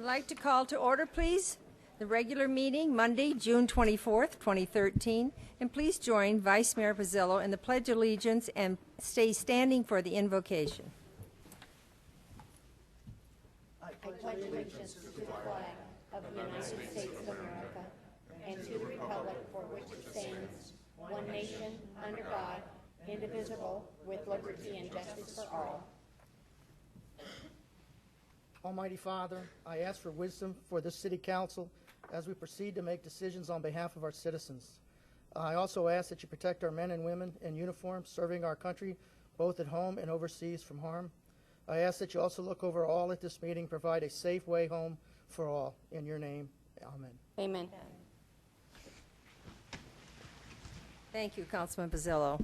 like to call to order, please, the regular meeting, Monday, June 24th, 2013. And please join Vice Mayor Pizzillo in the Pledge of Allegiance and stay standing for the invocation. I pledge allegiance to the flag of the United States of America and to the republic for which it stands, one nation, under God, indivisible, with liberty and justice for all. Almighty Father, I ask for wisdom for this city council as we proceed to make decisions on behalf of our citizens. I also ask that you protect our men and women in uniform serving our country, both at home and overseas, from harm. I ask that you also look over all at this meeting, provide a safe way home for all. In your name, amen. Amen. Thank you, Councilman Pizzillo.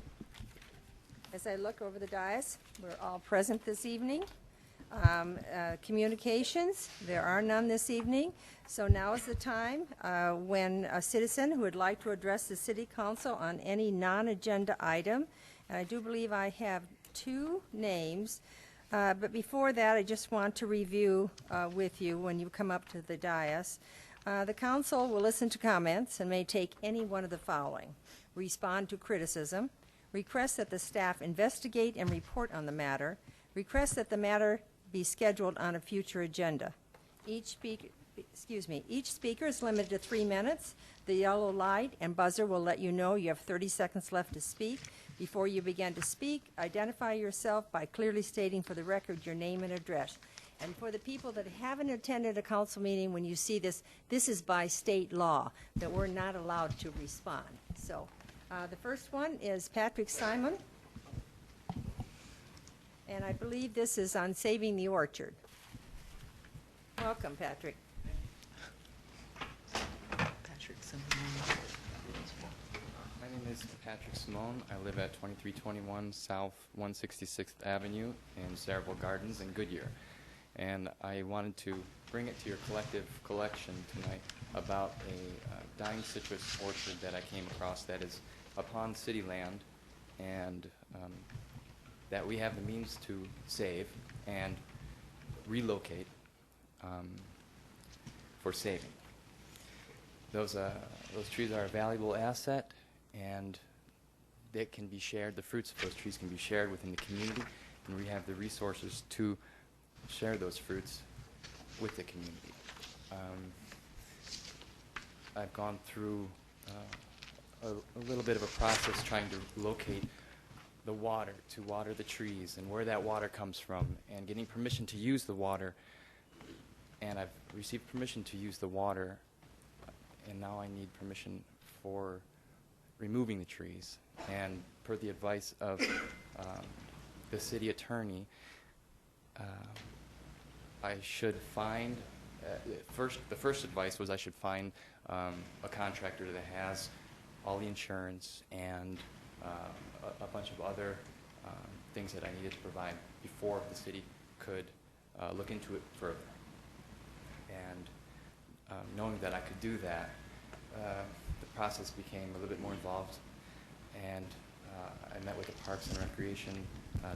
As I look over the dais, we're all present this evening. Communications, there are none this evening. So now is the time when a citizen who would like to address the City Council on any non-agenda item, and I do believe I have two names, but before that I just want to review with you when you come up to the dais. The Council will listen to comments and may take any one of the following: respond to criticism, request that the staff investigate and report on the matter, request that the matter be scheduled on a future agenda. Each speaker is limited to 3 minutes. The yellow light and buzzer will let you know you have 30 seconds left to speak. Before you begin to speak, identify yourself by clearly stating for the record your name and address. And for the people that haven't attended a council meeting, when you see this, this is by state law that we're not allowed to respond. So the first one is Patrick Simon. And I believe this is on saving the orchard. Welcome, Patrick. Patrick Simone. My name is Patrick Simone. I live at 2321 South 166th Avenue in Saraville Gardens in Goodyear. And I wanted to bring it to your collective collection tonight about a dying citrus orchard that I came across that is upon city land, and that we have the means to save and relocate for saving. Those trees are a valuable asset, and they can be shared. The fruits of those trees can be shared within the community, and we have the resources to share those fruits with the community. I've gone through a little bit of a process trying to locate the water to water the trees and where that water comes from, and getting permission to use the water. And I've received permission to use the water, and now I need permission for removing the trees. And per the advice of the city attorney, I should find, the first advice was I should find a contractor that has all the insurance and a bunch of other things that I needed to provide before the city could look into it further. And knowing that I could do that, the process became a little bit more involved. And I met with the Parks and Recreation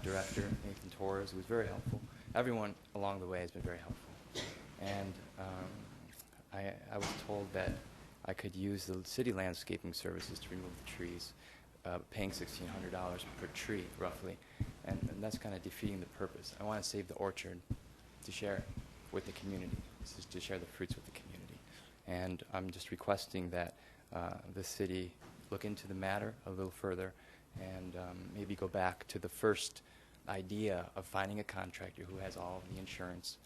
Director, Nathan Torres, who was very helpful. Everyone along the way has been very helpful. And I was told that I could use the city landscaping services to remove the trees, paying $1,600 per tree, roughly. And that's kind of defeating the purpose. I want to save the orchard to share with the community, to share the fruits with the community. And I'm just requesting that the city look into the matter a little further and maybe go back to the first idea of finding a contractor who has all of the insurance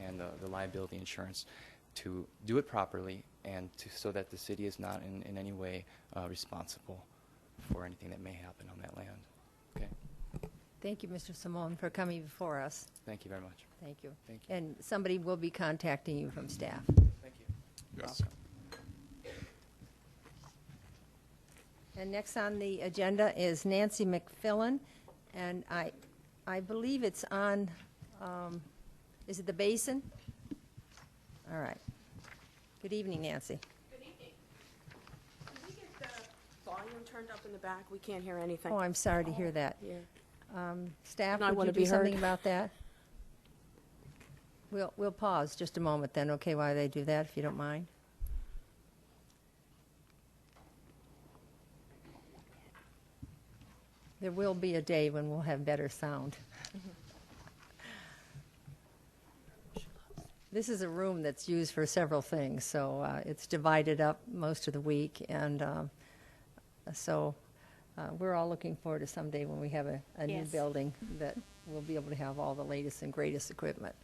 and the liability insurance to do it properly, and so that the city is not in any way responsible for anything that may happen on that land. Okay? Thank you, Mr. Simone, for coming before us. Thank you very much. Thank you. Thank you. And somebody will be contacting you from staff. Thank you. Yes. And next on the agenda is Nancy McFillin, and I believe it's on, is it the basin? All right. Good evening, Nancy. Good evening. Can we get the volume turned up in the back? We can't hear anything. Oh, I'm sorry to hear that. Yeah. Staff, And I would wanna you do be heard. something about that? We'll pause just a moment then, okay, while they do that, if you don't mind. There will be a day when we'll have better sound. This is a room that's used for several things, so it's divided up most of the week, and so we're all looking forward to someday when we have a new Yes. building that we'll be able to have all the latest and greatest equipment.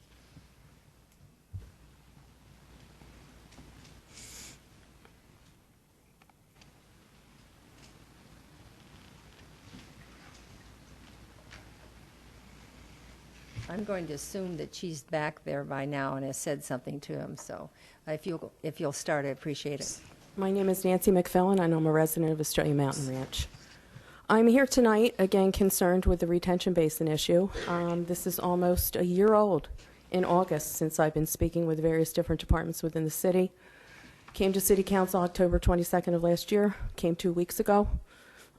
I'm going to assume that she's back there by now and has said something to him, so if you'll start, I appreciate it. My name is Nancy McFillin, and I'm a resident of Australia Mountain Ranch. I'm here tonight, again, concerned with the retention basin issue. This is almost a year old in August since I've been speaking with various different departments within the city. Came to City Council October 22nd of last year, came 2 weeks ago.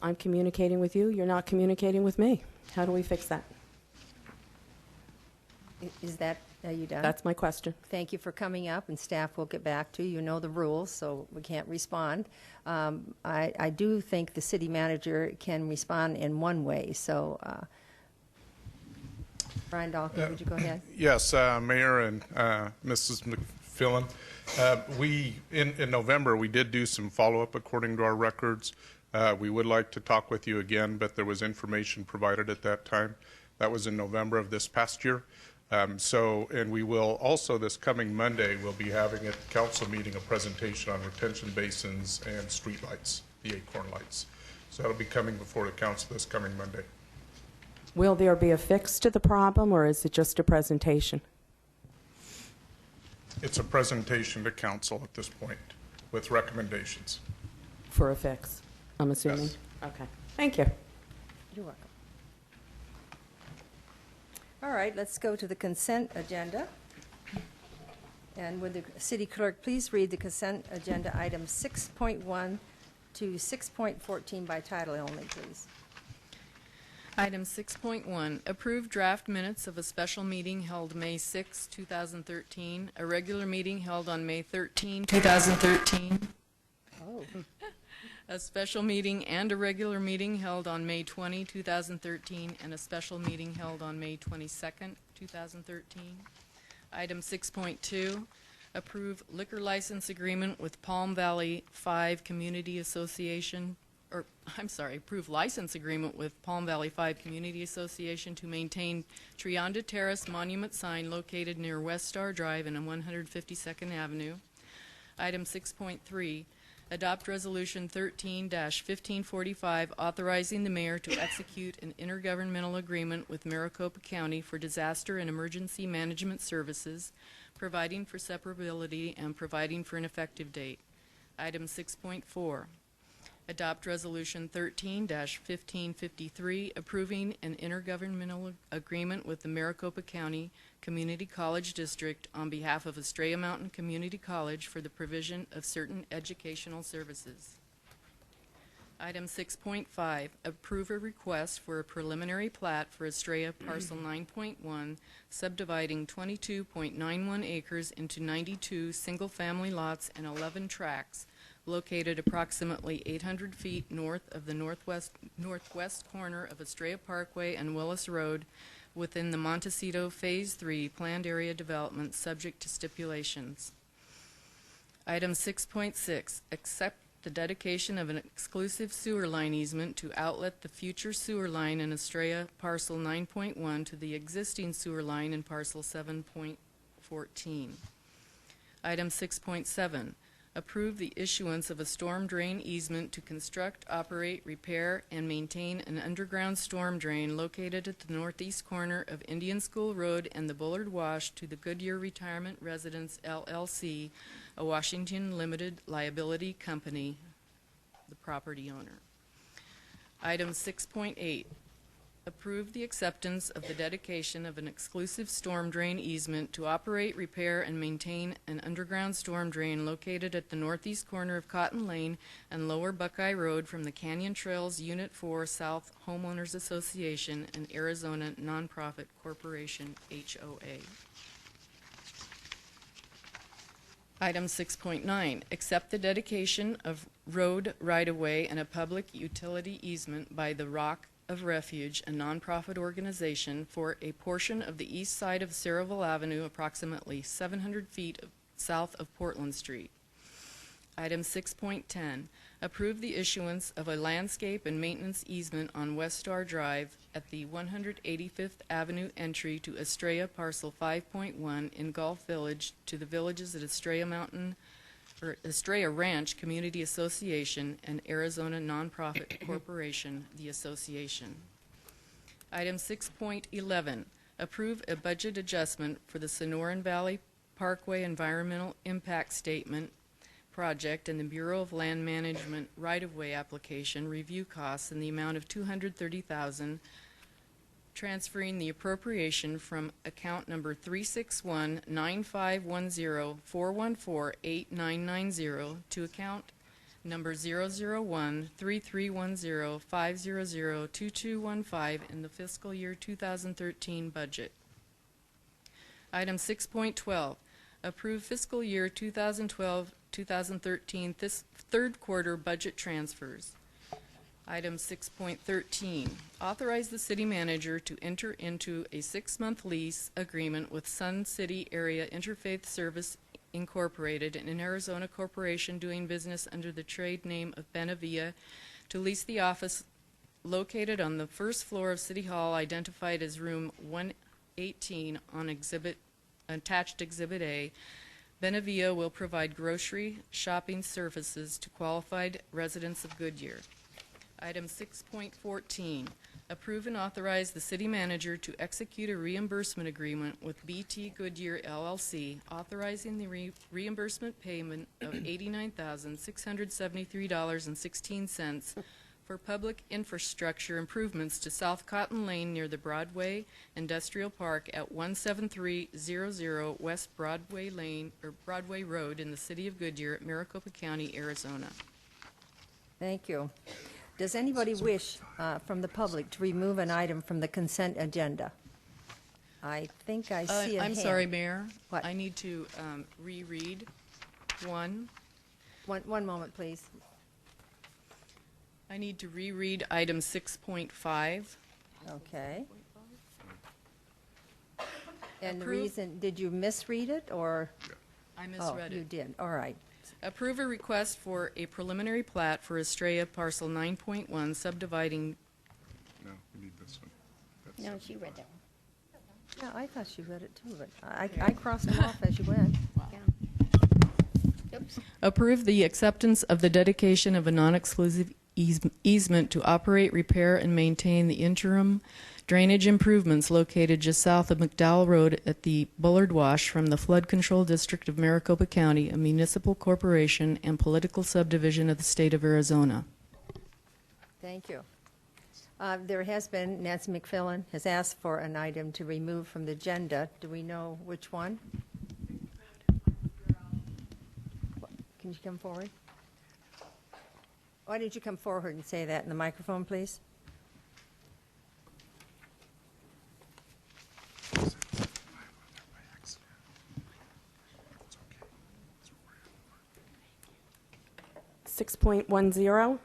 I'm communicating with you, you're not communicating with me. How do we fix that? Is that, are you done? That's my question. Thank you for coming up, and staff will get back to you. You know the rules, so we can't respond. I do think the city manager can respond in one way, so Brian Dahlke, would you go ahead? Yes, Mayor and Mrs. McFillin. In November, we did do some follow-up according to our records. We would like to talk with you again, but there was information provided at that time. That was in November of this past year. And we will also, this coming Monday, we'll be having at the council meeting a presentation on retention basins and street lights, the acorn lights. So that'll be coming before the council this coming Monday. Will there be a fix to the problem, or is it just a presentation? It's a presentation to council at this point with recommendations. For a fix, I'm assuming? Yes. Okay, thank you. You're welcome. All right, let's go to the consent agenda. And would the city clerk please read the consent agenda items 6.1 to 6.14 by title only, please? Item 6.1, approve draft minutes of a special meeting held May 6, 2013, a regular meeting held on May 13, 2013, Oh, a special meeting and a regular meeting held on May 20, 2013, and a special meeting held on May 22nd, 2013. Item 6.2, approve liquor license agreement with Palm Valley 5 Community Association, approve license agreement with Palm Valley 5 Community Association to maintain Trianda Terrace monument sign located near West Star Drive and 152nd Avenue. Item 6.3, adopt Resolution 13-1545 authorizing the mayor to execute an intergovernmental agreement with Maricopa County for disaster and emergency management services, providing for separability and providing for an effective date. Item 6.4, adopt Resolution 13-1553 approving an intergovernmental agreement with the Maricopa County Community College District on behalf of Estrella Mountain Community College for the provision of certain educational services. Item 6.5, approve a request for a preliminary plat for Estrella Parcel 9.1, subdividing 22.91 acres into 92 single-family lots and 11 tracts, located approximately 800 feet north of the northwest corner of Estrella Parkway and Willis Road within the Montecito Phase 3 planned area development subject to stipulations. Item 6.6, accept the dedication of an exclusive sewer line easement to outlet the future sewer line in Estrella Parcel 9.1 to the existing sewer line in Parcel 7.14. Item 6.7, approve the issuance of a storm drain easement to construct, operate, repair, and maintain an underground storm drain located at the northeast corner of Indian School Road and the Bullard Wash to the Goodyear Retirement Residence, LLC, a Washington Limited Liability Company, the property owner. Item 6.8, approve the acceptance of the dedication of an exclusive storm drain easement to operate, repair, and maintain an underground storm drain located at the northeast corner of Cotton Lane and Lower Buckeye Road from the Canyon Trails Unit 4 South Homeowners Association and Arizona Nonprofit Corporation, HOA. Item 6.9, accept the dedication of road right-of-way and a public utility easement by the Rock of Refuge, a nonprofit organization, for a portion of the east side of Saraville Avenue, approximately 700 feet south of Portland Street. Item 6.10, approve the issuance of a landscape and maintenance easement on West Star Drive at the 185th Avenue entry to Estrella Parcel 5.1 in Gulf Village to the villages at Estrella Ranch Community Association and Arizona Nonprofit Corporation, the association. Item 6.11, approve a budget adjustment for the Sonoran Valley Parkway Environmental Impact Statement project and the Bureau of Land Management right-of-way application review costs in the amount of $230,000, transferring the appropriation from account number 361-9510-414-8990 to account number 001-3310-500-2215 in the fiscal year 2013 budget. Item 6.12, approve fiscal year 2012-2013 third quarter budget transfers. Item 6.13, authorize the city manager to enter into a 6-month lease agreement with Sun City Area Interfaith Service Incorporated, an Arizona corporation doing business under the trade name of Benavia, to lease the office located on the first floor of City Hall, identified as room 118 on attached Exhibit A. Benavia will provide grocery shopping services to qualified residents of Goodyear. Item 6.14, approve and authorize the city manager to execute a reimbursement agreement with BT Goodyear LLC, authorizing the reimbursement payment of $89,673.16 for public infrastructure improvements to South Cotton Lane near the Broadway Industrial Park at 17300 West Broadway Lane or Broadway Road in the city of Goodyear at Maricopa County, Arizona. Thank you. Does anybody wish from the public to remove an item from the consent agenda? I think I see a I'm hand. sorry, Mayor. What? I need to reread one. One moment, please. I need to reread item 6.5. Okay. And the Approve. reason, did you misread it, or? I misread Oh, you it. did, all right. Approve a request for a preliminary plat for Estrella Parcel 9.1 subdividing. No, we need this one. That's No, she read that one. Yeah, I thought she read it too, but I crossed them off as you went. Yeah. Oops. Approve the acceptance of the dedication of a non-exclusive easement to operate, repair, and maintain the interim drainage improvements located just south of McDowell Road at the Bullard Wash from the Flood Control District of Maricopa County, a municipal corporation and political subdivision of the state of Arizona. Thank you. There has been, Nancy McFillan has asked for an item to remove from the agenda. Do we know which one? Can you come forward? Why don't you come forward and say that in the microphone, please? Six 6.10,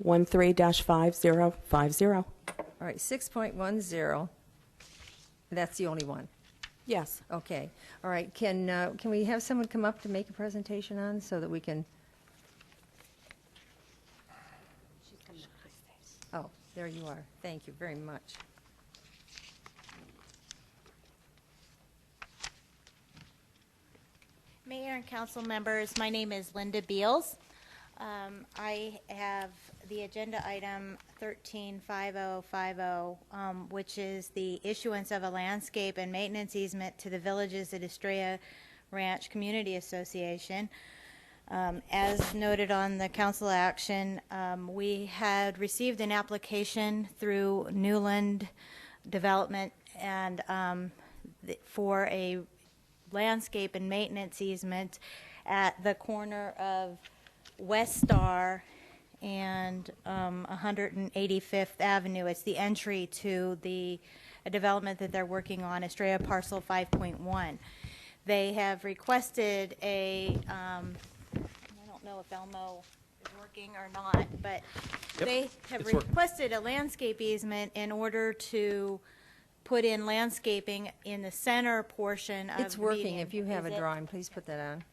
13-5050. All right, 6.10, that's the only one. Yes. Okay, all right, can we have someone come up to make a presentation on so that we can? Oh, there you are. Thank you very much. Mayor and council members, my name is Linda Beals. I have the agenda item 135050, which is the issuance of a landscape and maintenance easement to the villages at Estrella Ranch Community Association. As noted on the council action, we had received an application through Newland Development and for a landscape and maintenance easement at the corner of West Star and 185th Avenue. It's the entry to a development that they're working on, Estrella Parcel 5.1. They have requested I don't know if Elmo is working or not, but they have it's working. requested a landscape easement in order to put in landscaping in the center portion of It's working. median. If you have Is a it? drawing, please put that on.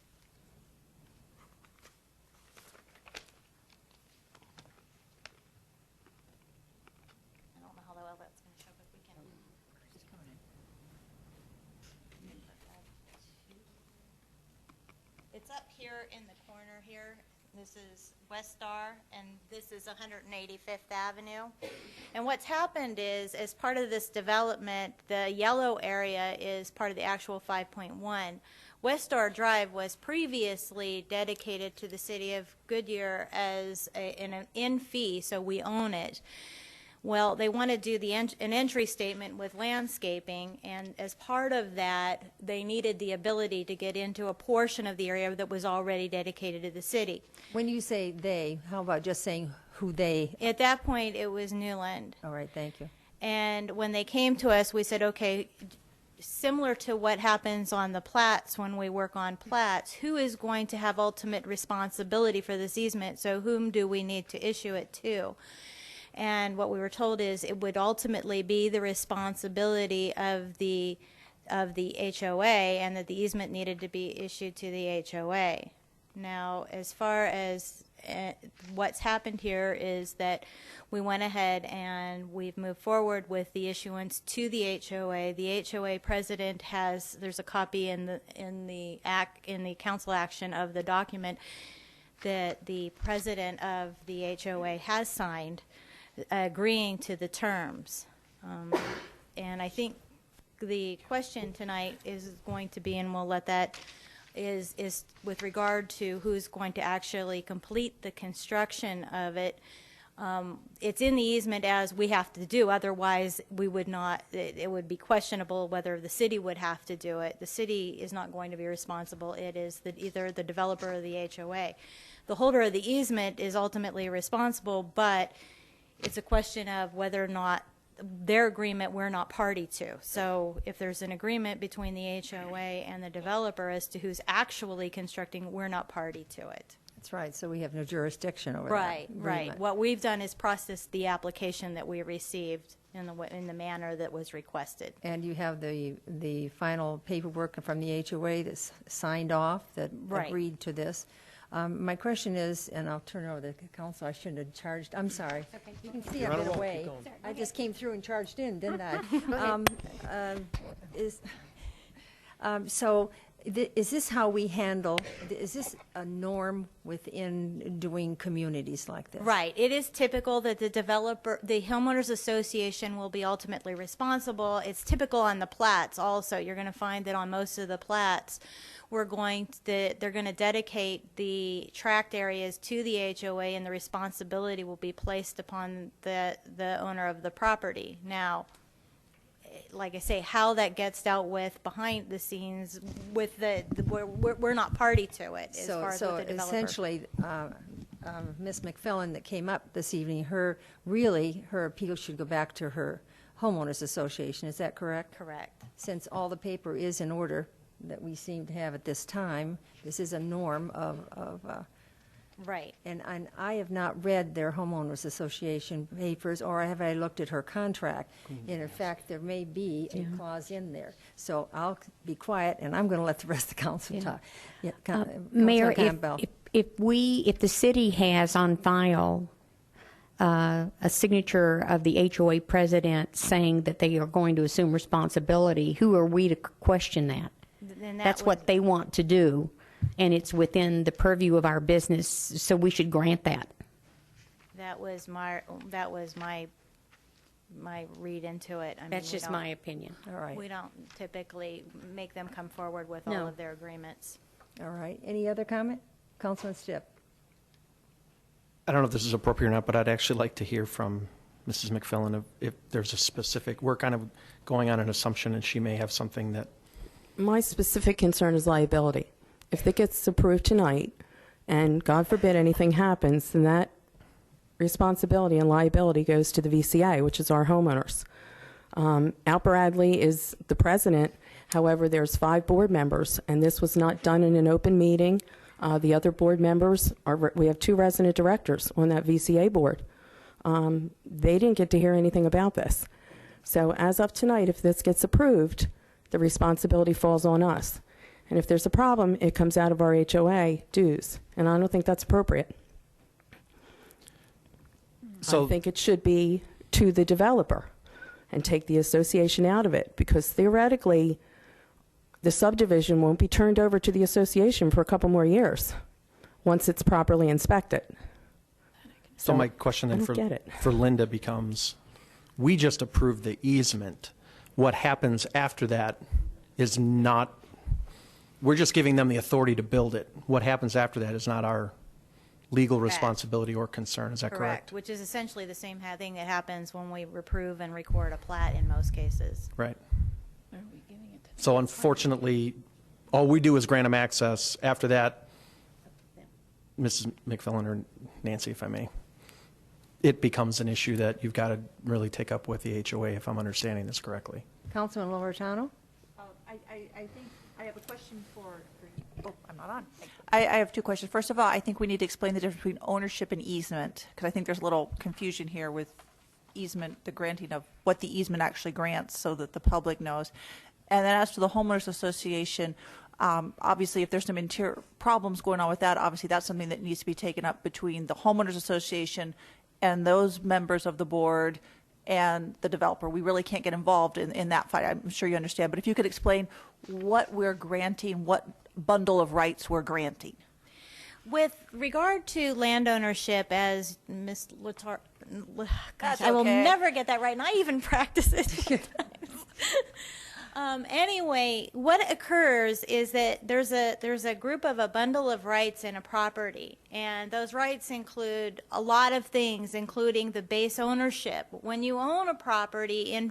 I don't know how well that's going to show, but we can. It's up here in the corner here. This is West Star, and this is 185th Avenue. And what's happened is, as part of this development, the yellow area is part of the actual 5.1. West Star Drive was previously dedicated to the city of Goodyear as an in fee, so we own it. Well, they want to do an entry statement with landscaping, and as part of that, they needed the ability to get into a portion of the area that was already dedicated to the city. When you say they, how about just saying who they? At that point, it was Newland. All right, thank you. And when they came to us, we said, okay, similar to what happens on the plats when we work on plats, who is going to have ultimate responsibility for this easement? So whom do we need to issue it to? And what we were told is it would ultimately be the responsibility of the HOA, and that the easement needed to be issued to the HOA. Now, as far as what's happened here is that we went ahead and we've moved forward with the issuance to the HOA. The HOA president there's a copy in the council action of the document that the president of the HOA has signed, agreeing to the terms. And I think the question tonight is going to be, and we'll let that, is with regard to who's going to actually complete the construction of it. It's in the easement as we have to do, otherwise we would not, it would be questionable whether the city would have to do it. The city is not going to be responsible. It is either the developer or the HOA. The holder of the easement is ultimately responsible, but it's a question of whether or not their agreement we're not party to. So if there's an agreement between the HOA and the developer as to who's actually constructing, we're not party to it. That's right, so we have no jurisdiction over that Right, right. agreement. What we've done is process the application that we received in the manner that was requested. And you have the final paperwork from the HOA that's signed off, that Right. agreed to this. My question is, and I'll turn it over to the council, I shouldn't have charged, I'm sorry. You can see I've been away. I just came through and charged in, didn't I? So is this how we handle, is this a norm within doing communities like this? Right. It is typical that the homeowners association will be ultimately responsible. It's typical on the plats also. You're going to find that on most of the plats, they're going to dedicate the tract areas to the HOA, and the responsibility will be placed upon the owner of the property. Now, like I say, how that gets dealt with behind the scenes with we're not party to it as far as with the developer. Essentially, Ms. McFillin that came up this evening, her appeal should go back to her homeowners association. Is that correct? Correct. Since all the paper is in order that we seem to have at this time, this is a norm of Right. and I have not read their homeowners association papers, or have I looked at her contract. And in fact, there may be a clause in there. So I'll be quiet, and I'm going to let the rest of the council talk. Yeah, Mayor, Councilor Campbell. if the city has on file a signature of the HOA president saying that they are going to assume responsibility, who are we to question that? Then That's what they want to do, and it's within the purview of our business, so we should grant that. That was my read into it. I mean, That's just my opinion. All right. We don't typically make them come forward with all No. of their agreements. All right. Any other comment? Councilman Stipp. I don't know if this is appropriate or not, but I'd actually like to hear from Mrs. McFillin if there's a specific, we're kind of going on an assumption, and she may have something that. My specific concern is liability. If it gets approved tonight, and God forbid anything happens, then that responsibility and liability goes to the VCA, which is our homeowners. Al Bradley is the president, However, there's 5 board members, and this was not done in an open meeting. The other board members, we have 2 resident directors on that VCA board. They didn't get to hear anything about this. So as of tonight, if this gets approved, the responsibility falls on us. And if there's a problem, it comes out of our HOA dues, and I don't think that's appropriate. So I think it should be to the developer and take the association out of it, because theoretically, the subdivision won't be turned over to the association for a couple more years once it's properly inspected. So my question I then don't get it. for Linda becomes, we just approved the easement. What happens after that is not, we're just giving them the authority to build it. What happens after that is not our legal Correct. responsibility or concern. Is that correct? Which is essentially the same thing that happens when we approve and record a plat in most cases. Right. So unfortunately, all we do is grant them access. After that, Mrs. McFillan or Nancy, if I may, it becomes an issue that you've got to really take up with the HOA, if I'm understanding this correctly. Councilman Loretano? I think I have a question for oh, I'm not on. I have 2 questions. First of all, I think we need to explain the difference between ownership and easement, because I think there's a little confusion here with easement, the granting of what the easement actually grants, so that the public knows. And then as to the homeowners association, obviously if there's some interior problems going on with that, obviously that's something that needs to be taken up between the homeowners association and those members of the board and the developer. We really can't get involved in that fight. I'm sure you understand. But if you could explain what we're granting, what bundle of rights we're granting. With regard to land ownership, as Ms. Latar, gosh, That's I will okay. never get that right, and I even practice it sometimes. Anyway, what occurs is that there's a group of a bundle of rights in a property, and those rights include a lot of things, including the base ownership. When you own a property in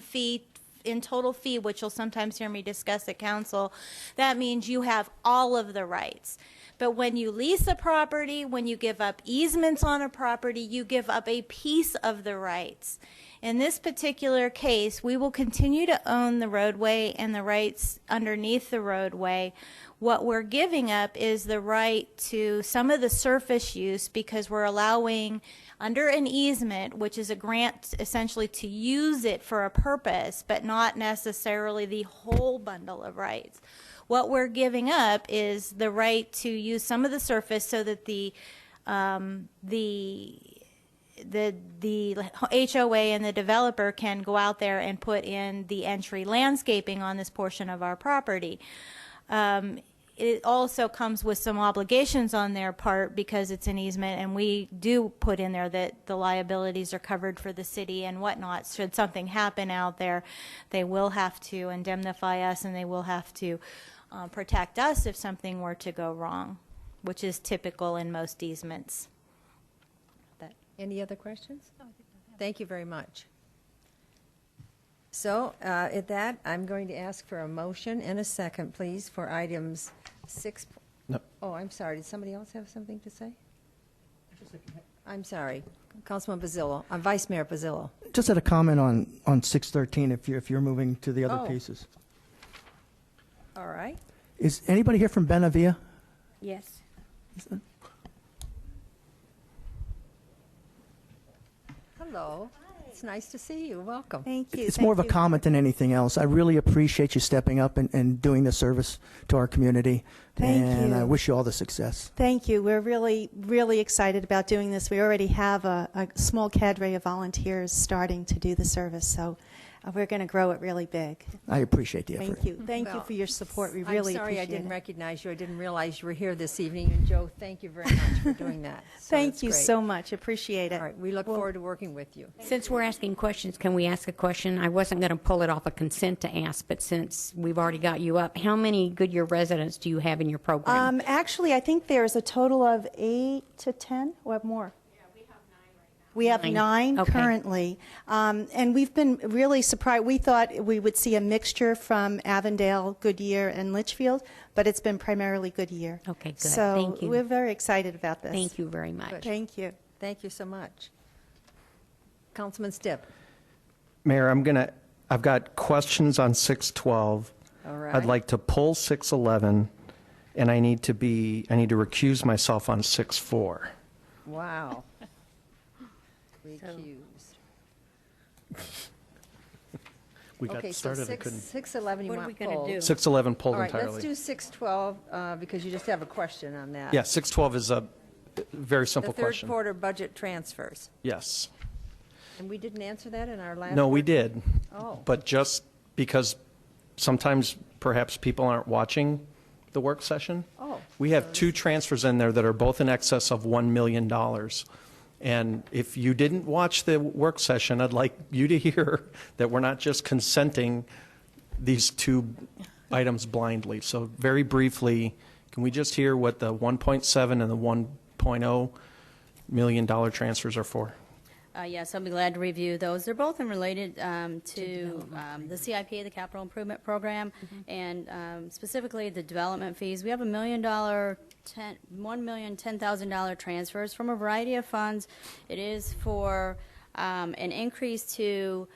total fee, which you'll sometimes hear me discuss at council, that means you have all of the rights. But when you lease a property, when you give up easements on a property, you give up a piece of the rights. In this particular case, we will continue to own the roadway and the rights underneath the roadway. What we're giving up is the right to some of the surface use, because we're allowing under an easement, which is a grant essentially to use it for a purpose, but not necessarily the whole bundle of rights. What we're giving up is the right to use some of the surface so that the HOA and the developer can go out there and put in the entry landscaping on this portion of our property. It also comes with some obligations on their part because it's an easement, and we do put in there that the liabilities are covered for the city and whatnot. Should something happen out there, they will have to indemnify us, and they will have to protect us if something were to go wrong, which is typical in most easements. Any other questions? Thank you very much. So at that, I'm going to ask for a motion and a second, please, for items 6. No. Oh, I'm sorry. Did somebody else have something to say? I'm sorry. Councilman Bazzillo, Vice Mayor Bazzillo. Just had a comment on 613 if you're moving to the other Oh. pieces. All right. Is anybody here from Benavia? Yes. Hello. It's nice to see you. Welcome. Thank you. It's more of a comment than anything else. I really appreciate you stepping up and doing the service to our community. Thank and you. I wish you all the success. Thank you. We're really, really excited about doing this. We already have a small cadre of volunteers starting to do the service, so we're going to grow it really big. I appreciate the effort. Thank you. Thank you Well, for your support. We really I'm sorry I appreciate didn't it. recognize you. I didn't realize you were here this evening. And Joe, thank you very much for doing that. So Thank that's you great. so much. Appreciate it. All right. We look forward to working with you. Since we're asking questions, can we ask a question? I wasn't going to pull it off a consent to ask, but since we've already got you up, how many Goodyear residents do you have in your program? Actually, I think there's a total of 8 to 10 or more. We have 9 Okay. currently, and we've been really surprised. We thought we would see a mixture from Avondale, Goodyear, and Litchfield, but it's been primarily Goodyear. Okay, good. So Thank you. we're very excited about this. Thank you very much. Good. Thank you. Thank you so much. Councilman Stipp. Mayor, I've got questions on 612. All right. I'd like to pull 611, and I need to recuse myself on 6-4. Wow. Recused. We got Okay, so started, I couldn't. 611 you What are want we gonna pulled. do? 611 pulled All right, entirely. let's do 612, because you just have a question on that. Yeah, 612 is a very simple The third question. quarter budget transfers. Yes. And we didn't answer that in our last? No, we work- did. Oh. But just because sometimes perhaps people aren't watching the work session. Oh, We have two transfers in there that are both in excess of $1 million. And if you didn't watch the work session, I'd like you to hear that we're not just consenting these two items blindly. So very briefly, can we just hear what the 1.7 and the 1.0 million dollar transfers are for? Yes, I'll be glad to review those. They're both related to the CIP, the Capital Improvement Program, and specifically the development fees. We have $1,010,000 transfers from a variety of funds. It is for an increase to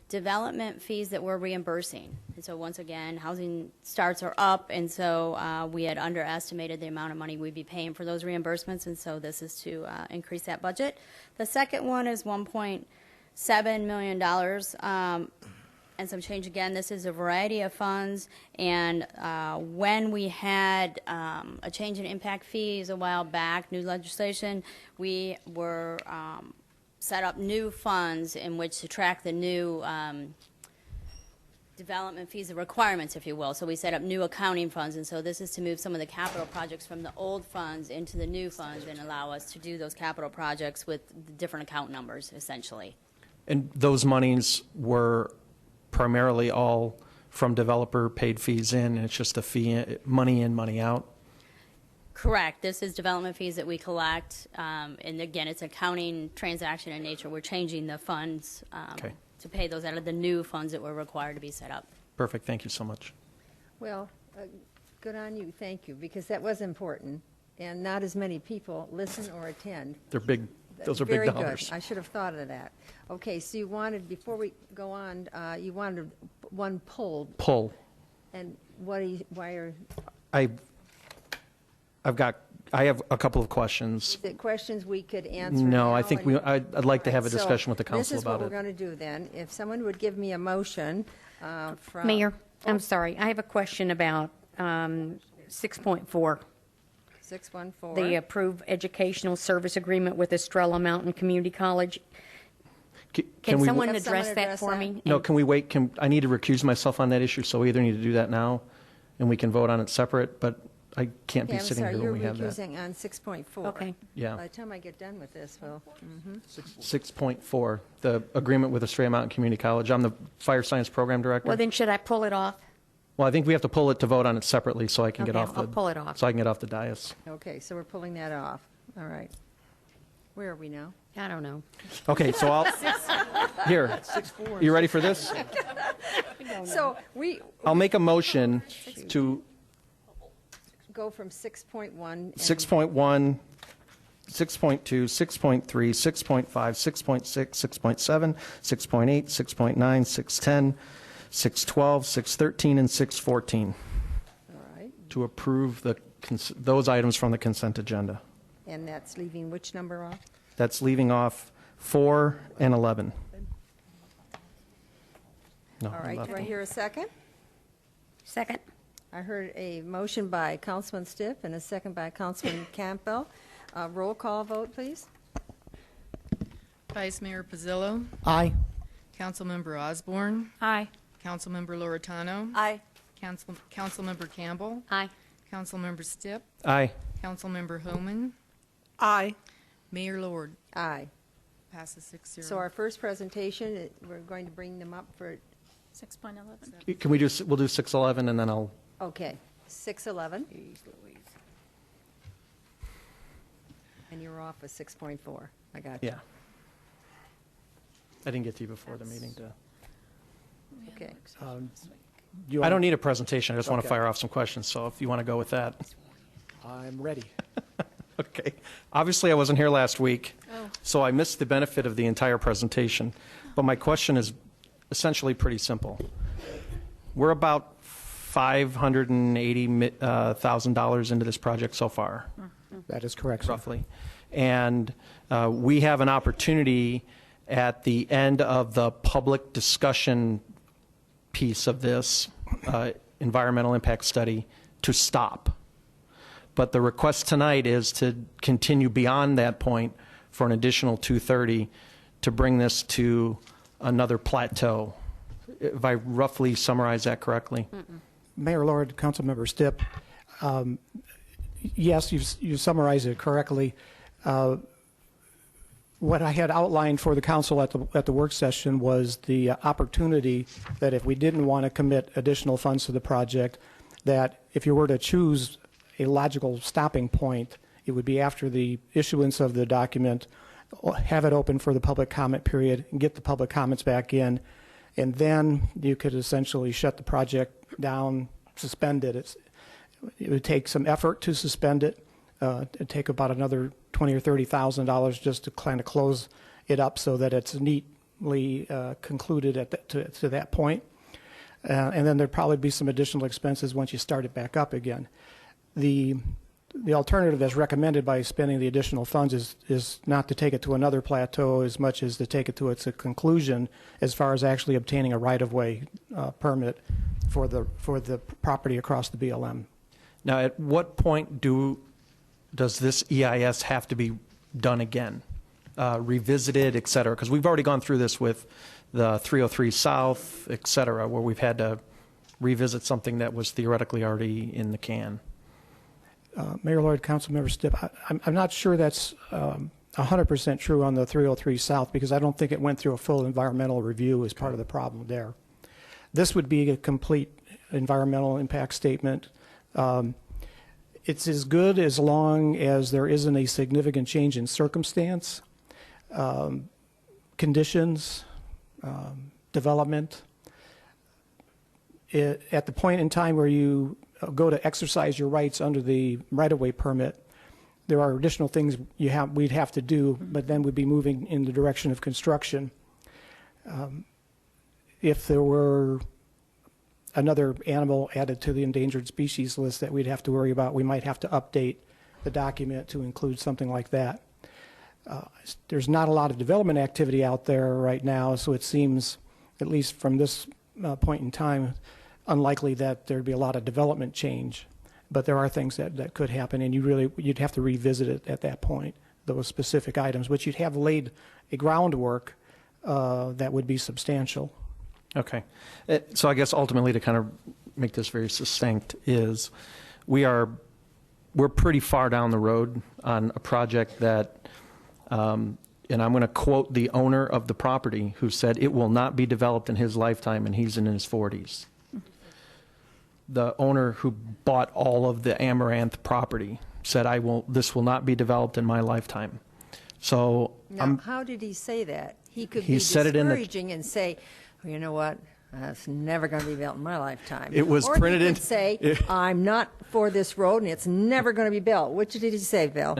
development fees that we're reimbursing. And so once again, housing starts are up, and so we had underestimated the amount of money we'd be paying for those reimbursements, and so this is to increase that budget. The second one is $1.7 million, and some change again. This is a variety of funds, and when we had a change in impact fees a while back, new legislation, we were set up new funds in which to track the new development fees, the requirements, if you will. So we set up new accounting funds, and so this is to move some of the capital projects from the old funds into the new funds and allow us to do those capital projects with different account numbers, essentially. And those monies were primarily all from developer paid fees in, and it's just a fee, money in, money out? Correct. This is development fees that we collect, and again, it's accounting transaction in nature. We're changing the funds Okay. to pay those out of the new funds that were required to be set up. Perfect, thank you so much. Well, good on you, thank you, because that was important, and not as many people listen or attend. They're big, those are big dollars. Very good. I should have thought of that. Okay, so you wanted, before we go on, you wanted one pulled, Pull. and why are, I have a couple of questions. is it questions we could answer No, now I think and- I'd like to have a Right, so discussion with the council This is what about we're it. going to do then. If someone would give me a motion from... Mayor, I'm sorry. I have a question about 6.4, 614. the approved educational service agreement with Estrella Mountain Community College. Can we- someone Have someone address that address for that? me? No, can we wait? I need to recuse myself on that issue, so we either need to do that now, and we can vote on it separate, but I can't Okay, be I'm sitting sorry, here you're when we have that. recusing on 6.4. Okay. Yeah. By the time I get done with this, Phil. 6.4, the agreement with Estrella Mountain Community College. I'm the Fire Science Program Director. Well, then should I pull it off? Well, I think we have to pull it to vote on it separately, so I can get Okay, off the... I'll pull it off. So I can get off the dais. Okay, so we're pulling that off. All right. Where are we now? I don't know. Okay, so I'll... Here, you ready for this? So we I'll make a motion to go from 6.1. and- 6.1, 6.2, 6.3, 6.5, 6.6, 6.7, 6.8, 6.9, 6.10, 6.12, 6.13, and 6.14 All right, to approve those items from the consent agenda. and that's leaving which number off? That's leaving off 4 and 11. No, All right, do I 11. hear a second? Second? I heard a motion by Councilman Stiff and a second by Councilman Campbell. Roll call vote, please. Vice Mayor Pizzillo, Aye. Councilmember Osborne, Aye. Councilmember Loretano, Aye. Councilmember Campbell, Aye. Councilmember Stipp, Aye. Councilmember Homan, Aye. Mayor Lord. Aye. Passes 6-0. So our first presentation, we're going to bring them up for, 6.11. Can we do, we'll do 6.11 and then I'll, okay, 6:11. And you're off with 6.4. I got you. yeah. I didn't get to you before the meeting to... Okay. I don't need a presentation, I just want to Okay. fire off some questions, so if you want to go with that. I'm ready. Okay. Obviously, I wasn't here last week, so I missed the benefit of the entire presentation. But my question is essentially pretty simple. We're about $580,000 into this project so far. That is correct, sir. Roughly. And we have an opportunity at the end of the public discussion piece of this environmental impact study to stop. But the request tonight is to continue beyond that point for an additional 230 to bring this to another plateau. If I roughly summarize that correctly. Mayor Lord, Councilmember Stipp, yes, you summarized it correctly. What I had outlined for the council at the work session was the opportunity that if we didn't want to commit additional funds to the project, that if you were to choose a logical stopping point, it would be after the issuance of the document, have it open for the public comment period, and get the public comments back in, and then you could essentially shut the project down, suspend it. It would take some effort to suspend it. It'd take about another $20,000 or $30,000 just to kind of close it up so that it's neatly concluded to that point. And then there'd probably be some additional expenses once you start it back up again. The alternative that's recommended by spending the additional funds is not to take it to another plateau as much as to take it to its conclusion as far as actually obtaining a right-of-way permit for the property across the BLM. Now, at what point does this EIS have to be done again, revisited, et cetera? Because we've already gone through this with the 303 South, et cetera, where we've had to revisit something that was theoretically already in the can. Mayor Lord, Councilmember Stipp, I'm not sure that's 100% true on the 303 South because I don't think it went through a full environmental review as part of the problem there. This would be a complete environmental impact statement. It's as good as long as there isn't a significant change in circumstance, conditions, development. At the point in time where you go to exercise your rights under the right-of-way permit, there are additional things we'd have to do, but then we'd be moving in the direction of construction. If there were another animal added to the endangered species list that we'd have to worry about, we might have to update the document to include something like that. There's not a lot of development activity out there right now, so it seems, at least from this point in time, unlikely that there'd be a lot of development change. But there are things that could happen, and you'd have to revisit it at that point, those specific items, but you'd have laid a groundwork that would be substantial. Okay. So I guess ultimately, to kind of make this very succinct, is we're pretty far down the road on a project that, and I'm going to quote the owner of the property who said it will not be developed in his lifetime, and he's in his 40s. The owner who bought all of the Amaranth property said, this will not be developed in my lifetime. So now, how did he say that? He could be said discouraging and say, well, you know what? That's never going to be built in my lifetime. It was or printed he in. Could say, I'm not for this road, and it's never going to be built. Which did he say, Bill?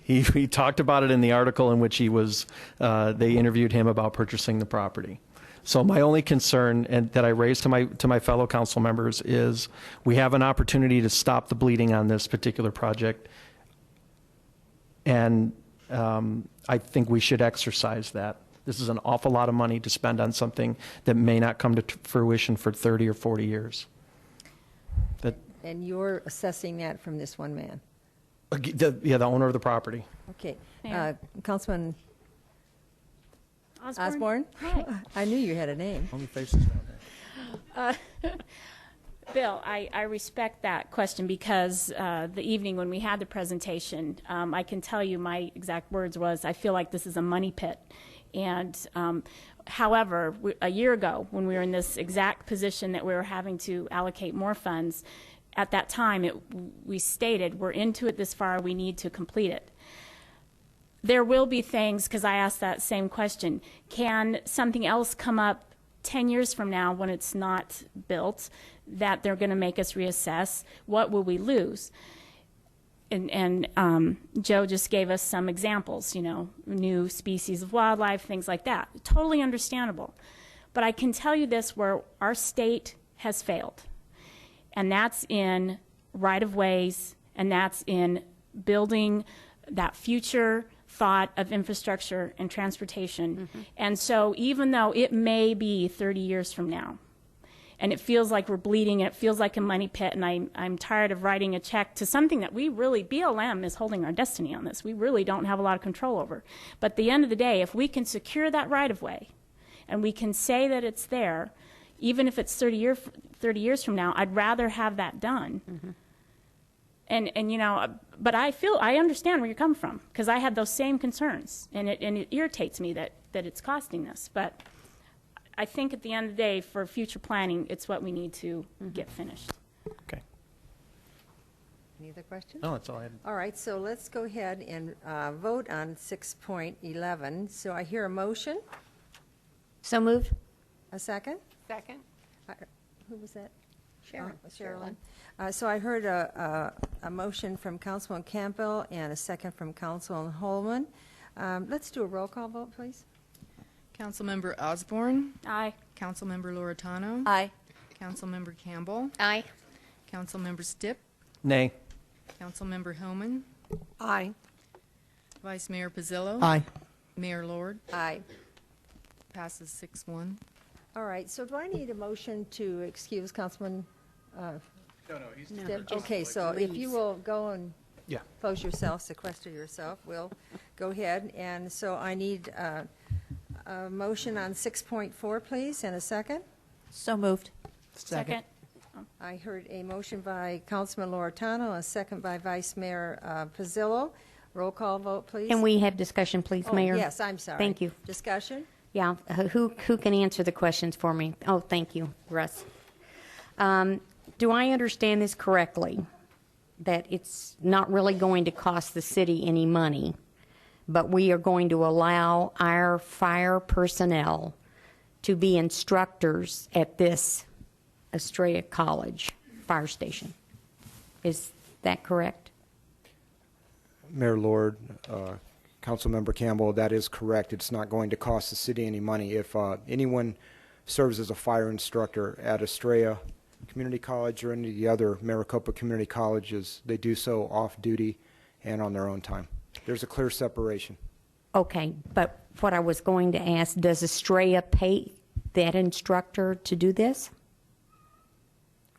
He talked about it in the article in which he was. They interviewed him about purchasing the property. So my only concern, and that I raised to my fellow council members, is we have an opportunity to stop the bleeding on this particular project, and I think we should exercise that. This is an awful lot of money to spend on something that may not come to fruition for 30 or 40 years. And you're assessing that from this one man? The owner of the property. Okay. Councilman Osborne? Hi. I knew you had a name. Only faces down there. Bill, I respect that question because the evening when we had the presentation, I can tell you my exact words was, I feel like this is a money pit. And however, a year ago, when we were in this exact position that we were having to allocate more funds, at that time we stated, we're into it this far, we need to complete it. There will be things, because I asked that same question, can something else come up 10 years from now when it's not built that they're going to make us reassess? What will we lose? And Joe just gave us some examples, new species of wildlife, things like that. Totally understandable. But I can tell you this, where our state has failed And that's in right-of-ways, and that's in building that future thought of infrastructure and transportation. And so even though it may be 30 years from now, and it feels like we're bleeding, and it feels like a money pit, and I'm tired of writing a check to something that we really, BLM is holding our destiny on this. We really don't have a lot of control over. But at the end of the day, if we can secure that right-of-way, and we can say that it's there, even if it's 30 years from now, I'd rather have that done. And you know, but I understand where you're coming from, because I had those same concerns, and it irritates me that it's costing this. But I think at the end of the day, for future planning, it's what we need to get finished. Okay. Any other questions? No, that's all I had. All right, so let's go ahead and vote on 6.11. So I hear a motion. So moved. A second? Second. Who was that? Sharon. Sherilyn. So I heard a motion from Councilman Campbell and a second from Councilman Holman. Let's do a roll call vote, please. Councilmember Osborne. Aye. Councilmember Loretano. Aye. Councilmember Campbell. Aye. Councilmember Stipp. Nay. Councilmember Homan. Aye. Vice Mayor Pizzillo. Aye. Mayor Lord. Aye. Passes 6-1. All right, so do I need a motion to excuse Councilman Stipp? Okay, so if you will go and Yeah. close yourself, sequester yourself, we'll go ahead. And so I need a motion on 6.4, please, and a second. So moved. Second. I heard a motion by Councilman Loretano, a second by Vice Mayor Pizzillo. Roll call vote, please. Can we have discussion, please, Oh, Mayor? yes, I'm sorry. Thank you. Discussion? Yeah, who can answer the questions for me? Oh, thank you, Russ. Do I understand this correctly, that it's not really going to cost the city any money, but we are going to allow our fire personnel to be instructors at this Estrella College fire station? Is that correct? Mayor Lord, Councilmember Campbell, that is correct. It's not going to cost the city any money. If anyone serves as a fire instructor at Estrella Community College or any of the other Maricopa Community Colleges, they do so off-duty and on their own time. There's a clear separation. Okay, but what I was going to ask, does Estrella pay that instructor to do this?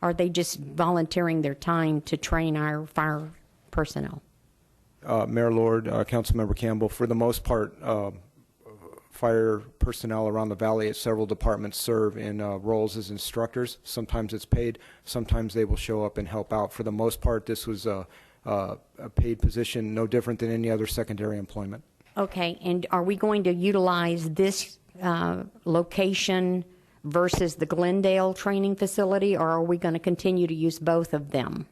Are they just volunteering their time to train our fire personnel? Mayor Lord, Councilmember Campbell, for the most part, fire personnel around the valley at several departments serve in roles as instructors. Sometimes it's paid. Sometimes they will show up and help out. For the most part, this was a paid position, no different than any other secondary employment. Okay, and are we going to utilize this location versus the Glendale training facility, or are we going to continue to use both of them?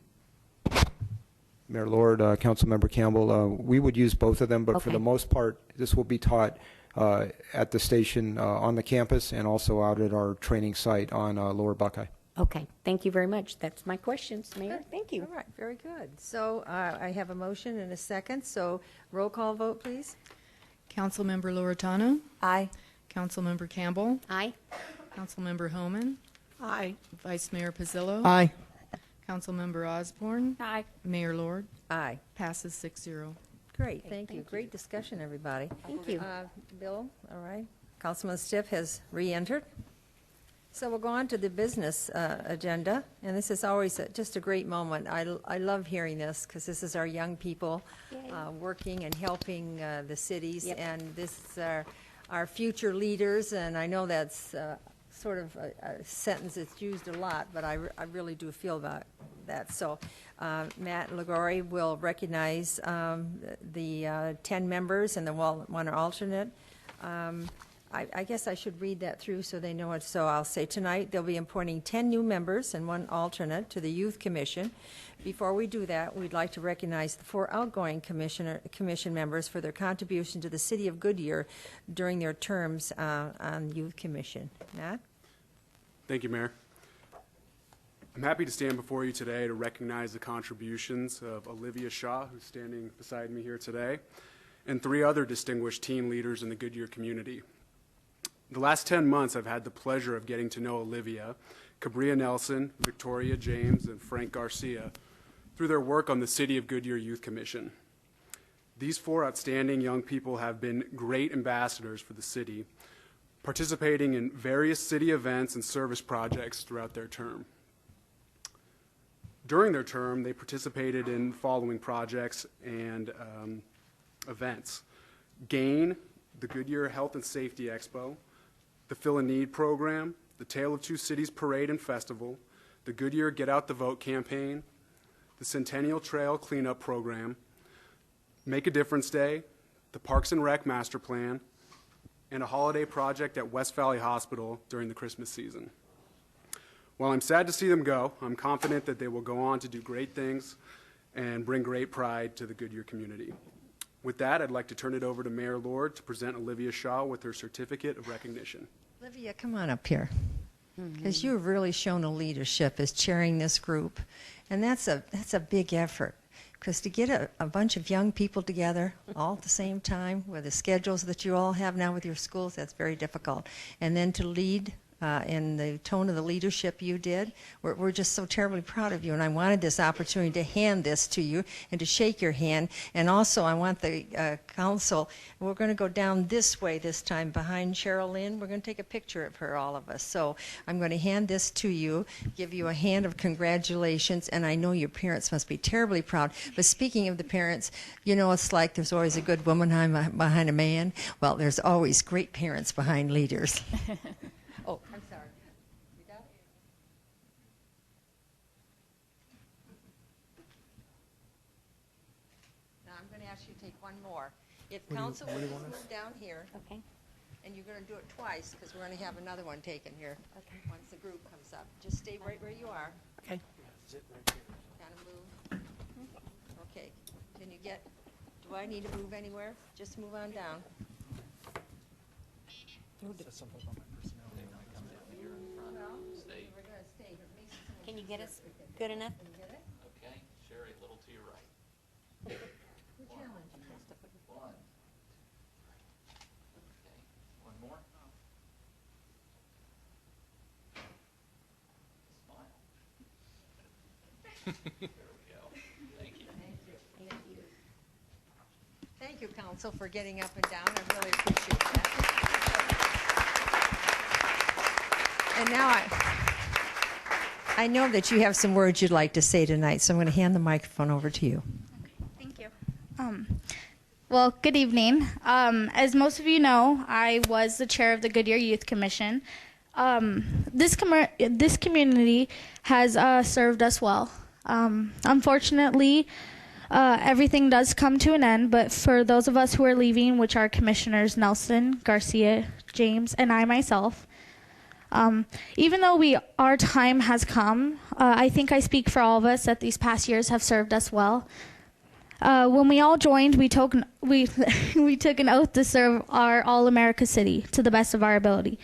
Mayor Lord, Councilmember Campbell, we would use both of them, but for the most part, this will be taught at the station on the campus and also out at our training site on Lower Buckeye. Okay, thank you very much. That's my questions, Mayor. Good. Thank you. All right, very good. So I have a motion and a second, so roll call vote, please. Councilmember Loretano. Aye. Councilmember Campbell. Aye. Councilmember Homan. Aye. Vice Mayor Pizzillo. Aye. Councilmember Osborne. Aye. Mayor Lord. Aye. Passes 6-0. Great, thank you. Great discussion, everybody. Thank you. Bill, all right. Councilman Stiff has re-entered. So we'll go on to the business agenda, and this is always just a great moment. I love hearing this because this is our young people working and helping the cities, and this is our future leaders, and I know that's sort of a sentence that's used a lot, but I really do feel about that. So Matt Lagori will recognize the 10 members and the one alternate. I guess I should read that through so they know it. So I'll say tonight they'll be appointing 10 new members and one alternate to the Youth Commission. Before we do that, we'd like to recognize the 4 outgoing commission members for their contribution to the City of Goodyear during their terms on the Youth Commission. Matt? Thank you, Mayor. I'm happy to stand before you today to recognize the contributions of Olivia Shaw, who's standing beside me here today, and 3 other distinguished teen leaders in the Goodyear community. The last 10 months, I've had the pleasure of getting to know Olivia Cabria Nelson, Victoria James, and Frank Garcia through their work on the City of Goodyear Youth Commission. These 4 outstanding young people have been great ambassadors for the city, participating in various city events and service projects throughout their term. During their term, they participated in the following projects and events: GAIN, the Goodyear Health and Safety Expo, the Fill a Need program, the Tale of Two Cities Parade and Festival, the Goodyear Get Out the Vote campaign, the Centennial Trail Cleanup program, Make a Difference Day, the Parks and Rec Master Plan, and a holiday project at West Valley Hospital during the Christmas season. While I'm sad to see them go, I'm confident that they will go on to do great things and bring great pride to the Goodyear community. With that, I'd like to turn it over to Mayor Lord to present Olivia Shaw with her certificate of recognition. Olivia, come on up here, because you've really shown a leadership as chairing this group, and that's a big effort. Because to get a bunch of young people together all at the same time with the schedules that you all have now with your schools, that's very difficult. And then to lead in the tone of the leadership you did, we're just so terribly proud of you. And I wanted this opportunity to hand this to you and to shake your hand. And also I want the council, we're going to go down this way this time behind Cheryl Lynn. We're going to take a picture of her, all of us. So I'm going to hand this to you, give you a hand of congratulations. And I know your parents must be terribly proud. But speaking of the parents, you know, it's like there's always a good woman behind a man. Well, there's always great parents behind leaders. Oh, I'm sorry. You got it? Now I'm going to ask you to take one more. If council will just move down here. Okay. And you're going to do it twice because we're going to have another one taken here. Okay. Once the group comes up. Just stay right where you are. Okay. Kind of move. Okay. Can you get, do I need to move anywhere? Just move on down. Can you get us good enough? Okay, Sherry, a little to your right. One. Okay, one more. Smile. There we go. Thank you. Thank you, council, for getting up and down. I really appreciate that. And now I know that you have some words you'd like to say tonight, so I'm going to hand the microphone over to you. Thank you. Well, good evening. As most of you know, I was the chair of the Goodyear Youth Commission. This community has served us well. Unfortunately, everything does come to an end, but for those of us who are leaving, which are Commissioners Nelson, Garcia, James, and I myself, even though our time has come, I think I speak for all of us that these past years have served us well. When we all joined, we took an oath to serve our All-America city to the best of our ability.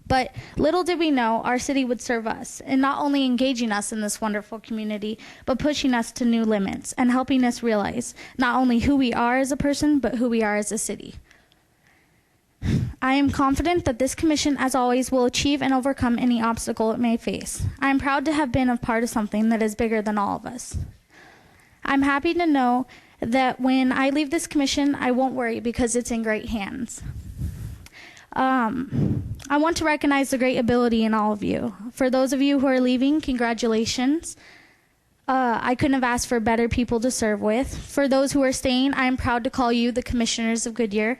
But little did we know our city would serve us, in not only engaging us in this wonderful community, but pushing us to new limits and helping us realize not only who we are as a person, but who we are as a city. I am confident that this commission, as always, will achieve and overcome any obstacle it may face. I am proud to have been a part of something that is bigger than all of us. I'm happy to know that when I leave this commission, I won't worry because it's in great hands. I want to recognize the great ability in all of you. For those of you who are leaving, congratulations. I couldn't have asked for better people to serve with. For those who are staying, I am proud to call you the Commissioners of Goodyear.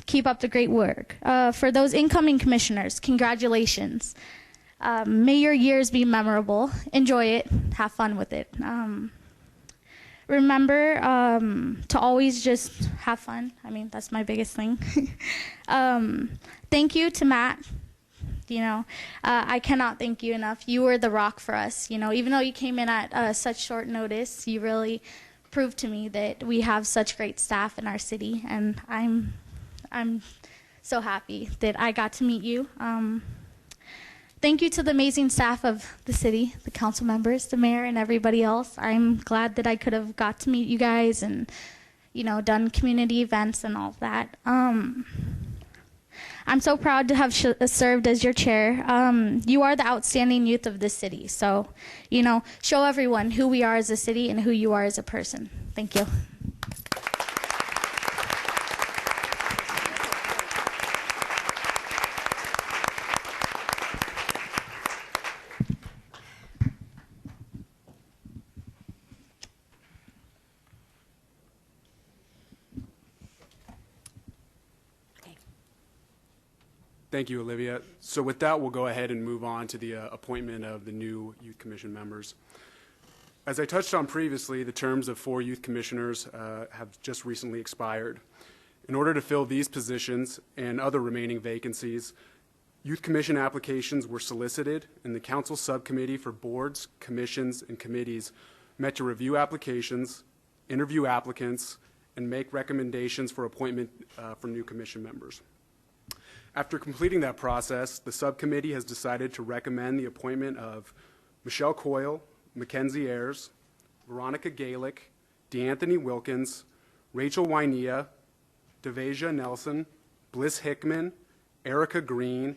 Keep up the great work. For those incoming commissioners, congratulations. May your years be memorable. Enjoy it. Have fun with it. Remember to always just have fun. I mean, that's my biggest thing. Thank you to Matt. You know, I cannot thank you enough. You were the rock for us. You know, even though you came in at such short notice, you really proved to me that we have such great staff in our city, and I'm so happy that I got to meet you. Thank you to the amazing staff of the city, the council members, the mayor, and everybody else. I'm glad that I could have got to meet you guys and, you know, done community events and all of that. I'm so proud to have served as your chair. You are the outstanding youth of this city. So, show everyone who we are as a city and who you are as a person. Thank you. Thank you, Olivia. So with that, we'll go ahead and move on to the appointment of the new Youth Commission members. As I touched on previously, the terms of 4 youth commissioners have just recently expired. In order to fill these positions and other remaining vacancies, youth commission applications were solicited, and the council subcommittee for boards, commissions, and committees met to review applications, interview applicants, and make recommendations for appointment for new commission members. After completing that process, the subcommittee has decided to recommend the appointment of Michelle Coyle, Mackenzie Ayers, Veronica Galick, DeAnthony Wilkins, Rachel Wynea, Devasia Nelson, Bliss Hickman, Erica Green,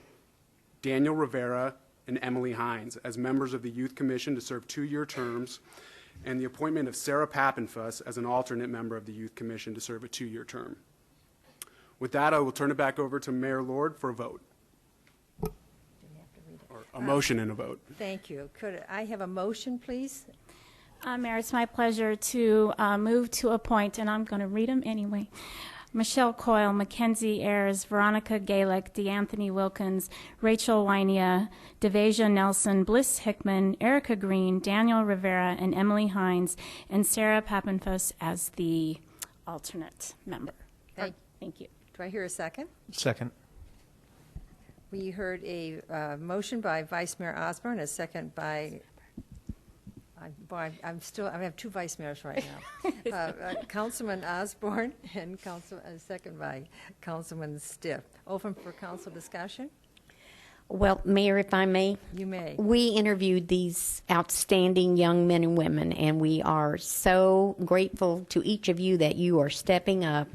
Daniel Rivera, and Emily Hines as members of the Youth Commission to serve 2-year terms, and the appointment of Sarah Pappenfuss as an alternate member of the Youth Commission to serve a 2-year term. With that, I will turn it back over to Mayor Lord for a vote. Or a motion and a vote. Thank you. Could I have a motion, please? Mayor, it's my pleasure to move to appoint, and I'm going to read them anyway. Michelle Coyle, Mackenzie Ayers, Veronica Galick, DeAnthony Wilkins, Rachel Wynea, Devasia Nelson, Bliss Hickman, Erica Green, Daniel Rivera, and Emily Hines, and Sarah Pappenfuss as the alternate member. Thank you. Do I hear a second? Second. We heard a motion by Vice Mayor Osborne, a second by, I have 2 vice mayors right now. Councilman Osborne and second by Councilman Stiff. Open for council discussion? Well, Mayor, if I may. You may. We interviewed these outstanding young men and women, and we are so grateful to each of you that you are stepping up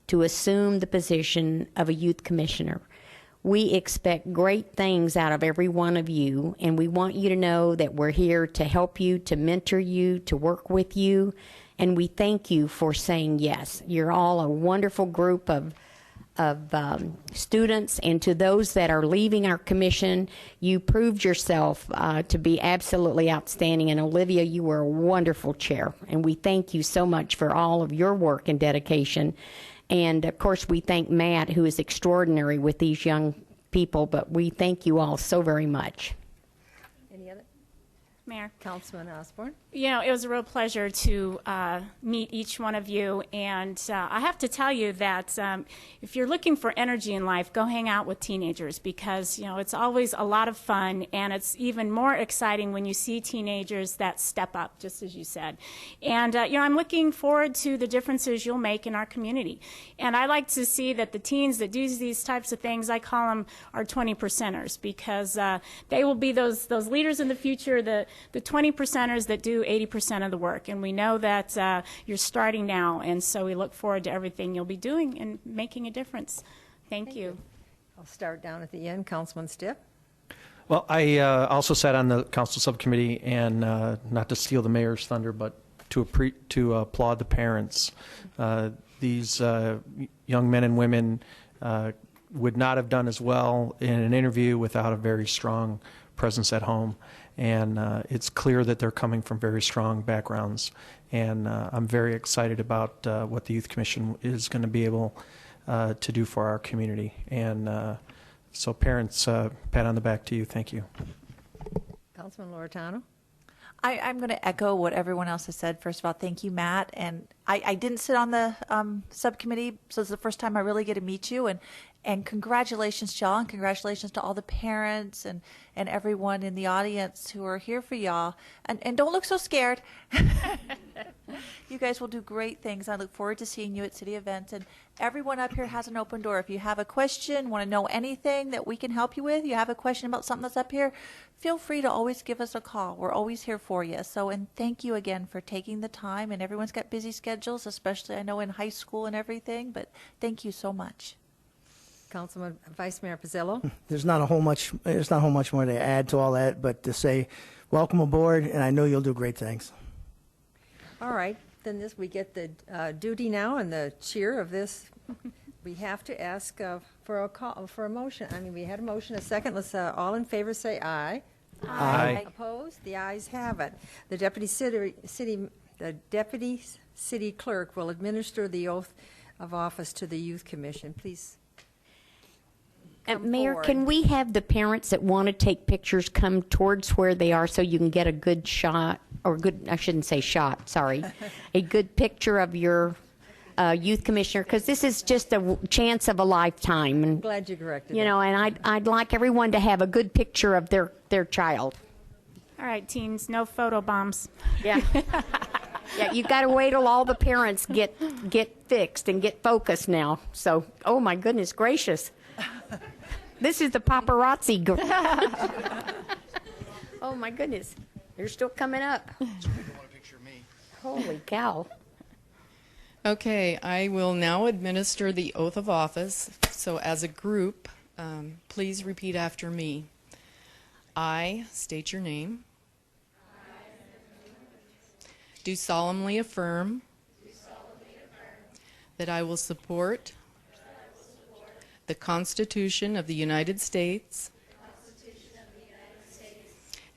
to assume the position of a youth commissioner. We expect great things out of every one of you, and we want you to know that we're here to help you, to mentor you, to work with you, and we thank you for saying yes. You're all a wonderful group of students, and to those that are leaving our commission, you proved yourself to be absolutely outstanding, and Olivia, you were a wonderful chair, and we thank you so much for all of your work and dedication. And, of course, we thank Matt, who is extraordinary with these young people, but we thank you all so very much. Any other? Mayor. Councilman Osborne. It was a real pleasure to meet each one of you, and I have to tell you that if you're looking for energy in life, go hang out with teenagers, because it's always a lot of fun, and it's even more exciting when you see teenagers that step up, just as you said. And I'm looking forward to the differences you'll make in our community. And I like to see that the teens that do these types of things, I call them our 20%ers, because they will be those leaders in the future, the 20%ers that do 80% of the work, and we know that you're starting now, and so we look forward to everything you'll be doing and making a difference. Thank you. I'll start down at the end. Councilman Stiff. Well, I also sat on the council subcommittee, and not to steal the mayor's thunder, but to applaud the parents. These young men and women would not have done as well in an interview without a very strong presence at home. And it's clear that they're coming from very strong backgrounds. And I'm very excited about what the Youth Commission is going to be able to do for our community. And so parents, pat on the back to you. Thank you. Councilman Loretano. I'm going to echo what everyone else has said. First of all, thank you, Matt. And I didn't sit on the subcommittee, so it's the first time I really get to meet you. And congratulations, John. Congratulations to all the parents and everyone in the audience who are here for y'all. And don't look so scared. You guys will do great things. I look forward to seeing you at city events. And everyone up here has an open door. If you have a question, want to know anything that we can help you with, you have a question about something that's up here, feel free to always give us a call. We're always here for you. So, and thank you again for taking the time. And everyone's got busy schedules, especially I know in high school and everything, but thank you so much. Councilman Vice Mayor Pizzillo. There's not a whole much more to add to all that, but to say welcome aboard, and I know you'll do great things. All right, then we get the duty now and the cheer of this. We have to ask for a motion. I mean, we had a motion, a second. Let's all in favor say aye. Aye. Opposed? The ayes have it. The deputy city clerk will administer the oath of office to the Youth Commission. Please. Mayor, forward. can we have the parents that want to take pictures come towards where they are so you can get a good shot, or good, I shouldn't say shot, sorry, a good picture of your youth commissioner, because this is just a chance of a lifetime. And, Glad you corrected you know, and I'd like everyone to have a good picture of their child. All right, teens, no photo bombs. Yeah. Yeah, you got to wait till all the parents get fixed and get focused now. So, oh my goodness gracious. This is the paparazzi. Oh my goodness. They're still coming up. Holy cow. Okay, I will now administer the oath of office. So as a group, please repeat after me. I state your name. Do solemnly affirm that I will support the Constitution of the United States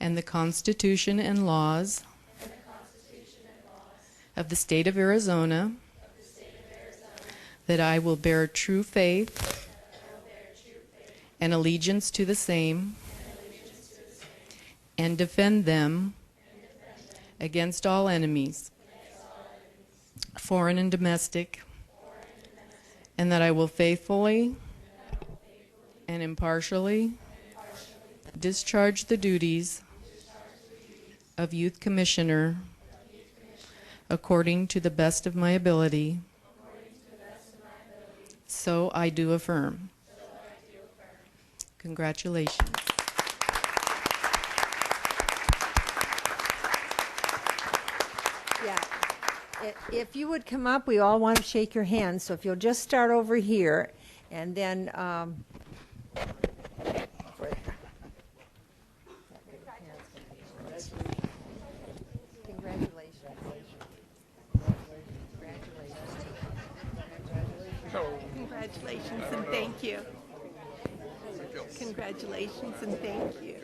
and the Constitution and laws of the state of Arizona, that I will bear true faith and allegiance to the same and defend them against all enemies, foreign and domestic, and that I will faithfully and impartially discharge the duties of Youth Commissioner according to the best of my ability. So I do affirm. Congratulations. Yeah. If you would come up, we all want to shake your hand. So if you'll just start over here, and then Congratulations and thank you. Congratulations and thank you.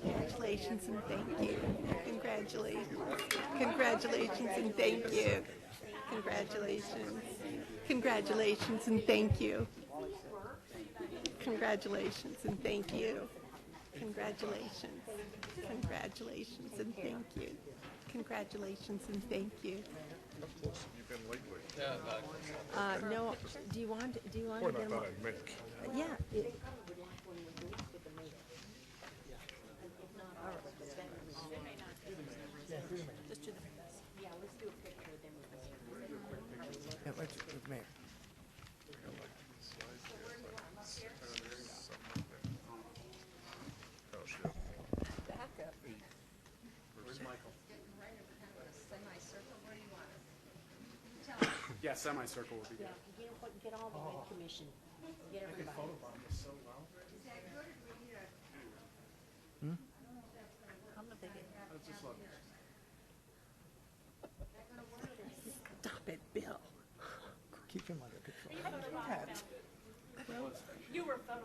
Congratulations and thank you. Congratulations. Congratulations and thank you. Congratulations. Congratulations and thank you. Congratulations and thank you. Congratulations. Congratulations and thank you. Congratulations and thank you. You've been lately. no, do you want Point to I get thought I'd make. Yeah. Yeah, semicircle would be good. You know what, get all the Youth Commission. Get everybody. Stop it, Bill. Keep him under control. You were photo.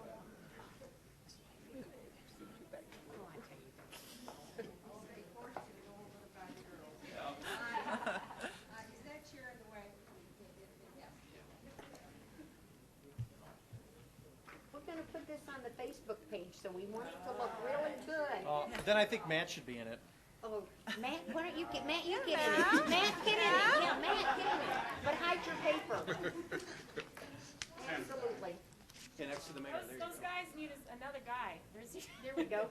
We're going to put this on the Facebook page, so we want it to look really good. Then I think Matt should be in it. Oh, Matt, why don't you get Matt? You get in it. Matt, get in it. Yeah, Matt, get in it. But hide your paper. Absolutely. Okay, next to the mayor. There you Those go. guys need another guy. There we go.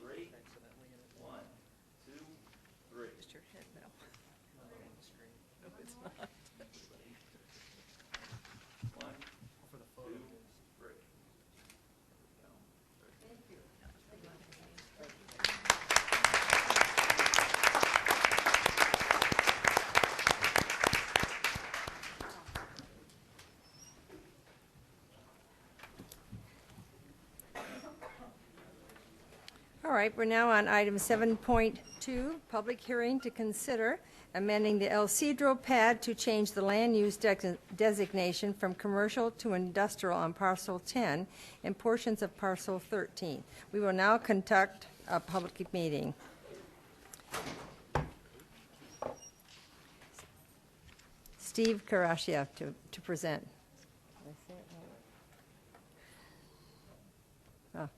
Three. 1, 2, 3. Just your head now. No, it's not. 1, 2, 3. right, we're now on item 7.2, public hearing to consider amending the El Cedro pad to change the land use designation from commercial to industrial on parcel 10 and portions of parcel 13. We will now conduct a public meeting. Steve Karashiev to present. Oh.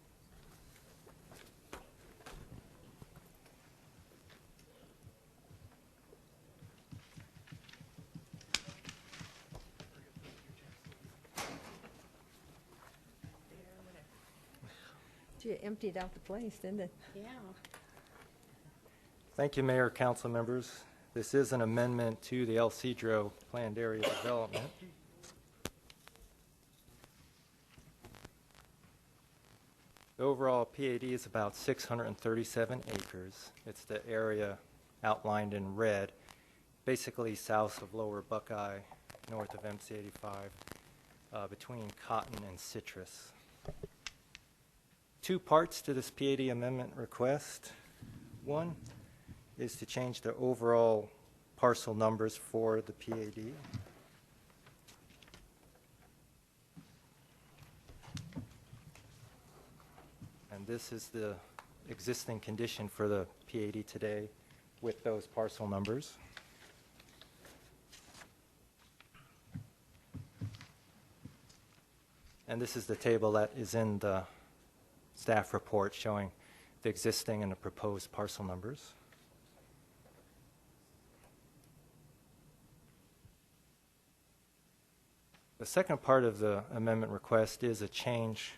Gee, it emptied out the place, didn't it? Yeah. Thank you, Mayor, council members. This is an amendment to the El Cedro planned area development. The overall PAD is about 637 acres. It's the area outlined in red, basically south of Lower Buckeye, north of MC85, between Cotton and Citrus. Two parts to this PAD amendment request. One is to change the overall parcel numbers for the PAD. And this is the existing condition for the PAD today with those parcel numbers. And this is the table that is in the staff report showing the existing and the proposed parcel numbers. The second part of the amendment request is a change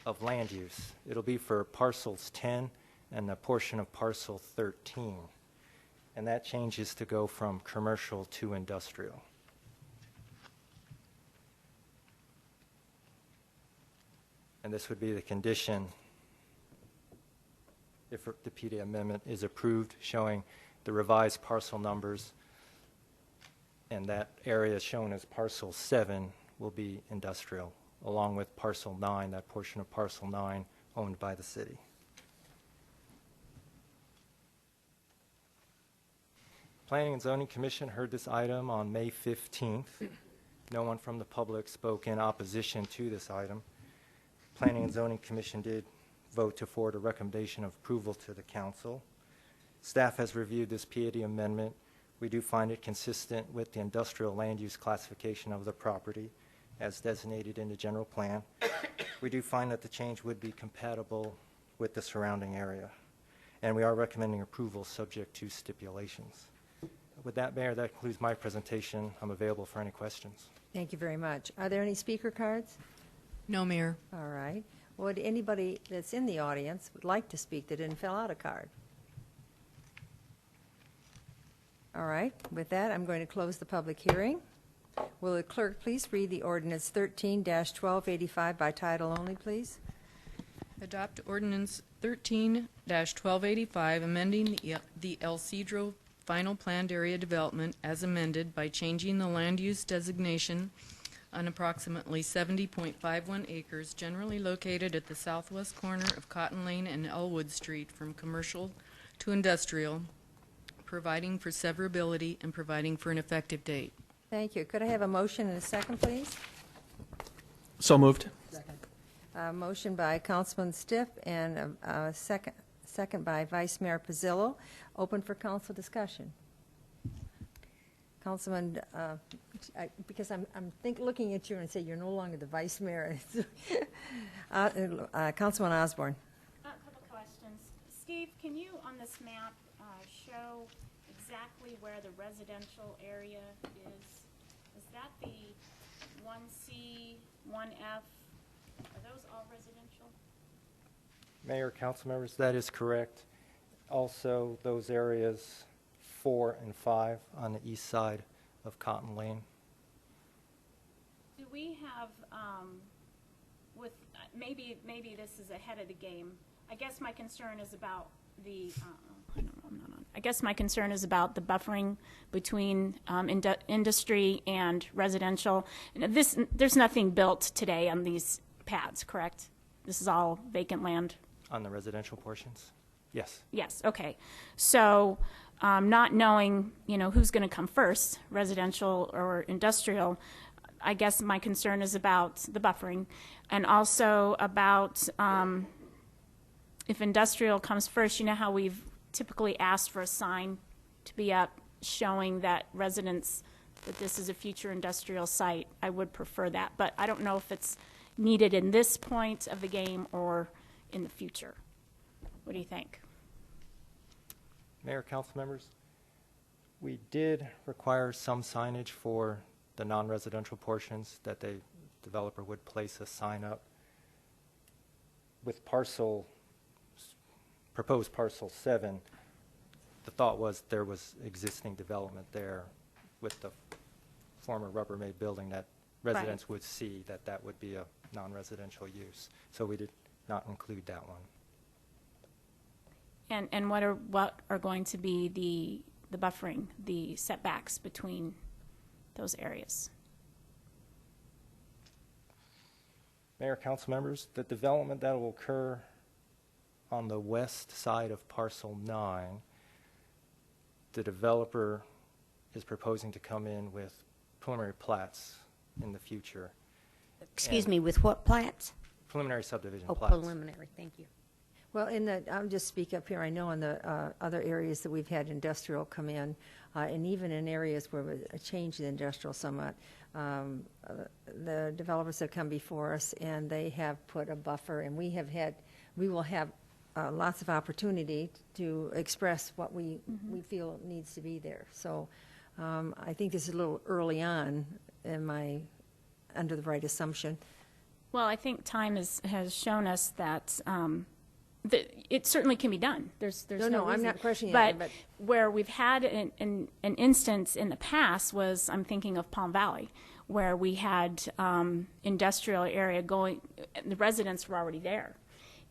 of land use. It'll be for parcels 10 and a portion of parcel 13. And that change is to go from commercial to industrial. And this would be the condition if the PAD amendment is approved, showing the revised parcel numbers, and that area shown as parcel 7 will be industrial, along with parcel 9, that portion of parcel 9 owned by the city. Planning and Zoning Commission heard this item on May 15th. No one from the public spoke in opposition to this item. Planning and Zoning Commission did vote to forward a recommendation of approval to the council. Staff has reviewed this PAD amendment. We do find it consistent with the industrial land use classification of the property as designated in the general plan. We do find that the change would be compatible with the surrounding area. And we are recommending approval subject to stipulations. With that, Mayor, that concludes my presentation. I'm available for any questions. Thank you very much. Are there any speaker cards? No, Mayor. All right. Would anybody that's in the audience would like to speak that didn't fill out a card? All right. With that, I'm going to close the public hearing. Will the clerk please read the ordinance 13-1285 by title only, please? Adopt ordinance 13-1285, amending the El Cedro final planned area development as amended by changing the land use designation on approximately 70.51 acres generally located at the southwest corner of Cotton Lane and Elwood Street from commercial to industrial, providing for severability and providing for an effective date. Thank you. Could I have a motion and a second, please? So moved. Motion by Councilman Stiff and a second by Vice Mayor Pizzillo. Open for council discussion. Councilman, because I'm looking at you and say you're no longer the Vice Mayor. Councilman Osborne. A couple questions. Steve, can you on this map show exactly where the residential area is? Is that the 1C, 1F? Are those all residential? Mayor, council members, that is correct. Also, those areas 4 and 5 on the east side of Cotton Lane. Do we have, with maybe this is ahead of the game. I guess my concern is about the. I'm not on. I guess my concern is about the buffering between industry and residential. There's nothing built today on these pads, correct? This is all vacant land? On the residential portions? Yes. Yes, okay. So not knowing, who's going to come first, residential or industrial, I guess my concern is about the buffering, and also about if industrial comes first, how we've typically asked for a sign to be up showing that residents that this is a future industrial site. I would prefer that, but I don't know if it's needed in this point of the game or in the future. What do you think? Mayor, council members, we did require some signage for the non-residential portions, that the developer would place a sign up. With proposed parcel 7, the thought was there was existing development there with the former Rubbermaid building that residents would see that would be a non-residential use. So we did not include that one. And what are going to be the buffering, the setbacks between those areas? Mayor, council members, the development that will occur on the west side of parcel 9, the developer is proposing to come in with preliminary plats in the future. Excuse me, with what plats? Preliminary subdivision Oh, plats. preliminary, thank you. Well, I'll just speak up here. I know in the other areas that we've had industrial come in, and even in areas where we've changed the industrial somewhat, the developers have come before us and they have put a buffer, and we will have lots of opportunity to express what we feel needs to be there. So I think this is a little early on. Am I under the right assumption? Well, I think time has shown us that it certainly can be done. There's no I'm reason. not questioning but that. But where we've had an instance in the past was, I'm thinking of Palm Valley, where we had industrial area going, the residents were already there,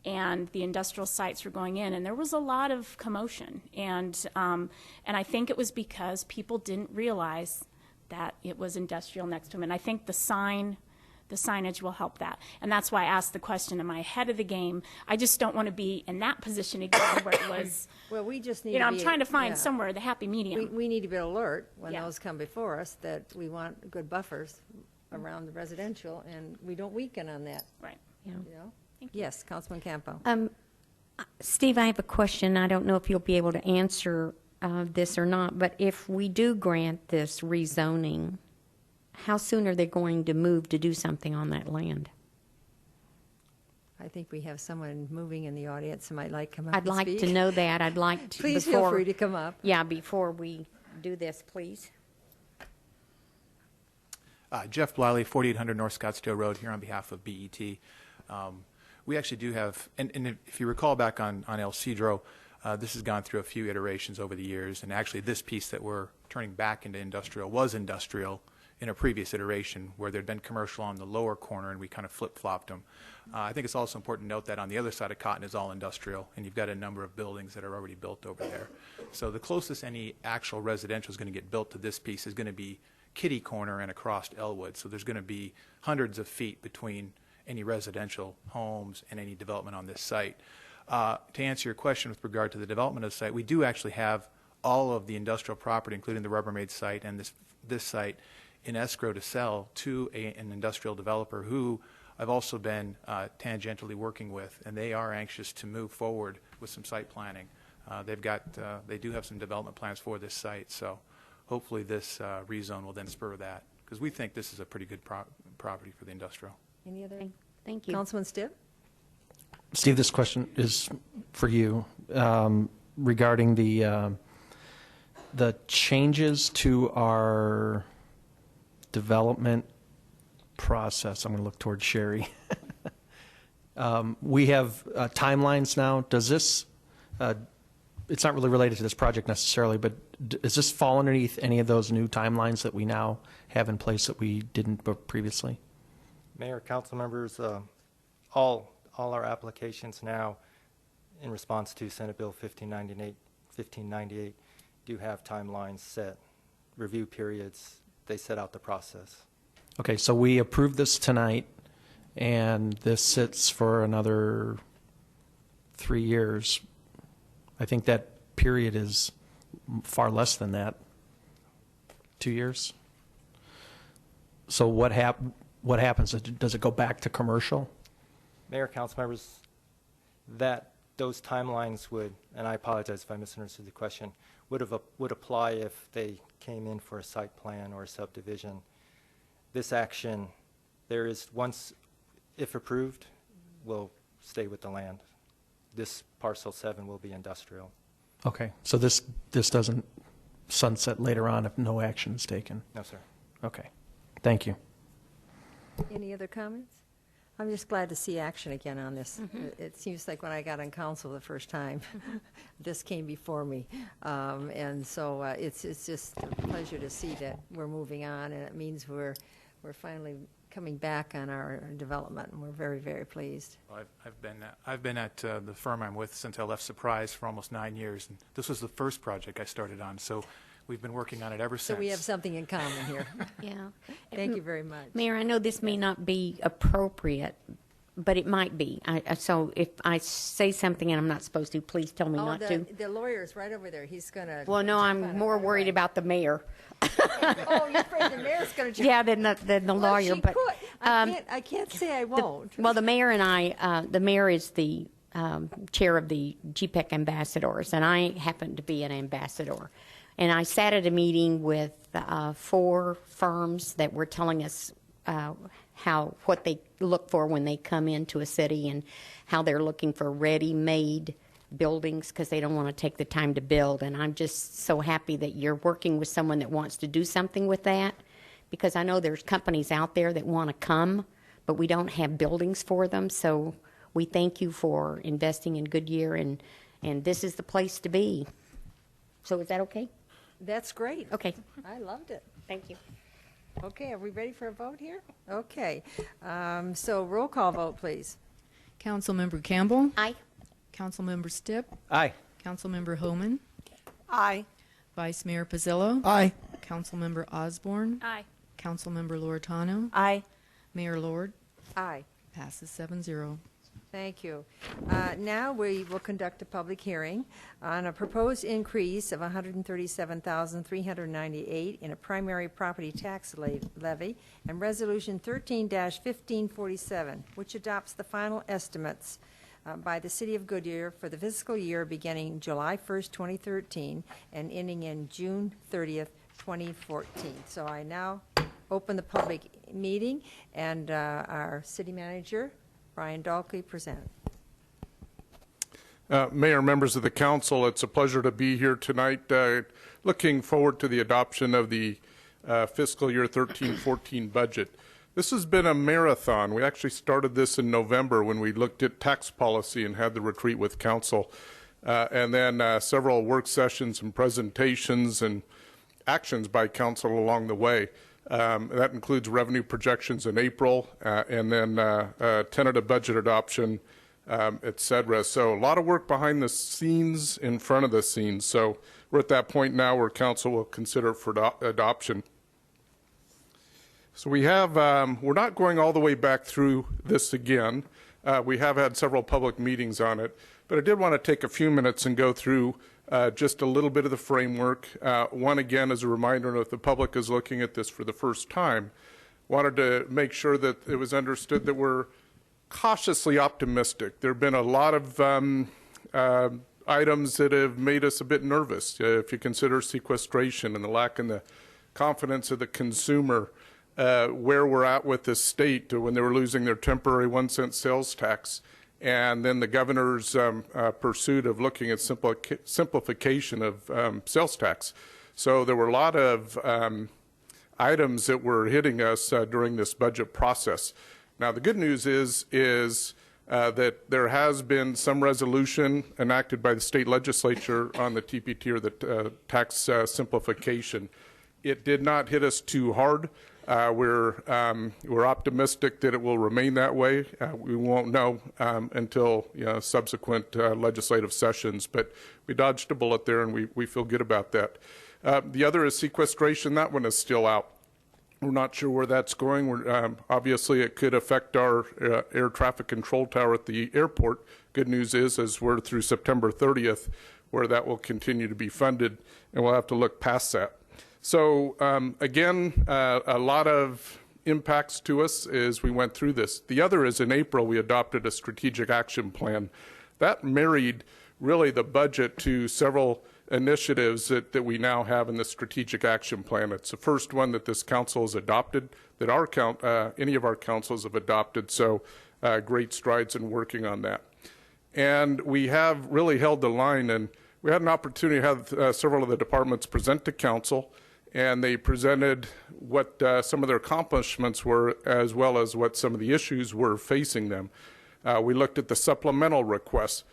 and the industrial sites were going in, and there was a lot of commotion, and I think it was because people didn't realize that it was industrial next to them, and I think the signage will help that. And that's why I asked the question, am I ahead of the game? I just don't want to be in that position again where it was, well, we just need I'm trying to find somewhere the happy medium. We need to be alert when those come before us that we want good buffers around the residential, and we don't weaken on that. Right. Yeah. Yes, Councilman Campo. Steve, I have a question. I don't know if you'll be able to answer this or not, but if we do grant this rezoning, how soon are they going to move to do something on that land? I think we have someone moving in the audience who might like to come up I'd and like speak. to know that. I'd like to. Please feel free to come up. Yeah, before we do this, please. Jeff Bliley, 4800 North Scottsdale Road, here on behalf of BET. We actually do have, and if you recall back on El Cedro, this has gone through a few iterations over the years, and actually this piece that we're turning back into industrial was industrial in a previous iteration where there'd been commercial on the lower corner, and we kind of flip-flopped them. I think it's also important to note that on the other side of Cotton is all industrial, and you've got a number of buildings that are already built over there. So the closest any actual residential is going to get built to this piece is going to be Kitty Corner and across Elwood. So there's going to be hundreds of feet between any residential homes and any development on this site. To answer your question with regard to the development of the site, we do actually have all of the industrial property, including the Rubbermaid site and this site, in escrow to sell to an industrial developer who I've also been tangentially working with, and they are anxious to move forward with some site planning. They do have some development plans for this site, so hopefully this rezone will then spur that, because we think this is a pretty good property for the industrial. Any other? Thank you. Councilman Stipp? Steve, this question is for you regarding the changes to our development process. I'm going to look towards Sherry. We have timelines now. Does this, it's not really related to this project necessarily, but does this fall underneath any of those new timelines that we now have in place that we didn't previously? Mayor, council members, all our applications now in response to Senate Bill 1598 1598 do have timelines set, review periods. They set out the process. Okay, so we approved this tonight, and this sits for another 3 years. I think that period is far less than that. 2 years? So what happens? Does it go back to commercial? Mayor, council members, those timelines would, and I apologize if I misunderstood the question, would apply if they came in for a site plan or a subdivision. This action, there is once, if approved, will stay with the land. This parcel 7 will be industrial. Okay, so this doesn't sunset later on if no action is taken? No, sir. Okay, thank you. Any other comments? I'm just glad to see action again on this. It seems like when I got on council the first time, this came before me. And so it's just a pleasure to see that we're moving on, and it means we're finally coming back on our development, and we're very, very pleased. Well, I've been at the firm I'm with since I left Surprise for almost 9 years, and this was the first project I started on, so we've been working on it ever since. So we have something in common here. Yeah. Thank you very much. Mayor, I know this may not be appropriate, but it might be. So if I say something and I'm not supposed to, please tell me not to. The lawyer is right over there. He's going to. Well, no, I'm more worried about the mayor. Oh, you're afraid the mayor's going to. Yeah, than the lawyer. She but could. I can't say I won't. Well, the mayor and I, the mayor is the chair of the GPEC ambassadors, and I happen to be an ambassador. And I sat at a meeting with 4 firms that were telling us what they look for when they come into a city, and how they're looking for ready-made buildings because they don't want to take the time to build. And I'm just so happy that you're working with someone that wants to do something with that, because I know there's companies out there that want to come, but we don't have buildings for them. So we thank you for investing in Goodyear, and this is the place to be. So is that okay? That's great. Okay. I loved it. Thank you. Okay, are we ready for a vote here? Okay. So roll call vote, please. Councilmember Campbell? Aye. Councilmember Stipp? Aye. Councilmember Homan? Aye. Vice Mayor Pizzillo? Aye. Councilmember Osborne? Aye. Councilmember Loretano? Aye. Mayor Lord? Aye. Passes 7-0. Thank you. Now we will conduct a public hearing on a proposed increase of $137,398 in a primary property tax levy and Resolution 13-1547, which adopts the final estimates by the City of Goodyear for the fiscal year beginning July 1st, 2013 and ending in June 30th, 2014. So I now open the public meeting, and our city manager, Brian Dahlke, present. Mayor, members of the council, it's a pleasure to be here tonight. Looking forward to the adoption of the fiscal year 13-14 budget. This has been a marathon. We actually started this in November when we looked at tax policy and had the retreat with council. And then several work sessions and presentations and actions by council along the way. That includes revenue projections in April, and then tentative budget adoption, et cetera. So a lot of work behind the scenes, in front of the scenes. So we're at that point now where council will consider for adoption. So we have, we're not going all the way back through this again. We have had several public meetings on it, but I did want to take a few minutes and go through just a little bit of the framework. One, again, as a reminder, if the public is looking at this for the first time, wanted to make sure that it was understood that we're cautiously optimistic. There have been a lot of items that have made us a bit nervous. If you consider sequestration and the lack in the confidence of the consumer, where we're at with the state when they were losing their temporary 1-cent sales tax, and then the governor's pursuit of looking at simplification of sales tax. So there were a lot of items that were hitting us during this budget process. Now, the good news is that there has been some resolution enacted by the state legislature on the TPT, or the tax simplification. It did not hit us too hard. We're optimistic that it will remain that way. We won't know until subsequent legislative sessions, but we dodged a bullet there, and we feel good about that. The other is sequestration. That one is still out. We're not sure where that's going. Obviously, it could affect our air traffic control tower at the airport. Good news is, as we're through September 30th, where that will continue to be funded, and we'll have to look past that. So again, a lot of impacts to us as we went through this. The other is in April, we adopted a strategic action plan. That married really the budget to several initiatives that we now have in the strategic action plan. It's the first one that this council has adopted, that any of our councils have adopted, so great strides in working on that. And we have really held the line, and we had an opportunity to have several of the departments present to council, and they presented what some of their accomplishments were, as well as what some of the issues were facing them. We looked at the supplemental requests.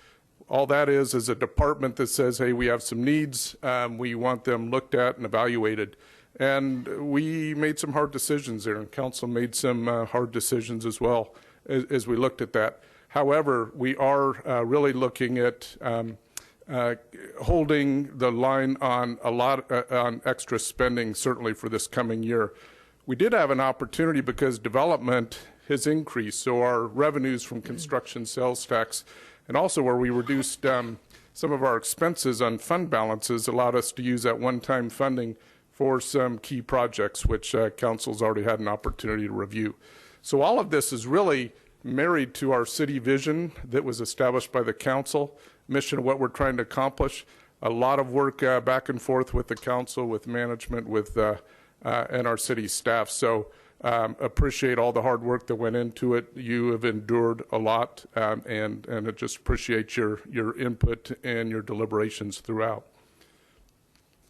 All that is a department that says, hey, we have some needs, we want them looked at and evaluated. And we made some hard decisions there, and council made some hard decisions as well as we looked at that. However, we are really looking at holding the line on on extra spending, certainly for this coming year. We did have an opportunity because development has increased, so our revenues from construction sales tax, and also where we reduced some of our expenses on fund balances, allowed us to use that one-time funding for some key projects, which council's already had an opportunity to review. So all of this is really married to our city vision that was established by the council, mission of what we're trying to accomplish. A lot of work back and forth with the council, with management, with and our city staff. So appreciate all the hard work that went into it. You have endured a lot, and I just appreciate your input and your deliberations throughout.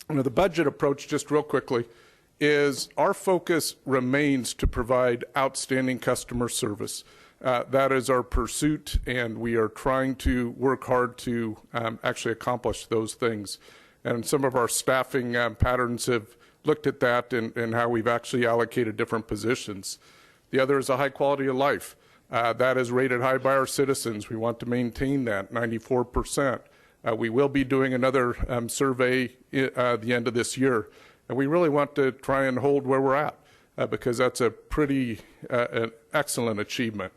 The budget approach, just real quickly, is our focus remains to provide outstanding customer service. That is our pursuit, and we are trying to work hard to actually accomplish those things. And some of our staffing patterns have looked at that and how we've actually allocated different positions. The other is a high quality of life. That is rated high by our citizens. We want to maintain that, 94%. We will be doing another survey at the end of this year, and we really want to try and hold where we're at because that's a pretty an excellent achievement.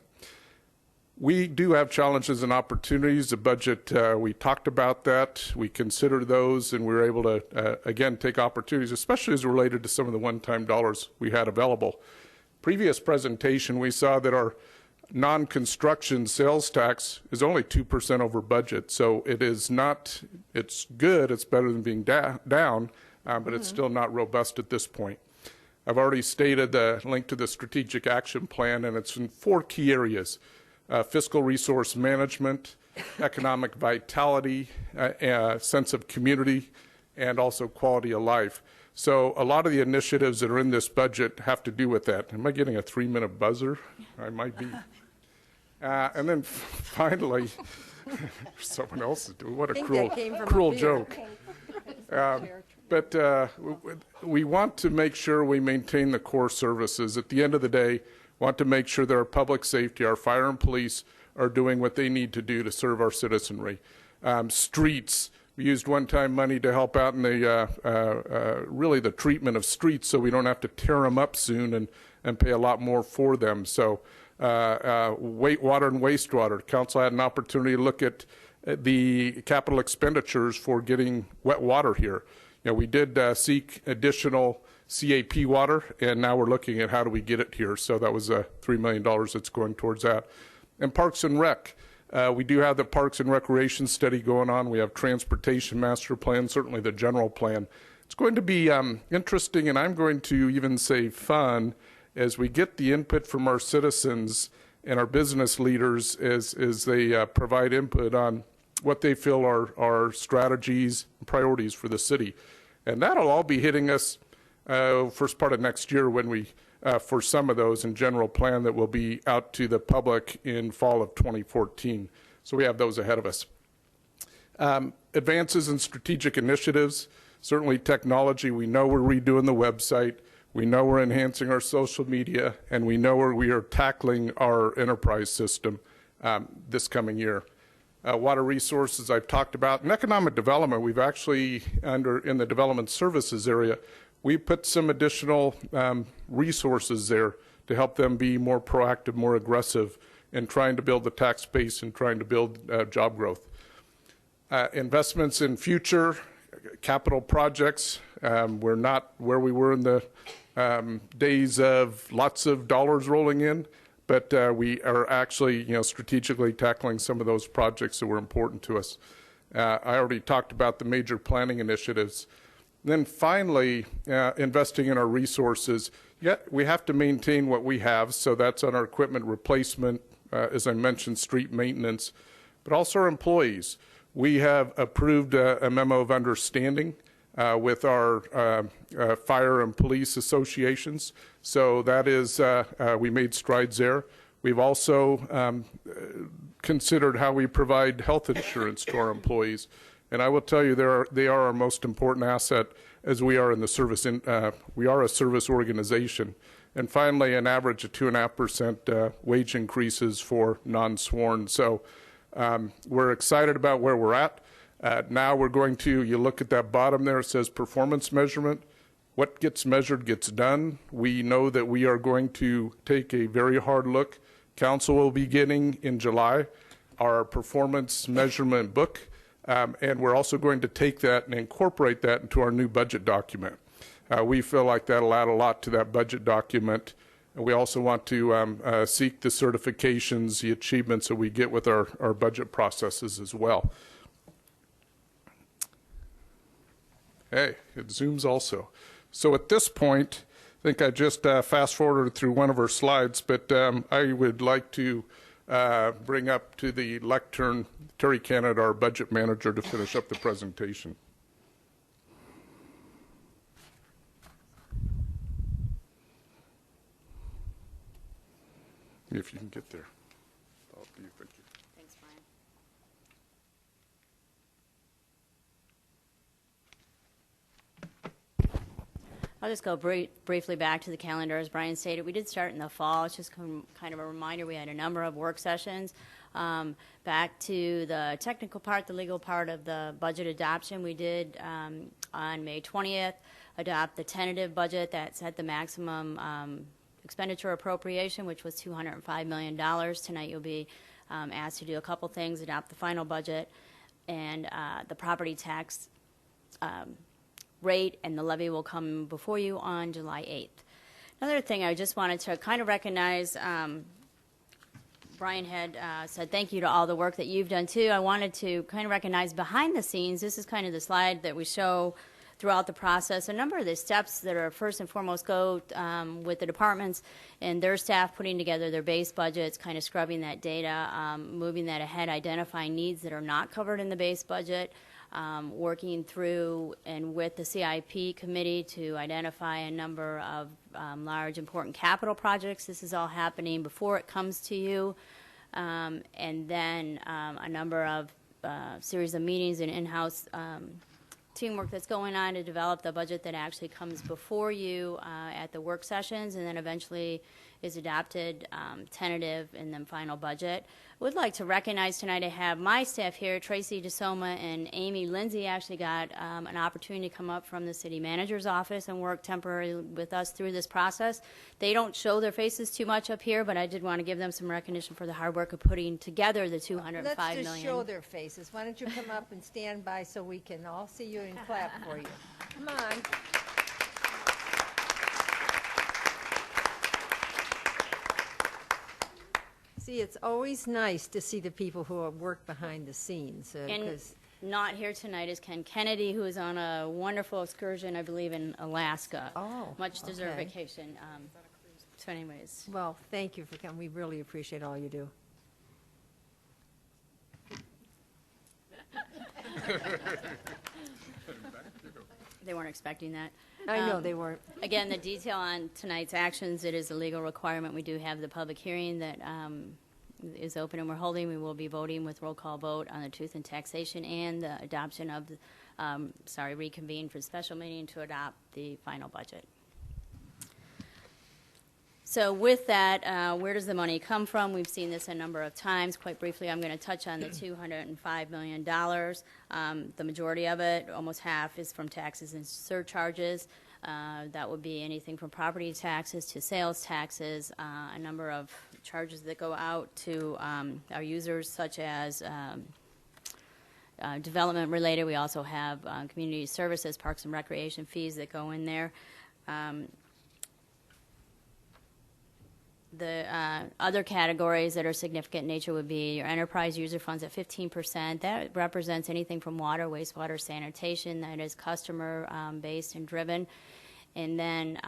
We do have challenges and opportunities. The budget, we talked about that. We considered those, and we were able to, again, take opportunities, especially as related to some of the one-time dollars we had available. Previous presentation, we saw that our non-construction sales tax is only 2% over budget. So it is not, it's good, it's better than being down, but it's still not robust at this point. I've already stated the link to the strategic action plan, and it's in 4 key areas. Fiscal resource management, economic vitality, sense of community, and also quality of life. So a lot of the initiatives that are in this budget have to do with that. Am I getting a 3-minute buzzer? I might be. And then finally, someone else is doing, what a cruel joke. But we want to make sure we maintain the core services. At the end of the day, want to make sure that our public safety, our fire and police are doing what they need to do to serve our citizenry. Streets, we used one-time money to help out in the really the treatment of streets so we don't have to tear them up soon and pay a lot more for them. So water and wastewater, council had an opportunity to look at the capital expenditures for getting wet water here. You know, we did seek additional CAP water, and now we're looking at how do we get it here. So that was $3 million that's going towards that. And Parks and Rec. We do have the Parks and Recreation study going on. We have Transportation Master Plan, certainly the general plan. It's going to be interesting, and I'm going to even say fun, as we get the input from our citizens and our business leaders as they provide input on what they feel are strategies and priorities for the city. And that'll all be hitting us first part of next year when we, for some of those in general plan that will be out to the public in fall of 2014. So we have those ahead of us. Advances in strategic initiatives, certainly technology. We know we're redoing the website. We know we're enhancing our social media, and we know we are tackling our enterprise system this coming year. Water resources I've talked about. In economic development, we've actually, in the development services area, we put some additional resources there to help them be more proactive, more aggressive in trying to build the tax base and trying to build job growth. Investments in future capital projects. We're not where we were in the days of lots of dollars rolling in, but we are actually, strategically tackling some of those projects that were important to us. I already talked about the major planning initiatives. Then finally, investing in our resources. Yet we have to maintain what we have, so that's on our equipment replacement, as I mentioned, street maintenance, but also our employees. We have approved a memo of understanding with our fire and police associations. So that is, we made strides there. We've also considered how we provide health insurance to our employees. And I will tell you, they are our most important asset, as we are in the service. We are a service organization. And finally, an average of 2.5% wage increases for non-sworn. So we're excited about where we're at. Now we're going to, you look at that bottom there, it says performance measurement. What gets measured gets done. We know that we are going to take a very hard look. Council will be getting in July our performance measurement book, and we're also going to take that and incorporate that into our new budget document. We feel like that'll add a lot to that budget document. And we also want to seek the certifications, the achievements that we get with our budget processes as well. Hey, it zooms also. So at this point, I think I just fast forwarded through one of our slides, but I would like to bring up to the lectern Terry Canada, our budget manager, to finish up the presentation. If you can get there. Oh, thank you. Thanks, Brian. I'll just go briefly back to the calendar. As Brian stated, we did start in the fall. It's just kind of a reminder. We had a number of work sessions. Back to the technical part, the legal part of the budget adoption, we did on May 20th adopt the tentative budget that set the maximum expenditure appropriation, which was $205 million. Tonight you'll be asked to do a couple things, adopt the final budget and the property tax rate, and the levy will come before you on July 8th. Another thing I just wanted to kind of recognize, Brian had said thank you to all the work that you've done too. I wanted to kind of recognize behind the scenes. This is kind of the slide that we show throughout the process. A number of the steps that are first and foremost go with the departments and their staff putting together their base budgets, kind of scrubbing that data, moving that ahead, identifying needs that are not covered in the base budget, working through and with the CIP committee to identify a number of large important capital projects. This is all happening before it comes to you. And then a number of series of meetings and in-house teamwork that's going on to develop the budget that actually comes before you at the work sessions and then eventually is adopted, tentative, and then final budget. I would like to recognize tonight I have my staff here, Tracy DeSoma and Amy Lindsay actually got an opportunity to come up from the city manager's office and work temporarily with us through this process. They don't show their faces too much up here, but I did want to give them some recognition for the hard work of putting together the $205 million. Let's just show their faces. Why don't you come up and stand by so we can all see you and clap for you. Come on. See, it's always nice to see the people who work behind the scenes. And not here tonight is Ken Kennedy, who is on a wonderful excursion, I believe, in Alaska. Oh, much deserved okay. vacation. So anyways. Well, thank you for coming. We really appreciate all you do. They weren't expecting that. I know they weren't. Again, the detail on tonight's actions, it is a legal requirement. We do have the public hearing that is open and we're holding. We will be voting with roll call vote on the truth and taxation and the adoption of the, reconvene for the special meeting to adopt the final budget. So with that, where does the money come from? We've seen this a number of times. Quite briefly, I'm going to touch on the $205 million. The majority of it, almost half, is from taxes and surcharges. That would be anything from property taxes to sales taxes, a number of charges that go out to our users, such as development related. We also have community services, parks and recreation fees that go in there. The other categories that are significant in nature would be your enterprise user funds at 15%. That represents anything from water, wastewater, sanitation that is customer based and driven. And then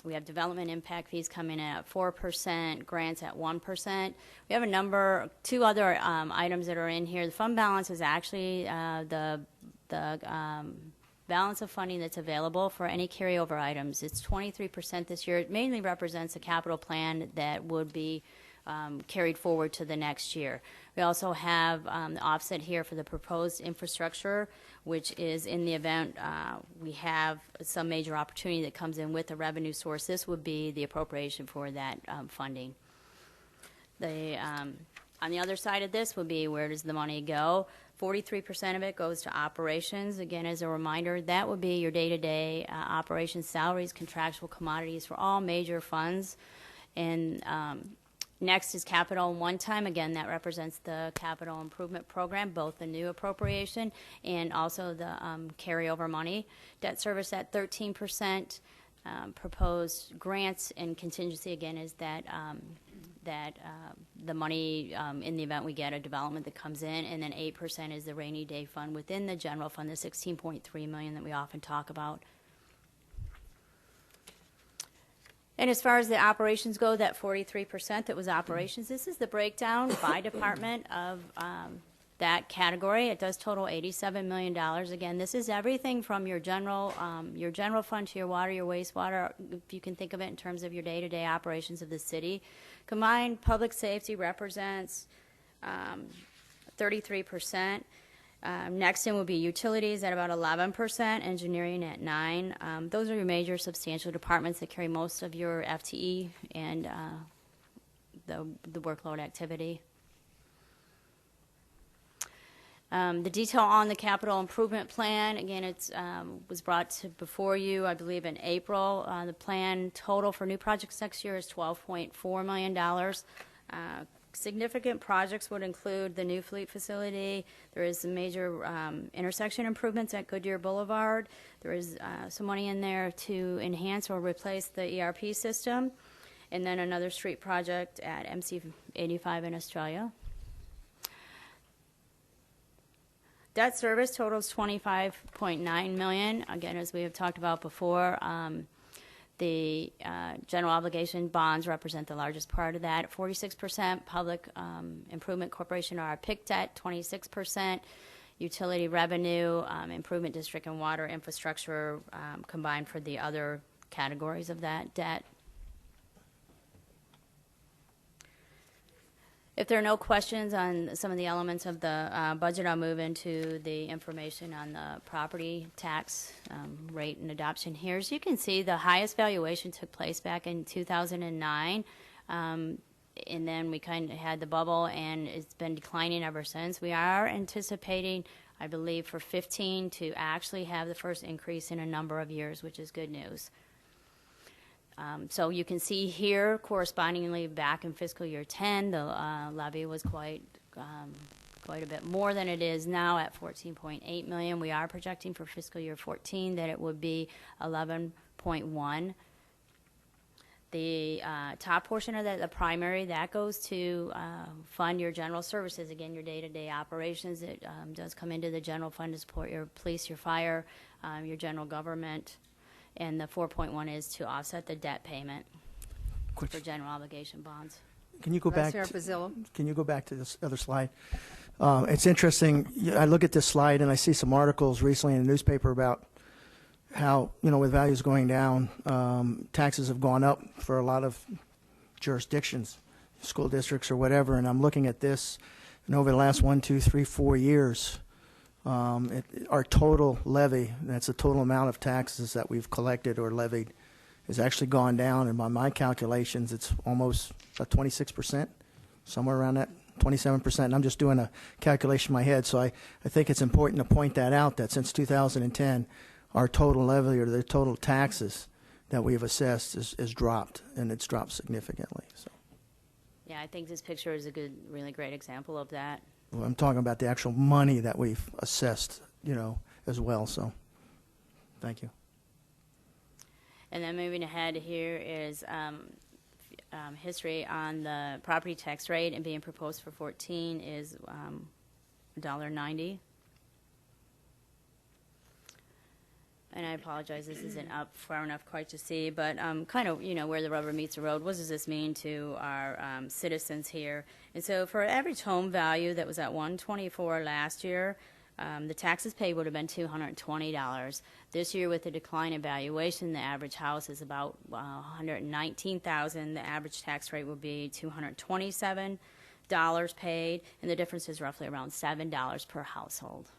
we have development impact fees coming in at 4%, grants at 1%. We have two other items that are in here. The fund balance is actually the balance of funding that's available for any carryover items. It's 23% this year. It mainly represents a capital plan that would be carried forward to the next year. We also have the offset here for the proposed infrastructure, which is in the event we have some major opportunity that comes in with a revenue source. This would be the appropriation for that funding. On the other side of this would be, where does the money go? 43% of it goes to operations. Again, as a reminder, that would be your day-to-day operations, salaries, contractual commodities for all major funds. And next is capital and one-time. Again, that represents the capital improvement program, both the new appropriation and also the carryover money. Debt service at 13%. Proposed grants and contingency, again, is that the money in the event we get a development that comes in, and then 8% is the rainy day fund within the general fund, the $16.3 million that we often talk about. And as far as the operations go, that 43% that was operations, this is the breakdown by department of that category. It does total $87 million. Again, this is everything from your general fund to your water, your wastewater, if you can think of it in terms of your day-to-day operations of the city. Combined public safety represents 33%. Next in will be utilities at about 11%, engineering at 9%. Those are your major substantial departments that carry most of your FTE and the workload activity. The detail on the capital improvement plan, again, it was brought before you, I believe, in April. The plan total for new projects next year is $12.4 million. Significant projects would include the new fleet facility. There is some major intersection improvements at Goodyear Boulevard. There is some money in there to enhance or replace the ERP system. And then another street project at MC 85 in Australia. Debt service totals $25.9 million. Again, as we have talked about before, the general obligation bonds represent the largest part of that. 46% public improvement corporation or our PIC debt, 26% utility revenue, improvement district and water infrastructure combined for the other categories of that debt. If there are no questions on some of the elements of the budget, I'll move into the information on the property tax rate and adoption here. As you can see, the highest valuation took place back in 2009, and then we kind of had the bubble, and it's been declining ever since. We are anticipating, I believe, for 15 to actually have the first increase in a number of years, which is good news. So you can see here, correspondingly, back in fiscal year 10, the levy was quite a bit more than it is now at $14.8 million. We are projecting for fiscal year 14 that it would be 11.1. The top portion of that, the primary, that goes to fund your general services. Again, your day-to-day operations. It does come into the general fund to support your police, your fire, your general government. And the 4.1 is to offset the debt payment for general obligation bonds. Can you go back? Vice Chair Pizzillo. Can you go back to this other slide? It's interesting. I look at this slide and I see some articles recently in the newspaper about how, with values going down, taxes have gone up for a lot of jurisdictions, school districts or whatever. And I'm looking at this, and over the last 1, 2, 3, 4 years, our total levy, that's the total amount of taxes that we've collected or levied, has actually gone down, and by my calculations, it's almost about 26%, somewhere around that, 27%. And I'm just doing a calculation in my head, so I think it's important to point that out, that since 2010, our total levy, or the total taxes that we have assessed, is dropped, and it's dropped significantly. So Yeah, I think this picture is a good, really great example of that. well, I'm talking about the actual money that we've assessed, as well. So thank you. And then moving ahead, here is history on the property tax rate, and being proposed for 14 is $1.90. And I apologize, this isn't up far enough quite to see, but kind of, where the rubber meets the road, what does this mean to our citizens here? And so for average home value that was at $124 last year, the taxes paid would have been $220. This year, with the decline in valuation, the average house is about $119,000. The average tax rate will be $227 paid, and the difference is roughly around $7 per household.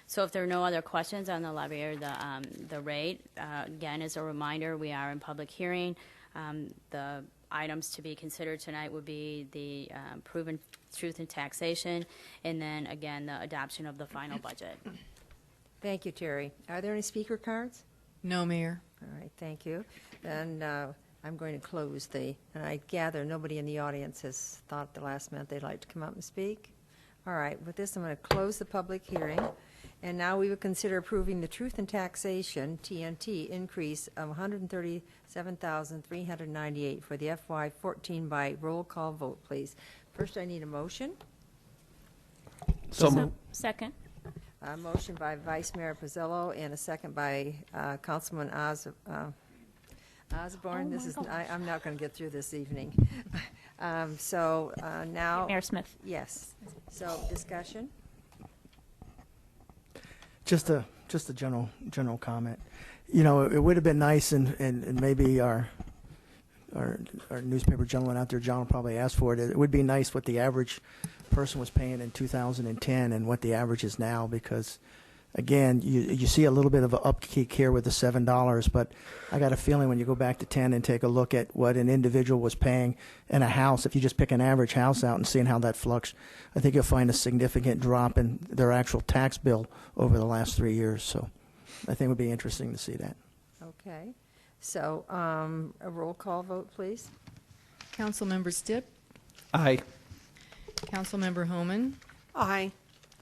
So if there are no other questions on the levy or the rate, again, as a reminder, we are in public hearing. The items to be considered tonight would be the proven truth in taxation, and then, again, the adoption of the final budget. Thank you, Terry. Are there any speaker cards? No, Mayor. All right, thank you. Then I'm going to close and I gather nobody in the audience has thought at the last minute they'd like to come up and speak. All right, with this, I'm going to close the public hearing. And now we would consider approving the truth in taxation, TNT, increase of $137,398 for the FY14 by roll call vote, please. First, I need a motion. Second. A motion by Vice Mayor Pizzillo and a second by Councilman Osborne. I'm not going to get through this evening. Now. Mayor Smith. Yes. So discussion. Just a general comment. It would have been nice, and maybe our newspaper gentleman out there, John, will probably ask for it. It would be nice what the average person was paying in 2010 and what the average is now, because, again, you see a little bit of an upkick here with the $7, but I got a feeling when you go back to 10 and take a look at what an individual was paying in a house, if you just pick an average house out and seeing how that fluctuates, I think you'll find a significant drop in their actual tax bill over the last 3 years. So I think it would be interesting to see that. Okay. So a roll call vote, please. Councilmember Stipp? Aye. Councilmember Homan? Aye.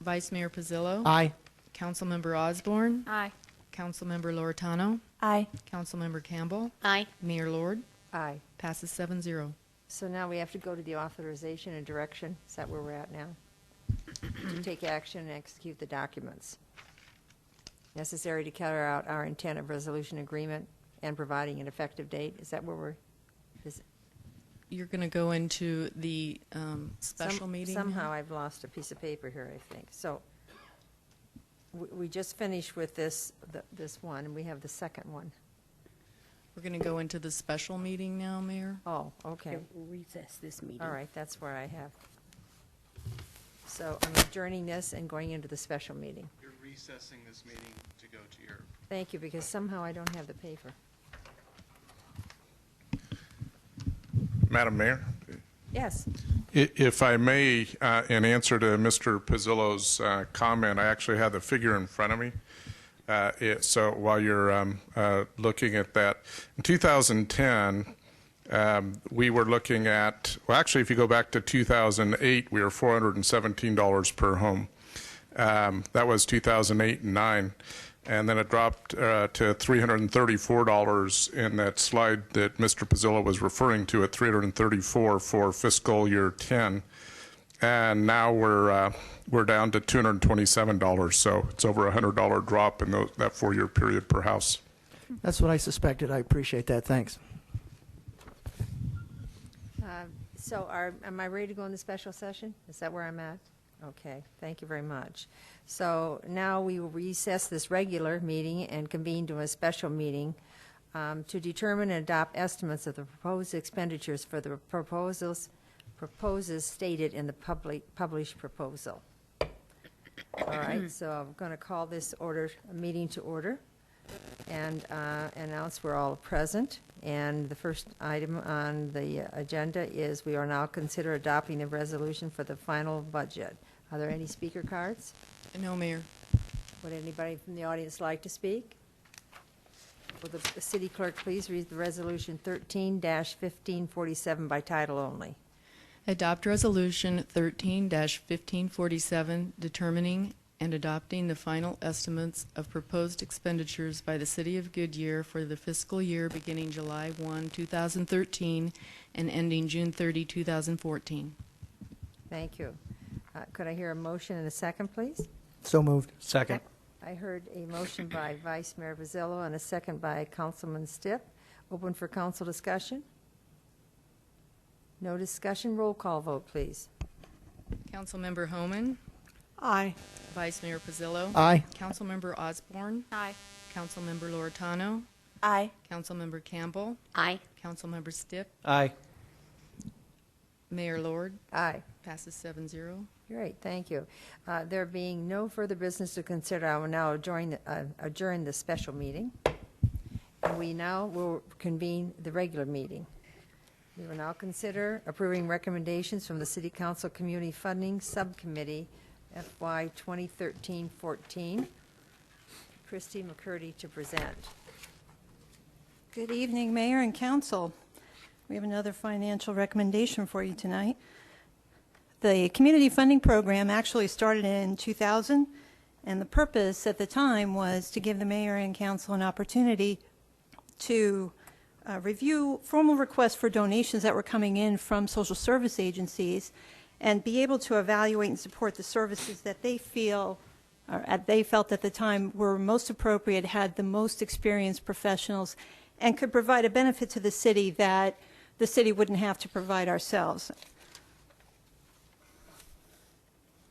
Vice Mayor Pizzillo? Aye. Councilmember Osborne? Aye. Councilmember Loretano? Aye. Councilmember Campbell? Aye. Mayor Lord? Aye. Passes 7-0. So now we have to go to the authorization and direction. Is that where we're at now? To take action and execute the documents necessary to carry out our intent of resolution agreement and providing an effective date. Is that where we're? You're going to go into the special meeting? Somehow I've lost a piece of paper here, I think. So we just finished with this one, and we have the second one. We're going to go into the special meeting now, Mayor? Oh, okay. We'll recess this meeting. All right, that's where I have. So I'm adjourning this and going into the special meeting. You're recessing this meeting to go to your... Thank you, because somehow I don't have the paper. Madam Mayor? Yes. If I may, in answer to Mr. Pizzillo's comment, I actually have the figure in front of me. So while you're looking at that, in 2010, we were looking at, well, actually, if you go back to 2008, we were $417 per home. That was 2008 and 9. And then it dropped to $334 in that slide that Mr. Pizzillo was referring to, at $334 for fiscal year 10. And now we're down to $227, so it's over a $100 drop in that 4-year period per house. That's what I suspected. I appreciate that. Thanks. So am I ready to go into special session? Is that where I'm at? Okay, thank you very much. So now we will recess this regular meeting and convene to a special meeting to determine and adopt estimates of the proposed expenditures for the proposals stated in the published proposal. All right, so I'm going to call this meeting to order. and announce we're all present. And the first item on the agenda is we are now consider adopting a resolution for the final budget. Are there any speaker cards? No, Mayor. Would anybody from the audience like to speak? Will the city clerk please read the resolution 13-1547 by title only? Adopt Resolution 13-1547, determining and adopting the final estimates of proposed expenditures by the City of Goodyear for the fiscal year beginning July 1, 2013, and ending June 30, 2014. Thank you. Could I hear a motion and a second, please? So moved. Second. I heard a motion by Vice Mayor Vazillo and a second by Councilman Stipp. Open for council discussion? No discussion. Roll call vote, please. Councilmember Homan. Aye. Vice Mayor Pizzillo. Aye. Councilmember Osborne. Aye. Councilmember Loretano. Aye. Councilmember Campbell. Aye. Councilmember Stipp. Aye. Mayor Lord. Aye. Passes 7-0. Great, thank you. There being no further business to consider, I will now adjourn the special meeting. And we now will convene the regular meeting. We will now consider approving recommendations from the City Council Community Funding Subcommittee FY 2013-14. Christy McCurdy to present. Good evening, Mayor and Council. We have another financial recommendation for you tonight. The community funding program actually started in 2000, and the purpose at the time was to give the mayor and council an opportunity to review formal requests for donations that were coming in from social service agencies and be able to evaluate and support the services that they felt at the time were most appropriate, had the most experienced professionals, and could provide a benefit to the city that the city wouldn't have to provide ourselves.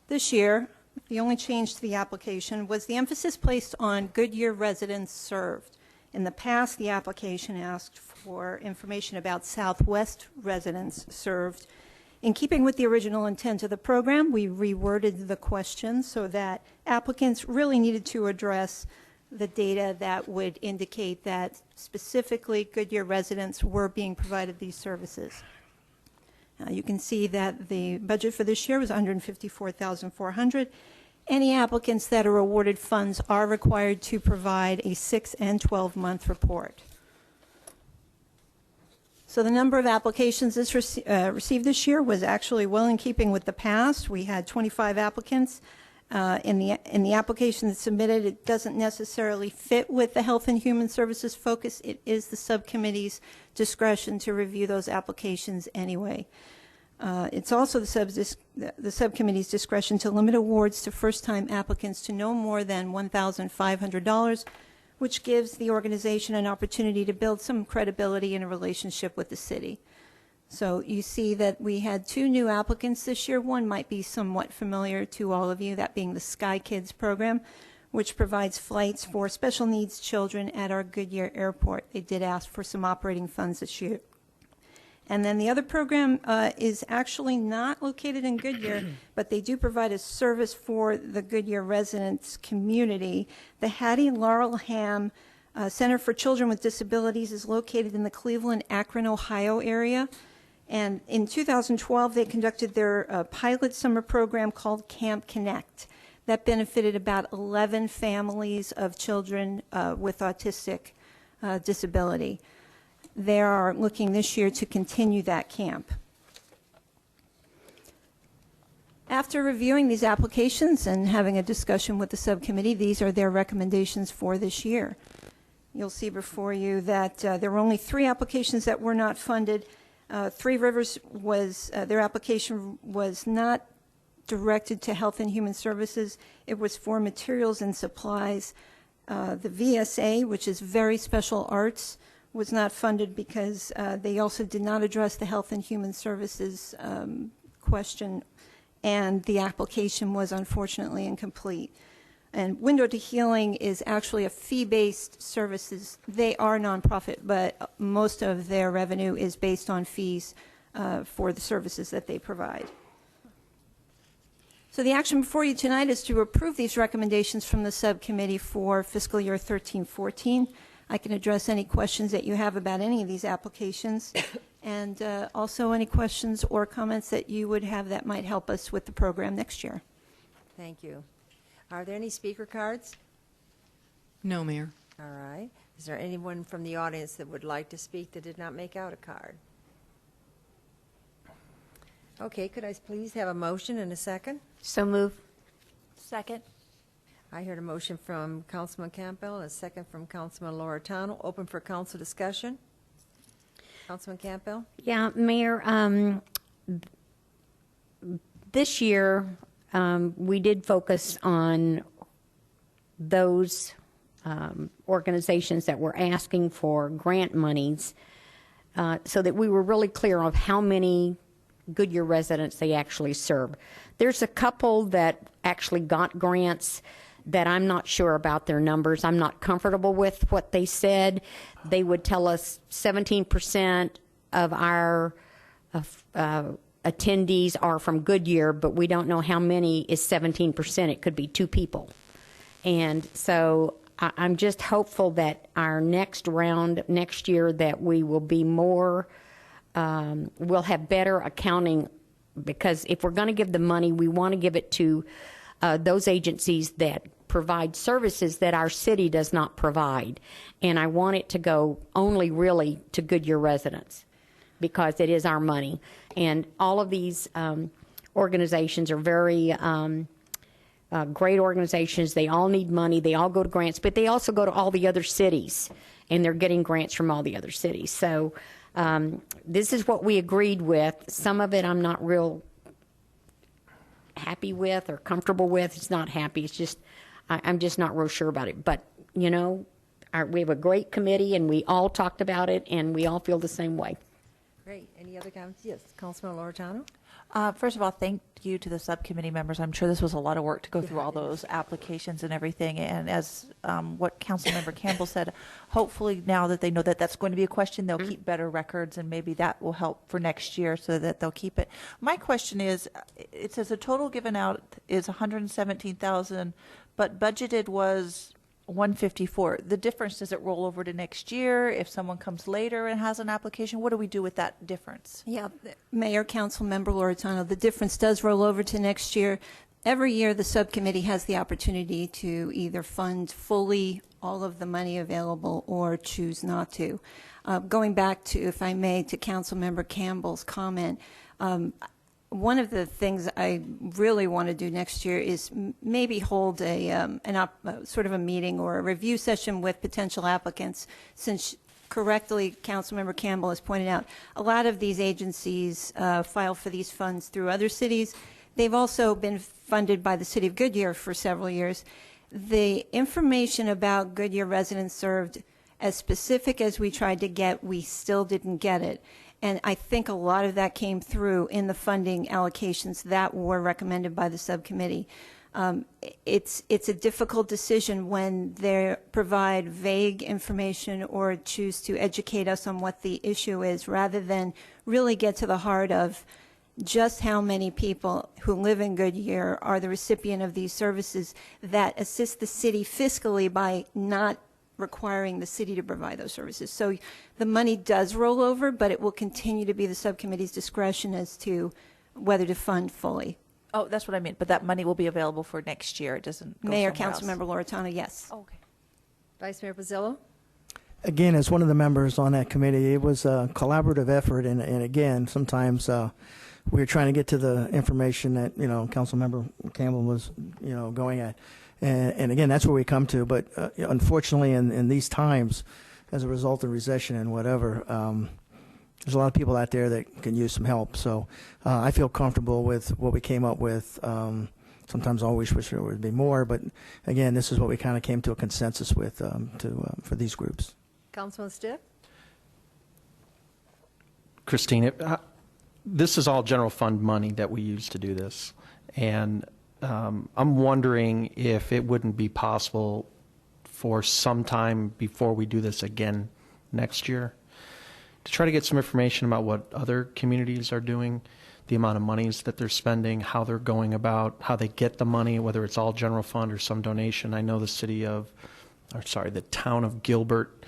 This year, the only change to the application was the emphasis placed on Goodyear residents served. In the past, the application asked for information about Southwest residents served. In keeping with the original intent of the program, we reworded the question so that applicants really needed to address the data that would indicate that specifically Goodyear residents were being provided these services. You can see that the budget for this year was $154,400. Any applicants that are awarded funds are required to provide a 6- and 12-month report. So the number of applications received this year was actually well in keeping with the past. We had 25 applicants. In the application that's submitted, it doesn't necessarily fit with the Health and Human Services focus. It is the subcommittee's discretion to review those applications anyway. It's also the subcommittee's discretion to limit awards to first-time applicants to no more than $1,500, which gives the organization an opportunity to build some credibility in a relationship with the city. So you see that we had 2 new applicants this year. One might be somewhat familiar to all of you, that being the Sky Kids program, which provides flights for special needs children at our Goodyear Airport. They did ask for some operating funds this year. And then the other program is actually not located in Goodyear, but they do provide a service for the Goodyear residents community. The Hattie Laurel Ham Center for Children with Disabilities is located in the Cleveland-Akron, Ohio area. And in 2012, they conducted their pilot summer program called Camp Connect. That benefited about 11 families of children with autistic disability. They are looking this year to continue that camp. After reviewing these applications and having a discussion with the subcommittee, these are their recommendations for this year. You'll see before you that there were only 3 applications that were not funded. Three Rivers was, their application was not directed to Health and Human Services. It was for materials and supplies. The VSA, which is Very Special Arts, was not funded because they also did not address the Health and Human Services question, and the application was unfortunately incomplete. And Window to Healing is actually a fee-based services. They are nonprofit, but most of their revenue is based on fees for the services that they provide. So the action before you tonight is to approve these recommendations from the subcommittee for fiscal year 13-14. I can address any questions that you have about any of these applications, and also any questions or comments that you would have that might help us with the program next year. Thank you. Are there any speaker cards? No, Mayor. All right. Is there anyone from the audience that would like to speak that did not make out a card? Okay, could I please have a motion and a second? So move. Second. I heard a motion from Councilman Campbell, a second from Councilman Loretano. Open for council discussion. Councilman Campbell? Yeah, Mayor, this year we did focus on those organizations that were asking for grant monies so that we were really clear of how many Goodyear residents they actually serve. There's a couple that actually got grants that I'm not sure about their numbers. I'm not comfortable with what they said. They would tell us 17% of our attendees are from Goodyear, but we don't know how many is 17%. It could be 2 people. And so I'm just hopeful that our next round next year that we will be more, we'll have better accounting, because if we're going to give the money, we want to give it to those agencies that provide services that our city does not provide. And I want it to go only really to Goodyear residents, because it is our money. And all of these organizations are very great organizations. They all need money. They all go to grants, but they also go to all the other cities, and they're getting grants from all the other cities. So this is what we agreed with. Some of it I'm not real happy with or comfortable with. It's not happy. It's just I'm just not real sure about it. But, you know, we have a great committee, and we all talked about it, and we all feel the same way. Great. Any other comments? Yes, Councilman Loretano? First of all, thank you to the subcommittee members. I'm sure this was a lot of work to go through all those applications and everything. And as what Councilmember Campbell said, hopefully now that they know that that's going to be a question, they'll keep better records, and maybe that will help for next year so that they'll keep it. My question is, it says the total given out is $117,000, but budgeted was $154,000. The difference, does it roll over to next year? If someone comes later and has an application, what do we do with that difference? Yeah, Mayor, Councilmember Loretano, the difference does roll over to next year. Every year, the subcommittee has the opportunity to either fund fully all of the money available or choose not to. Going back to, if I may, to Councilmember Campbell's comment, one of the things I really want to do next year is maybe hold sort of a meeting or a review session with potential applicants, since correctly Councilmember Campbell has pointed out, a lot of these agencies file for these funds through other cities. They've also been funded by the City of Goodyear for several years. The information about Goodyear residents served, as specific as we tried to get, we still didn't get it. And I think a lot of that came through in the funding allocations that were recommended by the subcommittee. It's a difficult decision when they provide vague information or choose to educate us on what the issue is, rather than really get to the heart of just how many people who live in Goodyear are the recipient of these services that assist the city fiscally by not requiring the city to provide those services. So the money does roll over, but it will continue to be the subcommittee's discretion as to whether to fund fully. Oh, that's what I meant. But that money will be available for next year. It doesn't go Mayor, somewhere else. Councilmember Loretano, yes. Oh, okay. Vice Mayor Pizzillo? Again, as one of the members on that committee, it was a collaborative effort, and again, sometimes we were trying to get to the information that, Councilmember Campbell was, going at. And again, that's where we come to. But unfortunately, in these times, as a result of recession and whatever, there's a lot of people out there that can use some help. So I feel comfortable with what we came up with. Sometimes I always wish there would be more. But again, this is what we kind of came to a consensus with for these groups. Councilman Stipp? Christine, this is all general fund money that we use to do this. And I'm wondering if it wouldn't be possible for some time before we do this again next year to try to get some information about what other communities are doing the amount of monies that they're spending, how they're going about, how they get the money, whether it's all general fund or some donation. I know the town of Gilbert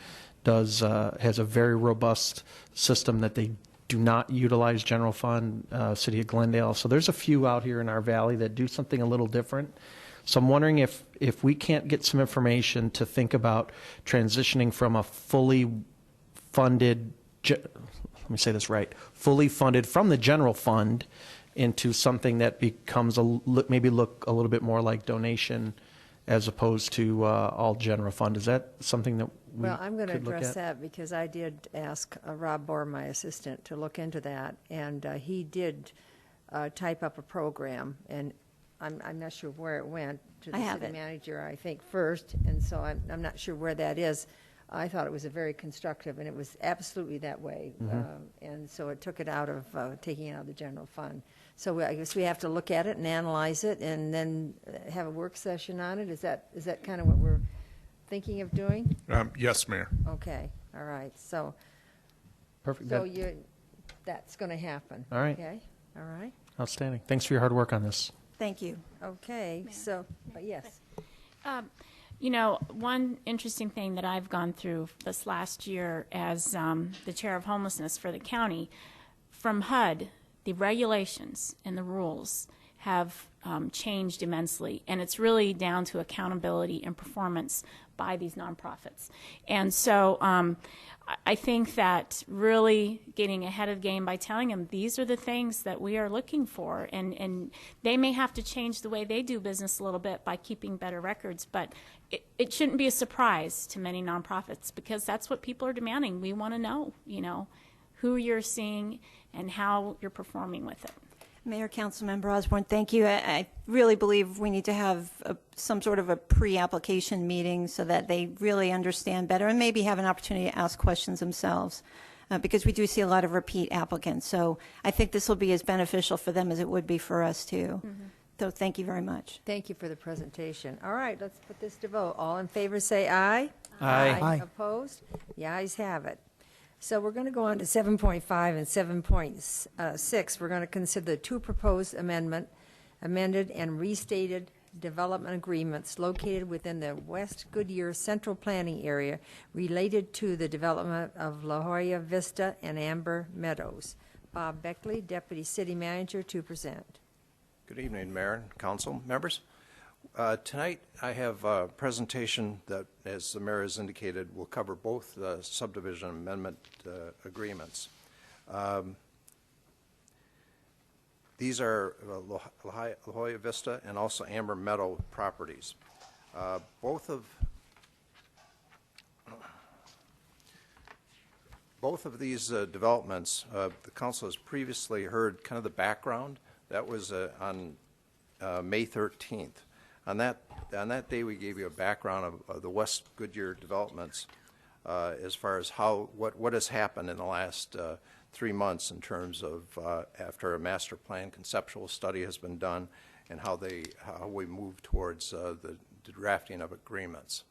has a very robust system that they do not utilize general fund, city of Glendale. So there's a few out here in our valley that do something a little different. So I'm wondering if we can't get some information to think about transitioning from a fully funded, let me say this right, fully funded from the general fund into something that becomes maybe look a little bit more like donation as opposed to all general fund. Is that something that we Well, I'm going to could look address at? that because I did ask Rob Bohr, my assistant, to look into that, and he did type up a program, and I'm not sure where it went to the I have city it. manager, I think, first, and so I'm not sure where that is. I thought it was a very constructive, and it was absolutely that way, and so it took it out of taking it out of the general fund. So I guess we have to look at it and analyze it, and then have a work session on it. Is that kind of what we're thinking of doing? Yes, Mayor. Okay, all right, so. Perfect. So that's going to happen. All right. Okay, all right. Outstanding. Thanks for your hard work on this. Thank you. Okay, so, yes. You know, one interesting thing that I've gone through this last year as the chair of homelessness for the county, from HUD, the regulations and the rules have changed immensely, and it's really down to accountability and performance by these nonprofits. And so I think that really getting ahead of the game by telling them these are the things that we are looking for, and they may have to change the way they do business a little bit by keeping better records, but it shouldn't be a surprise to many nonprofits because that's what people are demanding. We want to know, you know, who you're seeing and how you're performing with it. Mayor, Councilmember Osborne, thank you. I really believe we need to have some sort of a pre-application meeting so that they really understand better and maybe have an opportunity to ask questions themselves because we do see a lot of repeat applicants. So I think this will be as beneficial for them as it would be for us too. So thank you very much. Thank you for the presentation. All right, let's put this to vote. All in favor say aye. Aye. Aye. Opposed? The ayes have it. So we're going to go on to 7.5 and 7.6. We're going to consider the two proposed amended and restated development agreements located within the West Goodyear Central Planning Area related to the development of La Jolla Vista and Amber Meadows. Bob Beckley, Deputy City Manager, to present. Good evening, Mayor and Council members. Tonight I have a presentation that, as the Mayor has indicated, will cover both the subdivision amendment agreements. These are La Jolla Vista and also Amber Meadow properties. Both of these developments, the Council has previously heard kind of the background. That was on May 13th. On that day, we gave you a background of the West Goodyear developments as far as what has happened in the last 3 months in terms of after a master plan conceptual study has been done and how we move towards the drafting of agreements.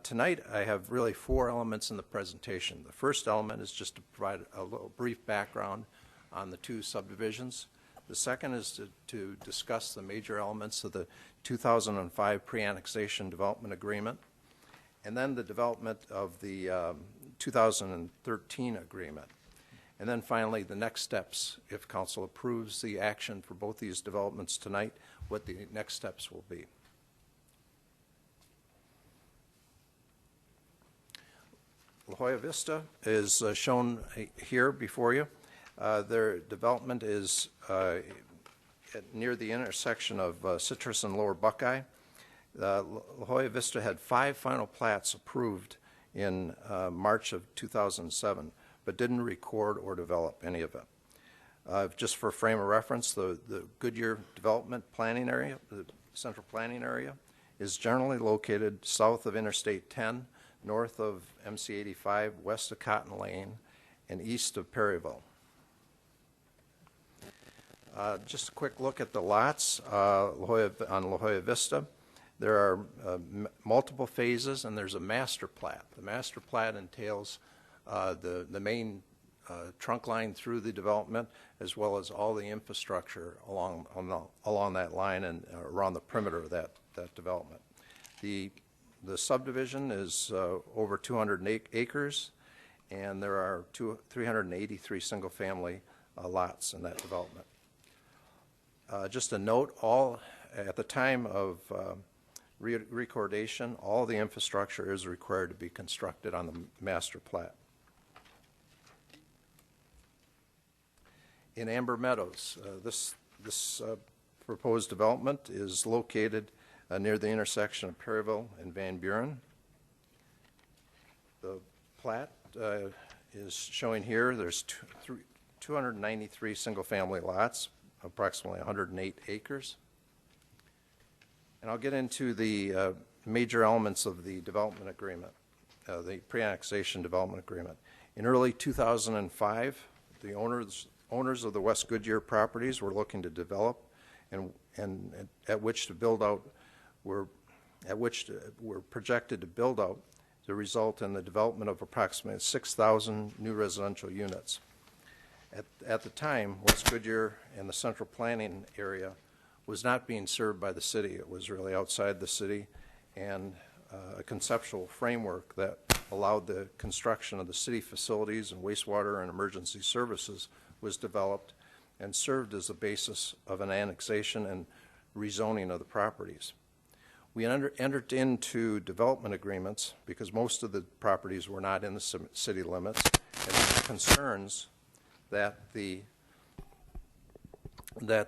Tonight, I have really 4 elements in the presentation. The first element is just to provide a little brief background on the 2 subdivisions. The second is to discuss the major elements of the 2005 pre-annexation development agreement, and then the development of the 2013 agreement. And then finally, the next steps, if Council approves the action for both these developments tonight, what the next steps will be. La Jolla Vista is shown here before you. Their development is near the intersection of Citrus and Lower Buckeye. La Jolla Vista had 5 final plats approved in March of 2007, but didn't record or develop any of it. Just for frame of reference, the Goodyear Development Planning Area, the Central Planning Area, is generally located south of Interstate 10, north of MC 85, west of Cotton Lane, and east of Perryville. Just a quick look at the lots on La Jolla Vista. There are multiple phases, and there's a master plat. The master plat entails the main trunk line through the development, as well as all the infrastructure along that line and around the perimeter of that development. The subdivision is over 200 acres, and there are 383 single-family lots in that development. Just a note, at the time of recordation, all the infrastructure is required to be constructed on the master plat. In Amber Meadows, this proposed development is located near the intersection of Perryville and Van Buren. The plat is showing here. There's 293 single-family lots, approximately 108 acres. And I'll get into the major elements of the development agreement, the pre-annexation development agreement. In early 2005, the owners of the West Goodyear properties were looking to develop and at which were projected to build out to result in the development of approximately 6,000 new residential units. At the time, West Goodyear and the central planning area was not being served by the city. It was really outside the city, and a conceptual framework that allowed the construction of the city facilities and wastewater and emergency services was developed and served as the basis of an annexation and rezoning of the properties. We entered into development agreements because most of the properties were not in the city limits, and there were concerns that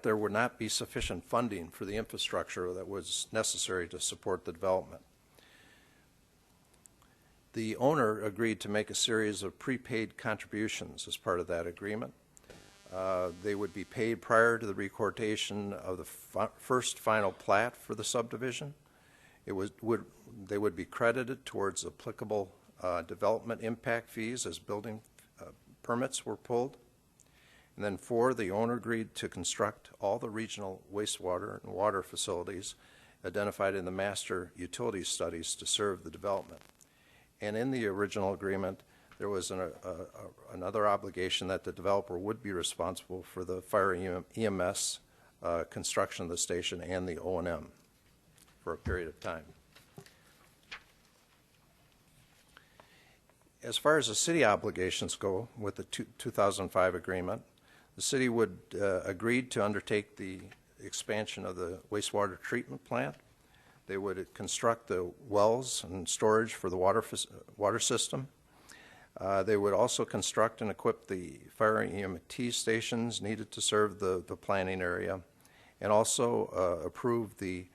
there would not be sufficient funding for the infrastructure that was necessary to support the development. The owner agreed to make a series of prepaid contributions as part of that agreement. They would be paid prior to the recordation of the first final plat for the subdivision. They would be credited towards applicable development impact fees as building permits were pulled. And then the owner agreed to construct all the regional wastewater and water facilities identified in the master utility studies to serve the development. And in the original agreement, there was another obligation that the developer would be responsible for the fire EMS construction of the station and the O&M for a period of time. As far as the city obligations go with the 2005 agreement, the city would agree to undertake the expansion of the wastewater treatment plant. They would construct the wells and storage for the water system. They would also construct and equip the fire EMT stations needed to serve the planning area, and also approve the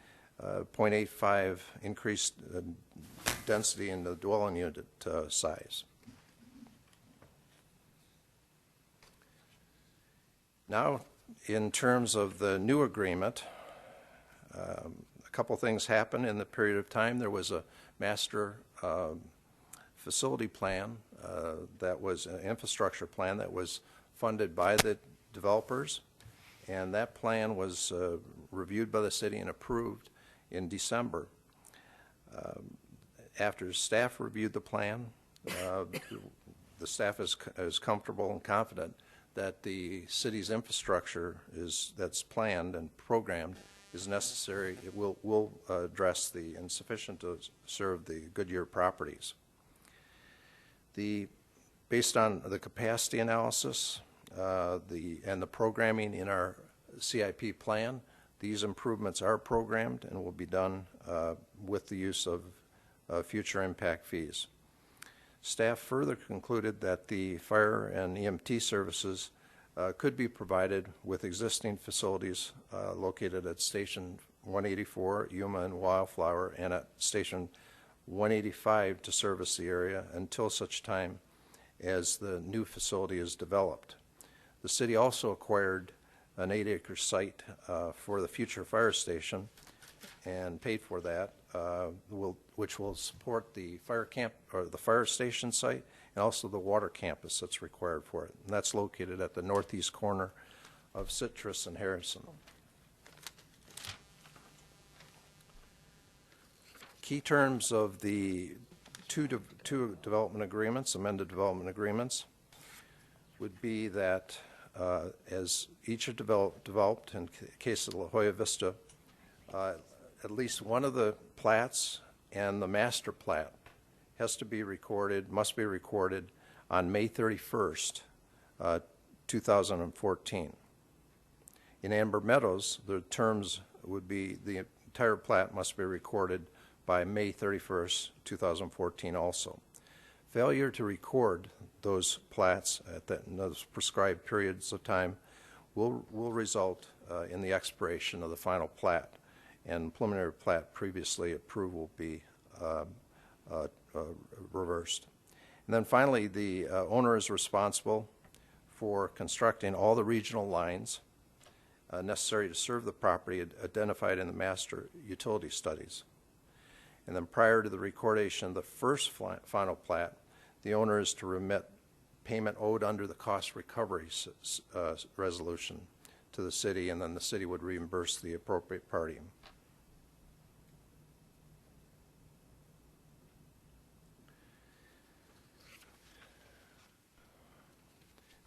0.85 increased density in the dwelling unit size. Now, in terms of the new agreement, a couple things happened in the period of time. There was a master facility plan that was an infrastructure plan that was funded by the developers, and that plan was reviewed by the city and approved in December. After staff reviewed the plan, the staff is comfortable and confident that the city's infrastructure that's planned and programmed is necessary. It will address and sufficient to serve the Goodyear properties. Based on the capacity analysis and the programming in our CIP plan, these improvements are programmed and will be done with the use of future impact fees. Staff further concluded that the fire and EMT services could be provided with existing facilities located at Station 184, Yuma and Wildflower, and at Station 185 to service the area until such time as the new facility is developed. The city also acquired an 8-acre site for the future fire station and paid for that, which will support the fire camp or the fire station site and also the water campus that's required for it. And that's located at the northeast corner of Citrus and Harrison. Key terms of the two development agreements, amended development agreements. would be that as each are developed, in the case of La Jolla Vista, at least one of the plats and the master plat must be recorded on May 31st, 2014. In Amber Meadows, the terms would be the entire plat must be recorded by May 31st, 2014 also. Failure to record those plats at those prescribed periods of time will result in the expiration of the final plat, and preliminary plat previously approved will be reversed. And then finally, the owner is responsible for constructing all the regional lines necessary to serve the property identified in the master utility studies. And then prior to the recordation of the first final plat, the owner is to remit payment owed under the cost recovery resolution to the city, and then the city would reimburse the appropriate party.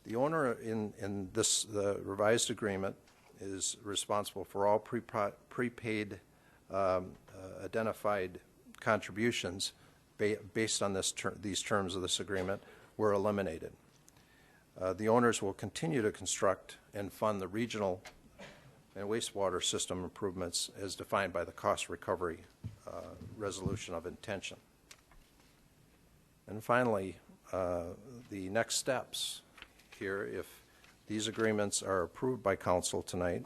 The owner in this revised agreement is responsible for all prepaid identified contributions based on these terms of this agreement were eliminated. The owners will continue to construct and fund the regional and wastewater system improvements as defined by the cost recovery resolution of intention. And finally, the next steps here, if these agreements are approved by council tonight,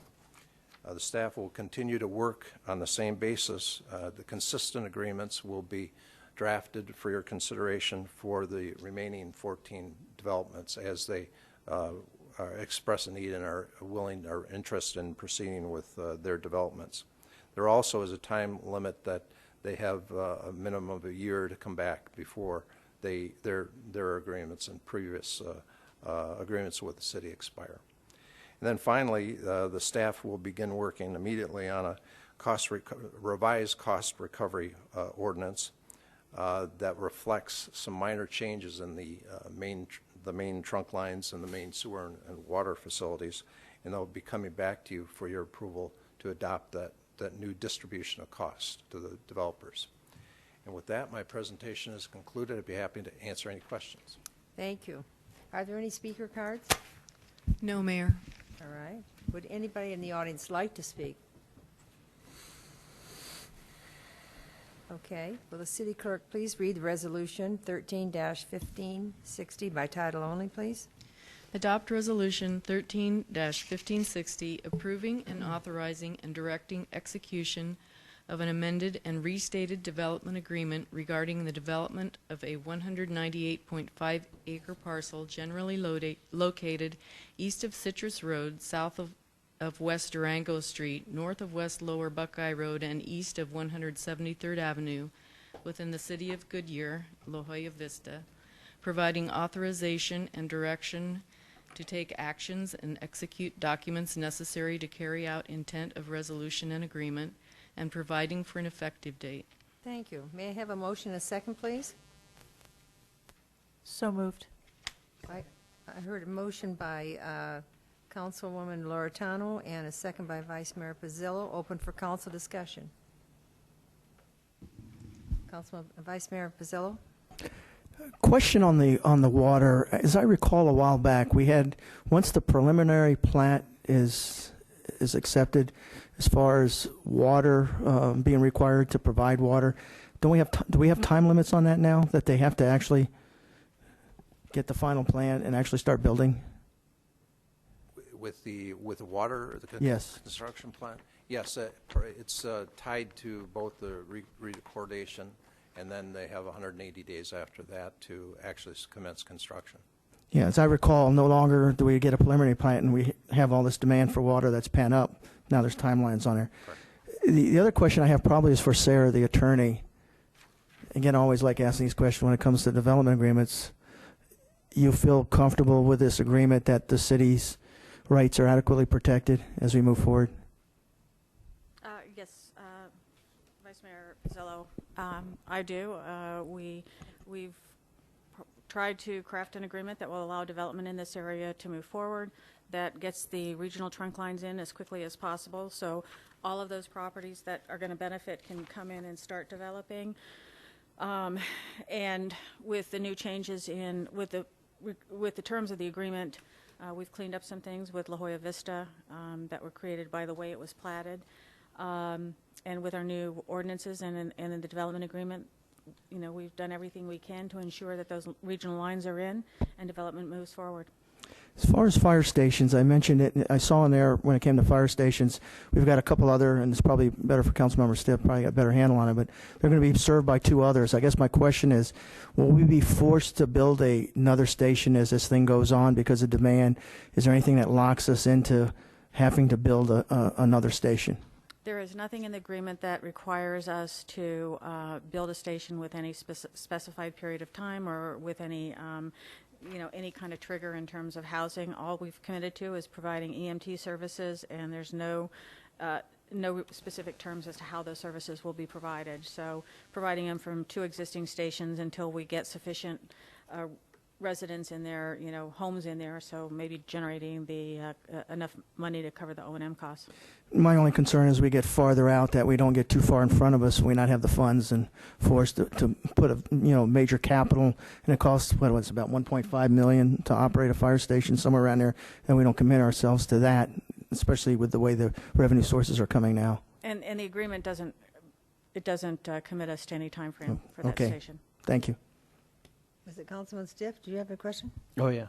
the staff will continue to work on the same basis. The consistent agreements will be drafted for your consideration for the remaining 14 developments as they express a need and are willing or interested in proceeding with their developments. There also is a time limit that they have a minimum of a year to come back before their agreements and previous agreements with the city expire. And then finally, the staff will begin working immediately on a revised cost recovery ordinance that reflects some minor changes in the main trunk lines and the main sewer and water facilities, and they'll be coming back to you for your approval to adopt that new distribution of cost to the developers. And with that, my presentation is concluded. I'd be happy to answer any questions. Thank you. Are there any speaker cards? No, Mayor. All right. Would anybody in the audience like to speak? Okay. Will the city clerk please read the resolution 13-1560 by title only, please? Adopt Resolution 13-1560 approving and authorizing and directing execution of an amended and restated development agreement regarding the development of a 198.5 acre parcel generally located east of Citrus Road, south of West Durango Street, north of West Lower Buckeye Road, and east of 173rd Avenue within the city of Goodyear, La Jolla Vista, providing authorization and direction to take actions and execute documents necessary to carry out intent of resolution and agreement, and providing for an effective date. Thank you. May I have a motion and a second, please? So moved. I heard a motion by Councilwoman Loretano and a second by Vice Mayor Pizzillo. Open for council discussion. Vice Mayor Pizzillo? Question on the water. As I recall a while back, we had, once the preliminary plat is accepted, as far as water being required to provide water, do we have time limits on that now, that they have to actually get the final plan and actually start building? With the water, the Yes. construction plan? Yes, it's tied to both the recordation, and then they have 180 days after that to actually commence construction. Yeah, as I recall, no longer do we get a preliminary plat and we have all this demand for water that's pent up. Now there's timelines on there. The other question I have probably is for Sarah, the attorney. Again, I always like asking these questions when it comes to development agreements. You feel comfortable with this agreement that the city's rights are adequately protected as we move forward? Yes, Vice Mayor Pizzillo, I do. We've tried to craft an agreement that will allow development in this area to move forward, that gets the regional trunk lines in as quickly as possible, so all of those properties that are going to benefit can come in and start developing. And with the new changes with the terms of the agreement, we've cleaned up some things with La Jolla Vista that were created by the way it was platted. And with our new ordinances and in the development agreement, we've done everything we can to ensure that those regional lines are in and development moves forward. As far as fire stations, I mentioned it, I saw in there when it came to fire stations, we've got a couple other, and it's probably better for Councilmember Stipp, probably got a better handle on it, but they're going to be served by 2 others. I guess my question is, will we be forced to build another station as this thing goes on because of demand? Is there anything that locks us into having to build another station? There is nothing in the agreement that requires us to build a station with any specified period of time or with any any kind of trigger in terms of housing. All we've committed to is providing EMT services, and there's no specific terms as to how those services will be provided. So providing them from 2 existing stations until we get sufficient residents in there, homes in there, so maybe generating enough money to cover the O&M costs. My only concern is we get farther out, that we don't get too far in front of us and we not have the funds and forced to put a major capital, and it costs about $1.5 million to operate a fire station, somewhere around there, and we don't commit ourselves to that, especially with the way the revenue sources are coming now. And the agreement doesn't commit us to any time frame for that Okay. station. Thank you. Was it Councilman Stiff? Do you have a question? Oh, yeah.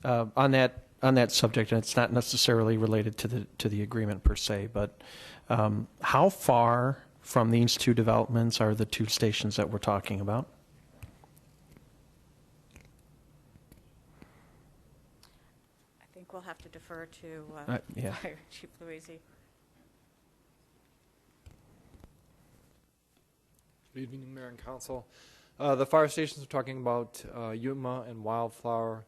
On that subject, and it's not necessarily related to the agreement per se, but how far from these 2 developments are the 2 stations that we're talking about? I think we'll have to defer to yeah. Fire Chief Luisi. Good evening, Mayor and Council. The fire stations we're talking about, Yuma and Wildflower,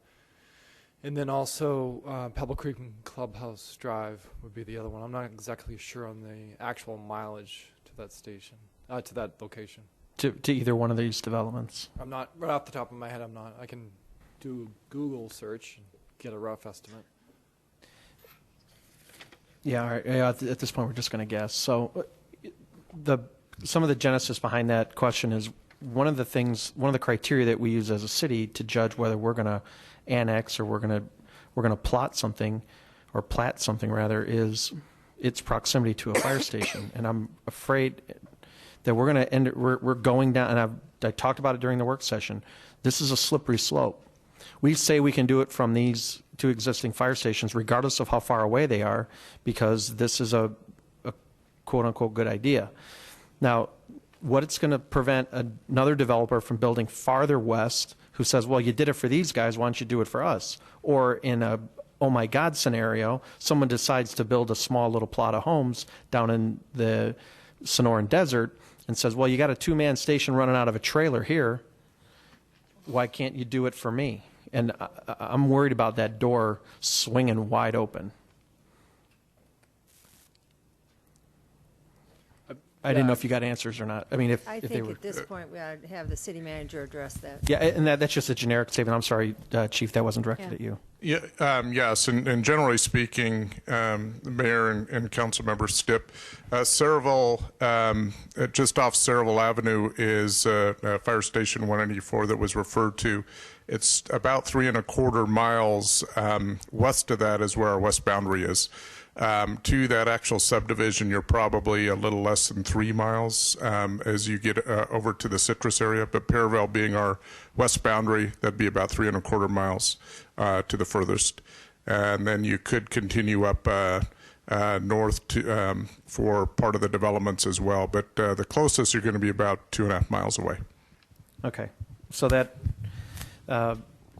and then also Pebble Creek and Clubhouse Drive would be the other one. I'm not exactly sure on the actual mileage to that station, to that location. To either one of these developments? I'm not, right off the top of my head, I'm not. I can do a Google search and get a rough estimate. Yeah, all right. At this point, we're just going to guess. So some of the genesis behind that question is one of the criteria that we use as a city to judge whether we're going to annex or we're going to plat something rather, is its proximity to a fire station. And I'm afraid that we're going to we're going down, and I talked about it during the work session. This is a slippery slope. We say we can do it from these 2 existing fire stations regardless of how far away they are, because this is a quote unquote good idea. Now, what it's going to prevent another developer from building farther west who says, well, you did it for these guys, why don't you do it for us? Or in a oh my God scenario, someone decides to build a small little plot of homes down in the Sonoran Desert and says, well, you got a 2-man station running out of a trailer here, why can't you do it for me? And I'm worried about that door swinging wide open. I didn't know if you got answers or not. I mean, I think at this point we ought to have the city manager address that. Yeah, and that's just a generic statement. I'm sorry, Chief, that wasn't directed at you. Yeah, yes, and generally speaking, the Mayor and Councilmember Stipp, Saraville, just off Saraville Avenue is Fire Station 184 that was referred to. It's about 3¼ miles west of that is where our west boundary is. To that actual subdivision, you're probably a little less than 3 miles as you get over to the Citrus area, but Paravel being our west boundary, that'd be about 3¼ miles to the furthest. And then you could continue up north to, for part of the developments as well, but the closest you're going to be about 2.5 miles away. Okay, so that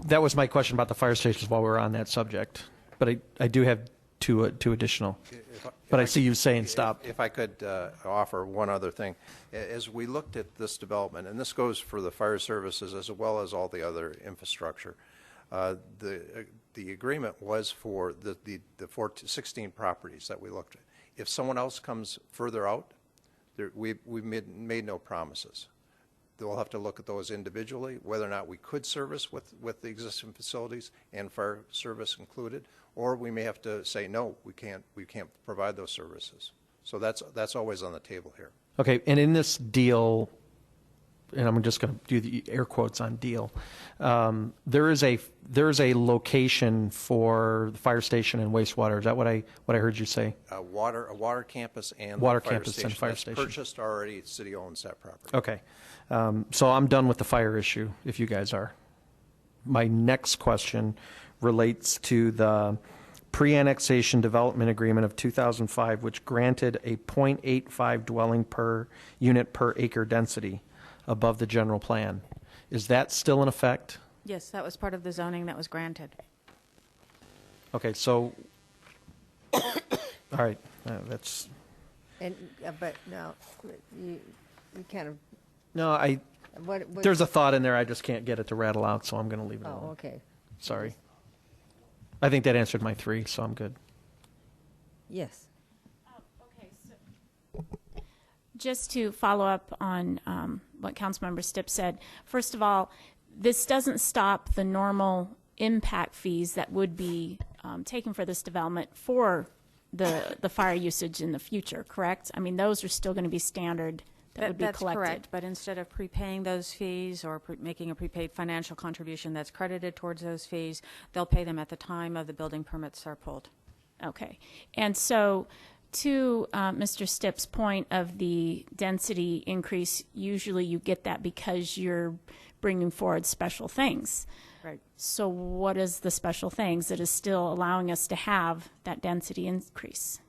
was my question about the fire stations while we were on that subject, but I do have two additional. But I see you saying stop. If I could offer one other thing. As we looked at this development, and this goes for the fire services as well as all the other infrastructure, the agreement was for the 16 properties that we looked at. If someone else comes further out, we made no promises. we'll have to look at those individually, whether or not we could service with the existing facilities and fire service included, or we may have to say, no, we can't provide those services. So that's always on the table here. Okay, and in this deal, and I'm just going to do the air quotes on deal, there is a location for the fire station and wastewater. Is that what I heard you say? A water campus and Water the fire campus station. and fire That's station. purchased already. The city owns that property. Okay, so I'm done with the fire issue, if you guys are. My next question relates to the pre-annexation development agreement of 2005, which granted a 0.85 dwelling per unit per acre density above the general plan. Is that still in effect? Yes, that was part of the zoning that was granted. Okay, so, all right, that's, And, but no, you kind of, no, what? there's a thought in there, I just can't get it to rattle out, so I'm going to leave it alone. Oh, okay. Sorry. I think that answered my 3, so I'm good. Yes. Okay, so just to follow up on what Councilmember Stipp said, first of all, this doesn't stop the normal impact fees that would be taken for this development for the fire usage in the future, correct? I mean, those are still going to be standard that would be That's collected. correct, but instead of prepaying those fees or making a prepaid financial contribution that's credited towards those fees, they'll pay them at the time of the building permits are pulled. Okay. And so to Mr. Stipp's point of the density increase, usually you get that because you're bringing forward special things. Right. So what is the special things that is still allowing us to have that density increase?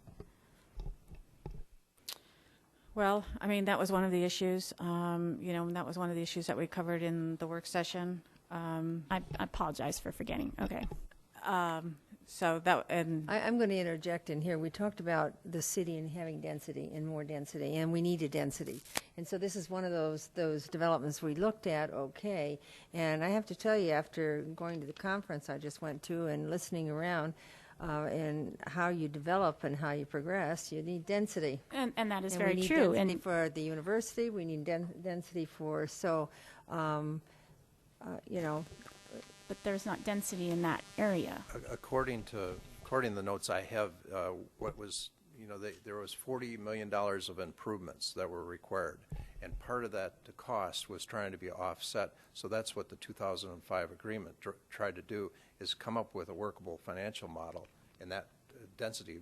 Well, I mean, that was one of the issues, that was one of the issues that we covered in the work session. I apologize for forgetting. Okay. So that, and I'm going to interject in here. We talked about the city and having density and more density, and we needed density. And so this is one of those developments we looked at, okay. And I have to tell you, after going to the conference I just went to and listening around, and how you develop and how you progress, you need density. And that is and very we need true. Density And for the university, we need density for, so, but there's not density in that area. According to the notes I have, there was $40 million of improvements that were required, and part of that the cost was trying to be offset. So that's what the 2005 agreement tried to do, is come up with a workable financial model, and that density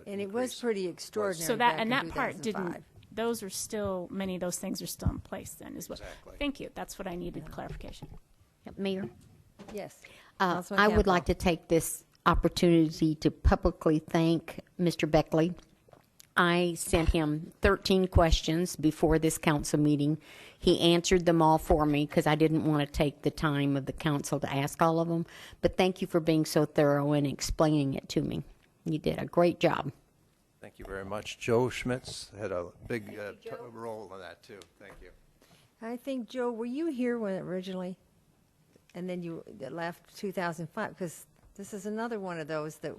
and it was pretty extraordinary. So that back and in that part 2005. didn't. Those are still, many of those things are still in place. Then is what. Exactly. Thank you. That's what I needed clarification. Mayor? Yes. I would like to take this opportunity to publicly thank Mr. Beckley. I sent him 13 questions before this council meeting. He answered them all for me because I didn't want to take the time of the council to ask all of them. But thank you for being so thorough and explaining it to me. You did a great job. Thank you very much. Joe Schmitz had a big role in that, too. Thank you. I think, Joe, were you here when originally? And then you left 2005, because this is another one of those that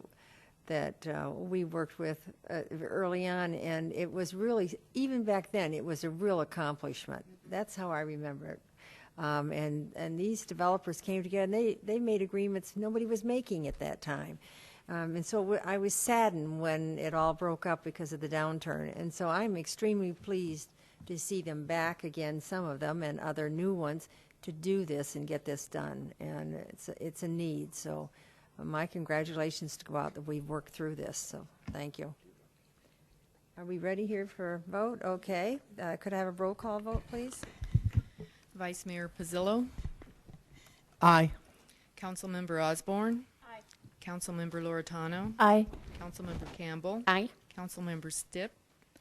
we worked with early on, and it was really, even back then, it was a real accomplishment. That's how I remember it. And these developers came together, and they made agreements nobody was making at that time. And so I was saddened when it all broke up because of the downturn. And so I'm extremely pleased to see them back again, some of them, and other new ones, to do this and get this done. And it's a need. So my congratulations to go out that we've worked through this. So thank you. Are we ready here for a vote? Okay. Could I have a roll call vote, please? Vice Mayor Pizzillo. Aye. Councilmember Osborne. Aye. Councilmember Loretano. Aye. Councilmember Campbell. Aye. Councilmember Stipp.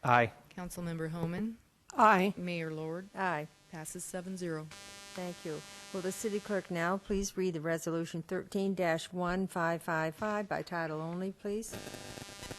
Aye. Councilmember Homan. Aye. Mayor Lord. Aye. Passes 7-0. Thank you. Will the city clerk now please read the resolution 13-1555 by title only, please?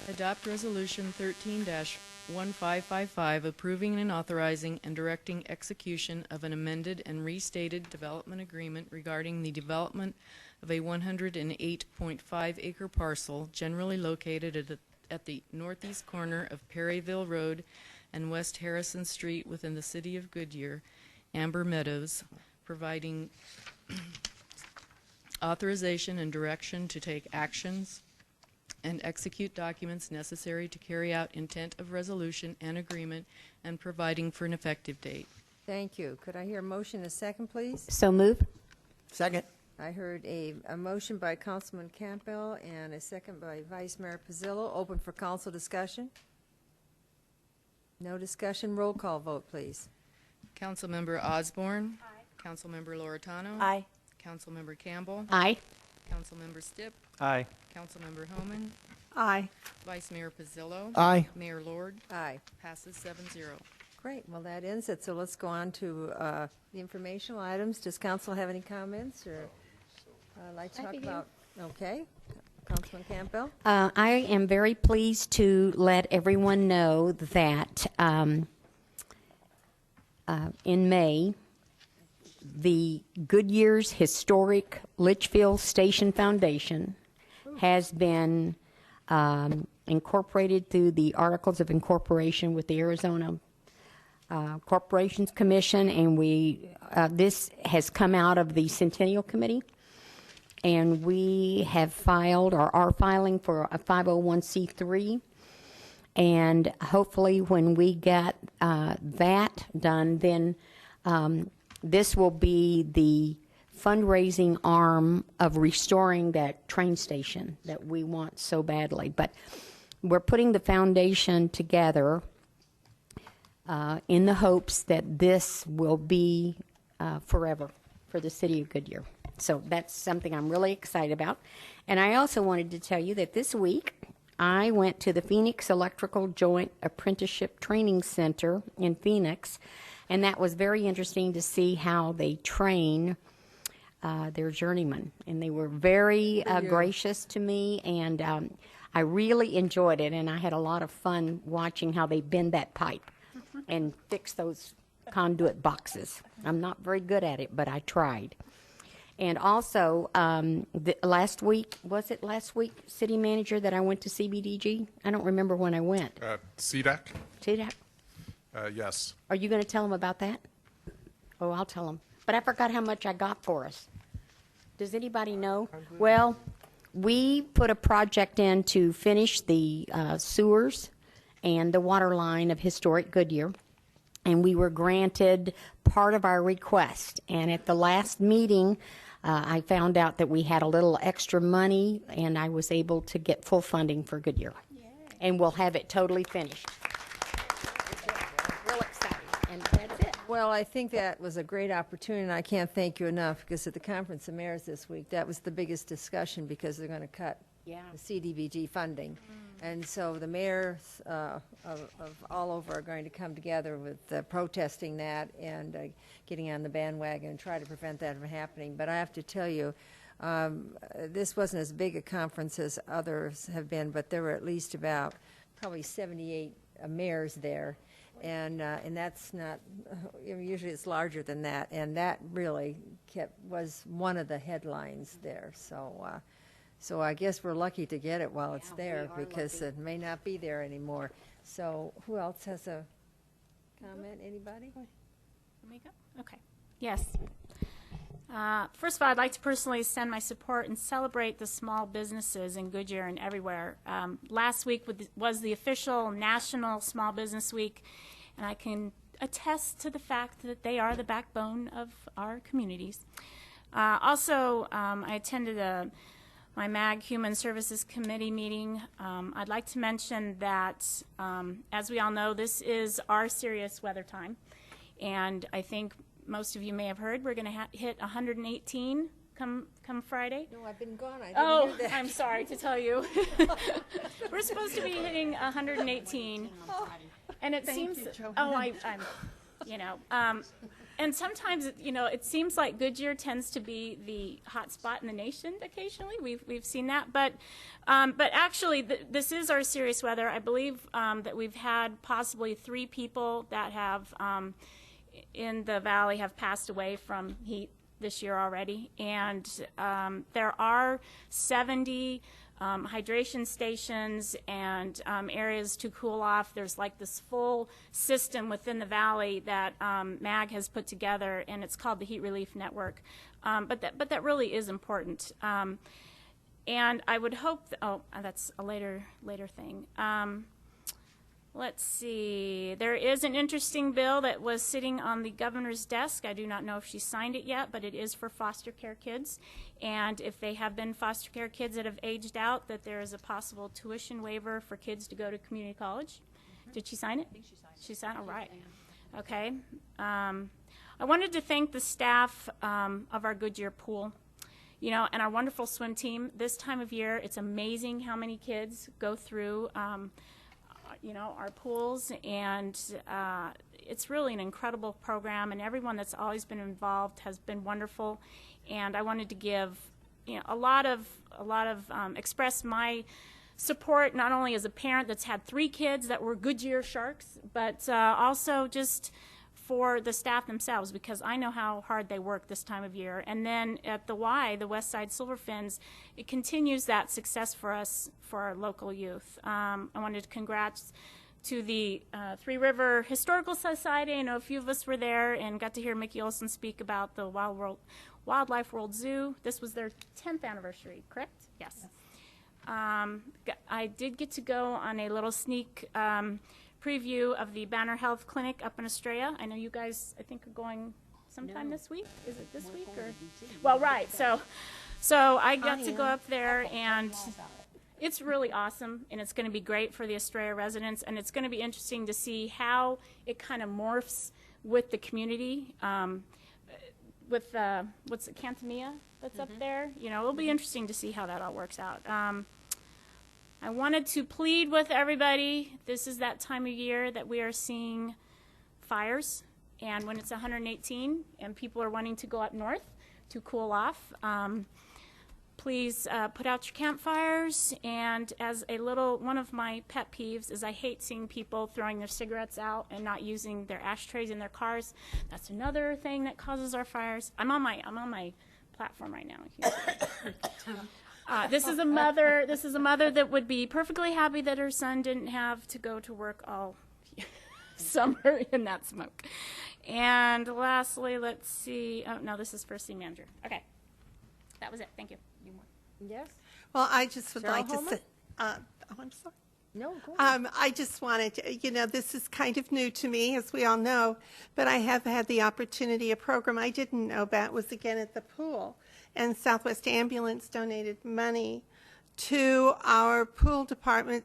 Adopt Resolution 13-1555 approving and authorizing and directing execution of an amended and restated development agreement regarding the development of a 108.5-acre parcel generally located at the northeast corner of Perryville Road and West Harrison Street within the city of Goodyear, Amber Meadows, providing authorization and direction to take actions and execute documents necessary to carry out intent of resolution and agreement, and providing for an effective date. Thank you. Could I hear a motion and a second, please? So move. Second. I heard a motion by Councilman Campbell and a second by Vice Mayor Pizzillo. Open for council discussion. No discussion. Roll call vote, please. Councilmember Osborne. Aye. Councilmember Loretano. Aye. Councilmember Campbell. Aye. Councilmember Stipp. Aye. Councilmember Homan. Aye. Vice Mayor Pizzillo. Aye. Mayor Lord. Aye. Passes 7-0. Great. Well, that ends it. So let's go on to the informational items. Does council have any comments or like to talk about? Okay. Councilman Campbell. I am very pleased to let everyone know that in May, the Goodyear's Historic Litchfield Station Foundation has been incorporated through the Articles of Incorporation with the Arizona Corporations Commission, and this has come out of the Centennial Committee, and we have filed or are filing for a 501c3, and hopefully when we get that done, then this will be the fundraising arm of restoring that train station that we want so badly. But we're putting the foundation together in the hopes that this will be forever for the city of Goodyear. So that's something I'm really excited about. And I also wanted to tell you that this week I went to the Phoenix Electrical Joint Apprenticeship Training Center in Phoenix, and that was very interesting to see how they train their journeymen. And they were very gracious to me, and I really enjoyed it, and I had a lot of fun watching how they bend that pipe and fix those conduit boxes. I'm not very good at it, but I tried. And also, last week, was it last week, City Manager, that I went to CBDG? I don't remember when I went. CDAC? CDAC? Yes. Are you going to tell them about that? Oh, I'll tell them. But I forgot how much I got for us. Does anybody know? Well, we put a project in to finish the sewers and the water line of historic Goodyear, and we were granted part of our request. And at the last meeting, I found out that we had a little extra money, and I was able to get full funding for Goodyear. Yay. And we'll have it totally finished. Real excited, and that's it. Well, I think that was a great opportunity, and I can't thank you enough, because at the Conference of Mayors this week, that was the biggest discussion, because they're going to cut the CDBG funding. And so the mayors of all over are going to come together with protesting that and getting on the bandwagon and try to prevent that from happening. But I have to tell you, this wasn't as big a conference as others have been, but there were at least about probably 78 mayors there. And that's not, usually it's larger than that. And that really was one of the headlines there. So I guess we're lucky to get it while it's there, because it may not be there anymore. So who else has a comment? Anybody? Let me go. Okay. Yes. First of all, I'd like to personally send my support and celebrate the small businesses in Goodyear and everywhere. Last week was the official National Small Business Week, and I can attest to the fact that they are the backbone of our communities. Also, I attended my MAG Human Services Committee meeting. I'd like to mention that, as we all know, this is our serious weather time, and I think most of you may have heard we're going to hit 118 come Friday. No, I've been gone. I didn't hear that. I'm sorry to tell you. We're supposed to be hitting 118, and it seems. I'm, and sometimes, it seems like Goodyear tends to be the hot spot in the nation occasionally. We've seen that. But actually, this is our serious weather. I believe that we've had possibly 3 people that have, in the valley, have passed away from heat this year already. And there are 70 hydration stations and areas to cool off. There's like this full system within the valley that MAG has put together, and it's called the Heat Relief Network. But that really is important. And I would hope, that's a later thing. Let's see. There is an interesting bill that was sitting on the governor's desk. I do not know if she signed it yet, but it is for foster care kids. And if they have been foster care kids that have aged out, that there is a possible tuition waiver for kids to go to community college. Did she sign it? I think she signed it. She signed it? All right. Okay. I wanted to thank the staff of our Goodyear pool, you know, and our wonderful swim team. This time of year, it's amazing how many kids go through you know, our pools, and it's really an incredible program, and everyone that's always been involved has been wonderful. And I wanted to give, you know, a lot of express my support, not only as a parent that's had 3 kids that were Goodyear Sharks, but also just for the staff themselves, because I know how hard they work this time of year. And then at the Y, the West Side Silverfins, it continues that success for us, for our local youth. I wanted to congrats to the Three River Historical Society. I know a few of us were there and got to hear Mickey Olson speak about the Wildlife World Zoo. This was their 10th anniversary, correct? Yes. I did get to go on a little sneak preview of the Banner Health Clinic up in Estrella. I know you guys, I think, are going sometime this week. Is it this week or? Well, right. So I got to go up there, and it's really awesome, and it's going to be great for the Estrella residents, and it's going to be interesting to see how it kind of morphs with the community. With what's it, Cantamia that's up there? You know, it'll be interesting to see how that all works out. I wanted to plead with everybody. This is that time of year that we are seeing fires, and when it's 118 and people are wanting to go up north to cool off, please put out your campfires. And as a little, one of my pet peeves is I hate seeing people throwing their cigarettes out and not using their ashtrays in their cars. That's another thing that causes our fires. I'm on my platform right now. This is a mother that would be perfectly happy that her son didn't have to go to work all summer in that smoke. And lastly, let's see. Oh, no, this is for city manager. Okay. That was it. Thank you. Yes? Well, I just would Cheryl like Holman? to say, I'm sorry. No, go ahead. I just wanted to, you know, this is kind of new to me, as we all know, but I have had the opportunity, a program I didn't know about was again at the pool. And Southwest Ambulance donated money to our pool department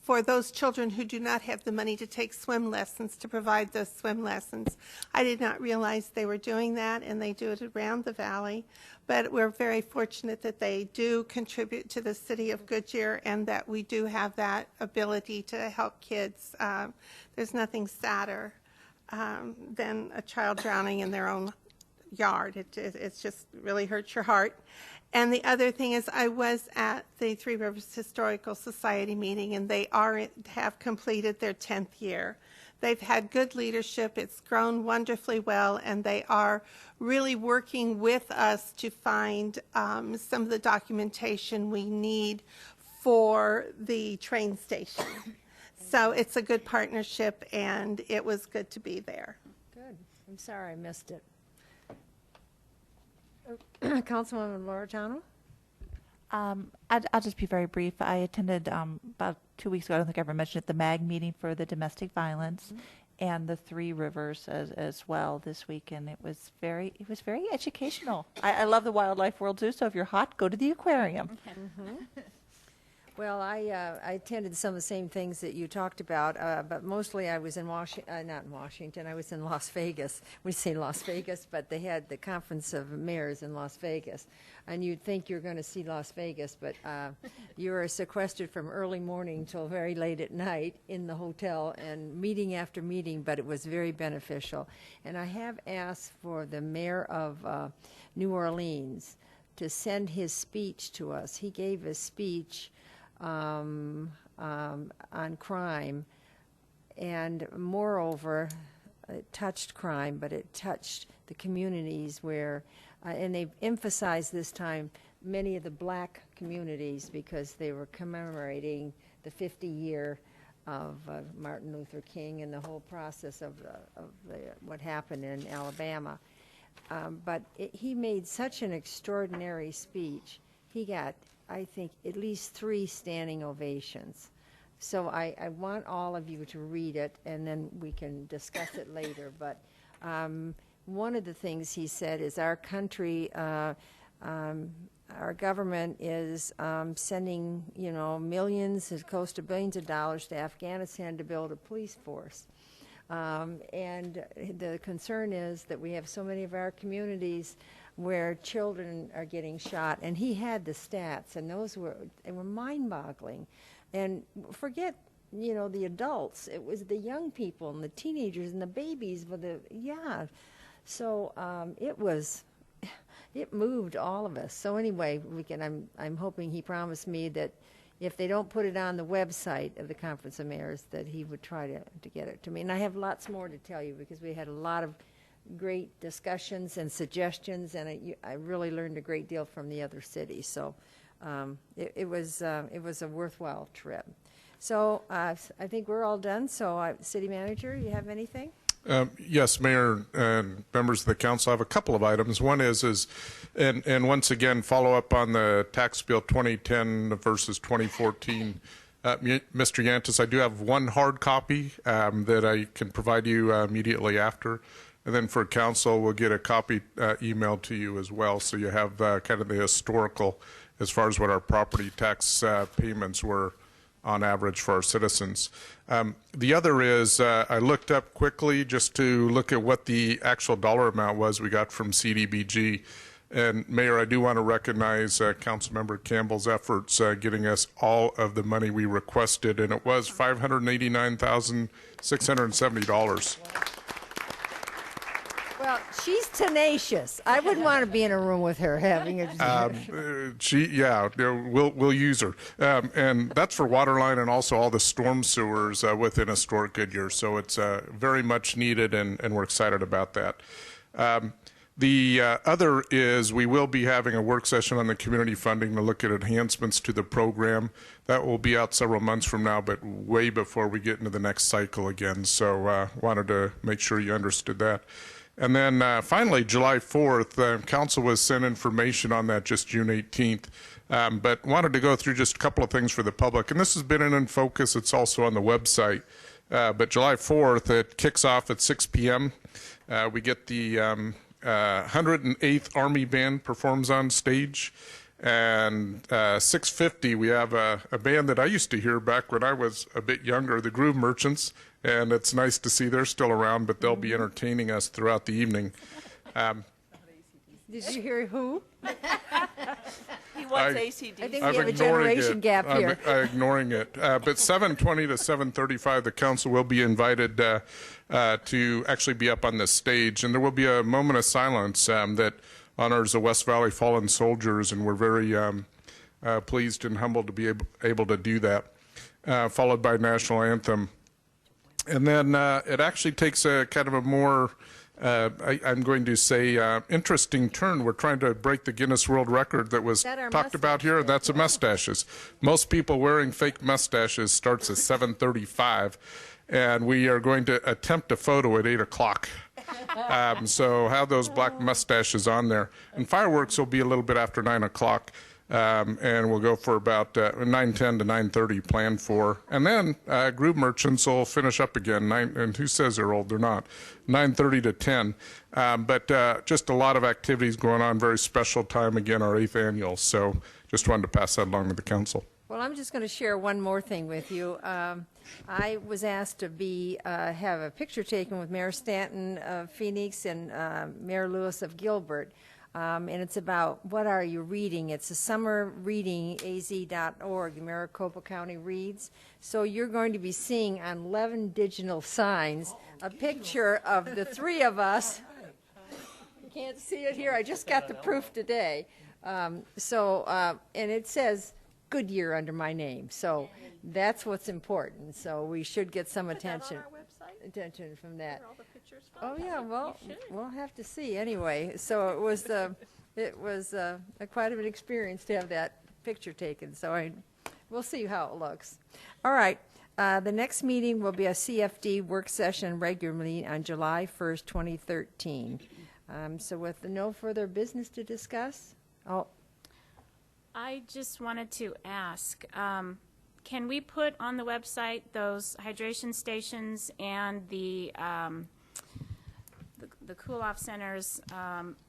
for those children who do not have the money to take swim lessons, to provide those swim lessons. I did not realize they were doing that, and they do it around the valley. But we're very fortunate that they do contribute to the city of Goodyear, and that we do have that ability to help kids. There's nothing sadder than a child drowning in their own yard. It just really hurts your heart. And the other thing is, I was at the Three Rivers Historical Society meeting, and they have completed their 10th year. They've had good leadership. It's grown wonderfully well, and they are really working with us to find some of the documentation we need for the train station. So it's a good partnership, and it was good to be there. Good. I'm sorry I missed it. Councilwoman Loretano? I'll just be very brief. I attended about 2 weeks ago, I don't think I ever mentioned it, the MAG meeting for the domestic violence and the Three Rivers as well this week, and it was very educational. I love the Wildlife World Zoo, so if you're hot, go to the aquarium. Well, I attended some of the same things that you talked about, but mostly I was in not in Washington, I was in Las Vegas. We say Las Vegas, but they had the Conference of Mayors in Las Vegas. And you'd think you're going to see Las Vegas, but you were sequestered from early morning till very late at night in the hotel, and meeting after meeting, but it was very beneficial. And I have asked for the mayor of New Orleans to send his speech to us. He gave a speech on crime, and moreover, it touched crime, but it touched the communities where, and they've emphasized this time many of the black communities because they were commemorating the 50-year of Martin Luther King and the whole process of what happened in Alabama. But he made such an extraordinary speech. He got, I think, at least 3 standing ovations. So I want all of you to read it, and then we can discuss it later. But one of the things he said is our country, our government is sending, millions, as close to billions of dollars to Afghanistan to build a police force. And the concern is that we have so many of our communities where children are getting shot. And he had the stats, and they were mind-boggling. And forget, the adults. It was the young people and the teenagers and the babies So it moved all of us. So anyway, I'm hoping he promised me that if they don't put it on the website of the Conference of Mayors, that he would try to get it to me. And I have lots more to tell you because we had a lot of great discussions and suggestions, and I really learned a great deal from the other cities. So it was a worthwhile trip. So I think we're all done. So City Manager, you have anything? Yes, Mayor and members of the council, I have a couple of items. One is and once again, follow up on the tax bill 2010 versus 2014. Mr. Yantis, I do have one hard copy that I can provide you immediately after. And then for council, we'll get a copy emailed to you as well, so you have kind of the historical as far as what our property tax payments were on average for our citizens. The other is I looked up quickly just to look at what the actual dollar amount was we got from CDBG. And Mayor, I do want to recognize Councilmember Campbell's efforts getting us all of the money we requested, and it was $589,670. Well, she's tenacious. I wouldn't want to be in a room with her having a. We'll use her, and that's for water line and also all the storm sewers within historic Goodyear. So it's very much needed, and we're excited about that. The other is we will be having a work session on the community funding to look at enhancements to the program. That will be out several months from now, but way before we get into the next cycle again. So wanted to make sure you understood that. And then finally, July 4th, Council was sent information on that just June 18th, but wanted to go through just a couple of things for the public. And this has been in focus. It's also on the website. But July 4th, it kicks off at 6 p.m. We get the 108th Army Band performs on stage. And 6:50, we have a band that I used to hear back when I was a bit younger, the Groove Merchants. And it's nice to see they're still around, but they'll be entertaining us throughout the evening. Did you hear who? He wants ACDC. I think we have a generation gap here. I'm ignoring it. But 7:20 to 7:35, the council will be invited to actually be up on this stage. And there will be a moment of silence that honors the West Valley fallen soldiers, and we're very pleased and humbled to be able to do that, followed by national anthem. And then it actually takes a kind of a more, I'm going to say, interesting turn. We're trying to break the Guinness World Record that was talked about here. That's mustaches. Most people wearing fake mustaches starts at 7:35, and we are going to attempt a photo at 8 o'clock. So have those black mustaches on there. And fireworks will be a little bit after 9 o'clock. And we'll go for about 9:10 to 9:30 planned for. And then Groove Merchants will finish up again. And who says they're old? They're not. 9:30 to 10. But just a lot of activities going on. Very special time, again, our 8th annual. So just wanted to pass that along to the council. Well, I'm just going to share one more thing with you. I was asked to have a picture taken with Mayor Stanton of Phoenix and Mayor Lewis of Gilbert. And it's about what are you reading? It's a summer reading, az.org, Maricopa County Reads. So you're going to be seeing on 11 digital signs a picture of the three of us. You can't see it here. I just got the proof today. And it says Goodyear under my name. So that's what's important. So we should get some attention from that. Oh yeah, well, we'll have to see anyway. So it was It was quite of an experience to have that picture taken, so we'll see how it looks. All right, the next meeting will be a CFD work session regularly on July 1st, 2013. So with no further business to discuss, I just wanted to ask, can we put on the website those hydration stations and the cool-off centers?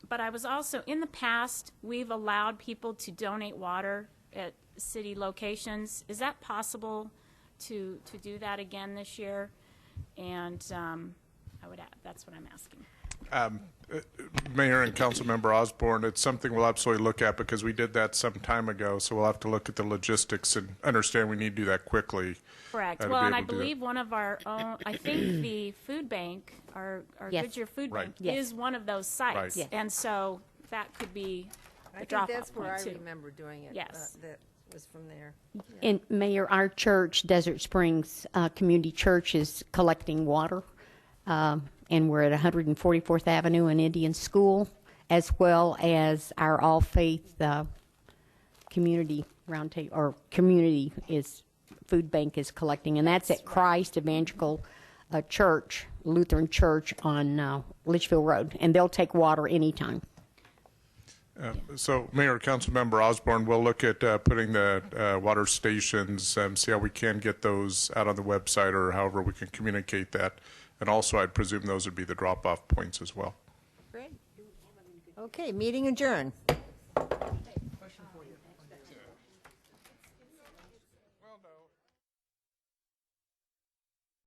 But I was also, in the past, we've allowed people to donate water at city locations. Is that possible to do that again this year? And that's what I'm asking. Mayor and Councilmember Osborne, it's something we'll absolutely look at because we did that some time ago, so we'll have to look at the logistics and understand we need to do that quickly. Correct. Well, and I believe one of our own, I think the food bank, our Yes. Goodyear Food Right. Bank, Yes. is one of those sites. Right. Yes. And so that could be I a think drop-off that's where point, I too. remember doing it. Yes. That was from there. And Mayor, our church, Desert Springs Community Church, is collecting water, and we're at 144th Avenue and Indian School, as well as our All Faith Community Roundtable, or Community Food Bank is collecting, and that's at Christ Evangelical Church, Lutheran Church on Litchfield Road, and they'll take water anytime. So, Mayor, Councilmember Osborne, we'll look at putting the water stations, see how we can get those out on the website or however we can communicate that. And also, I'd presume those would be the drop-off points as well. Great. Okay, meeting adjourned.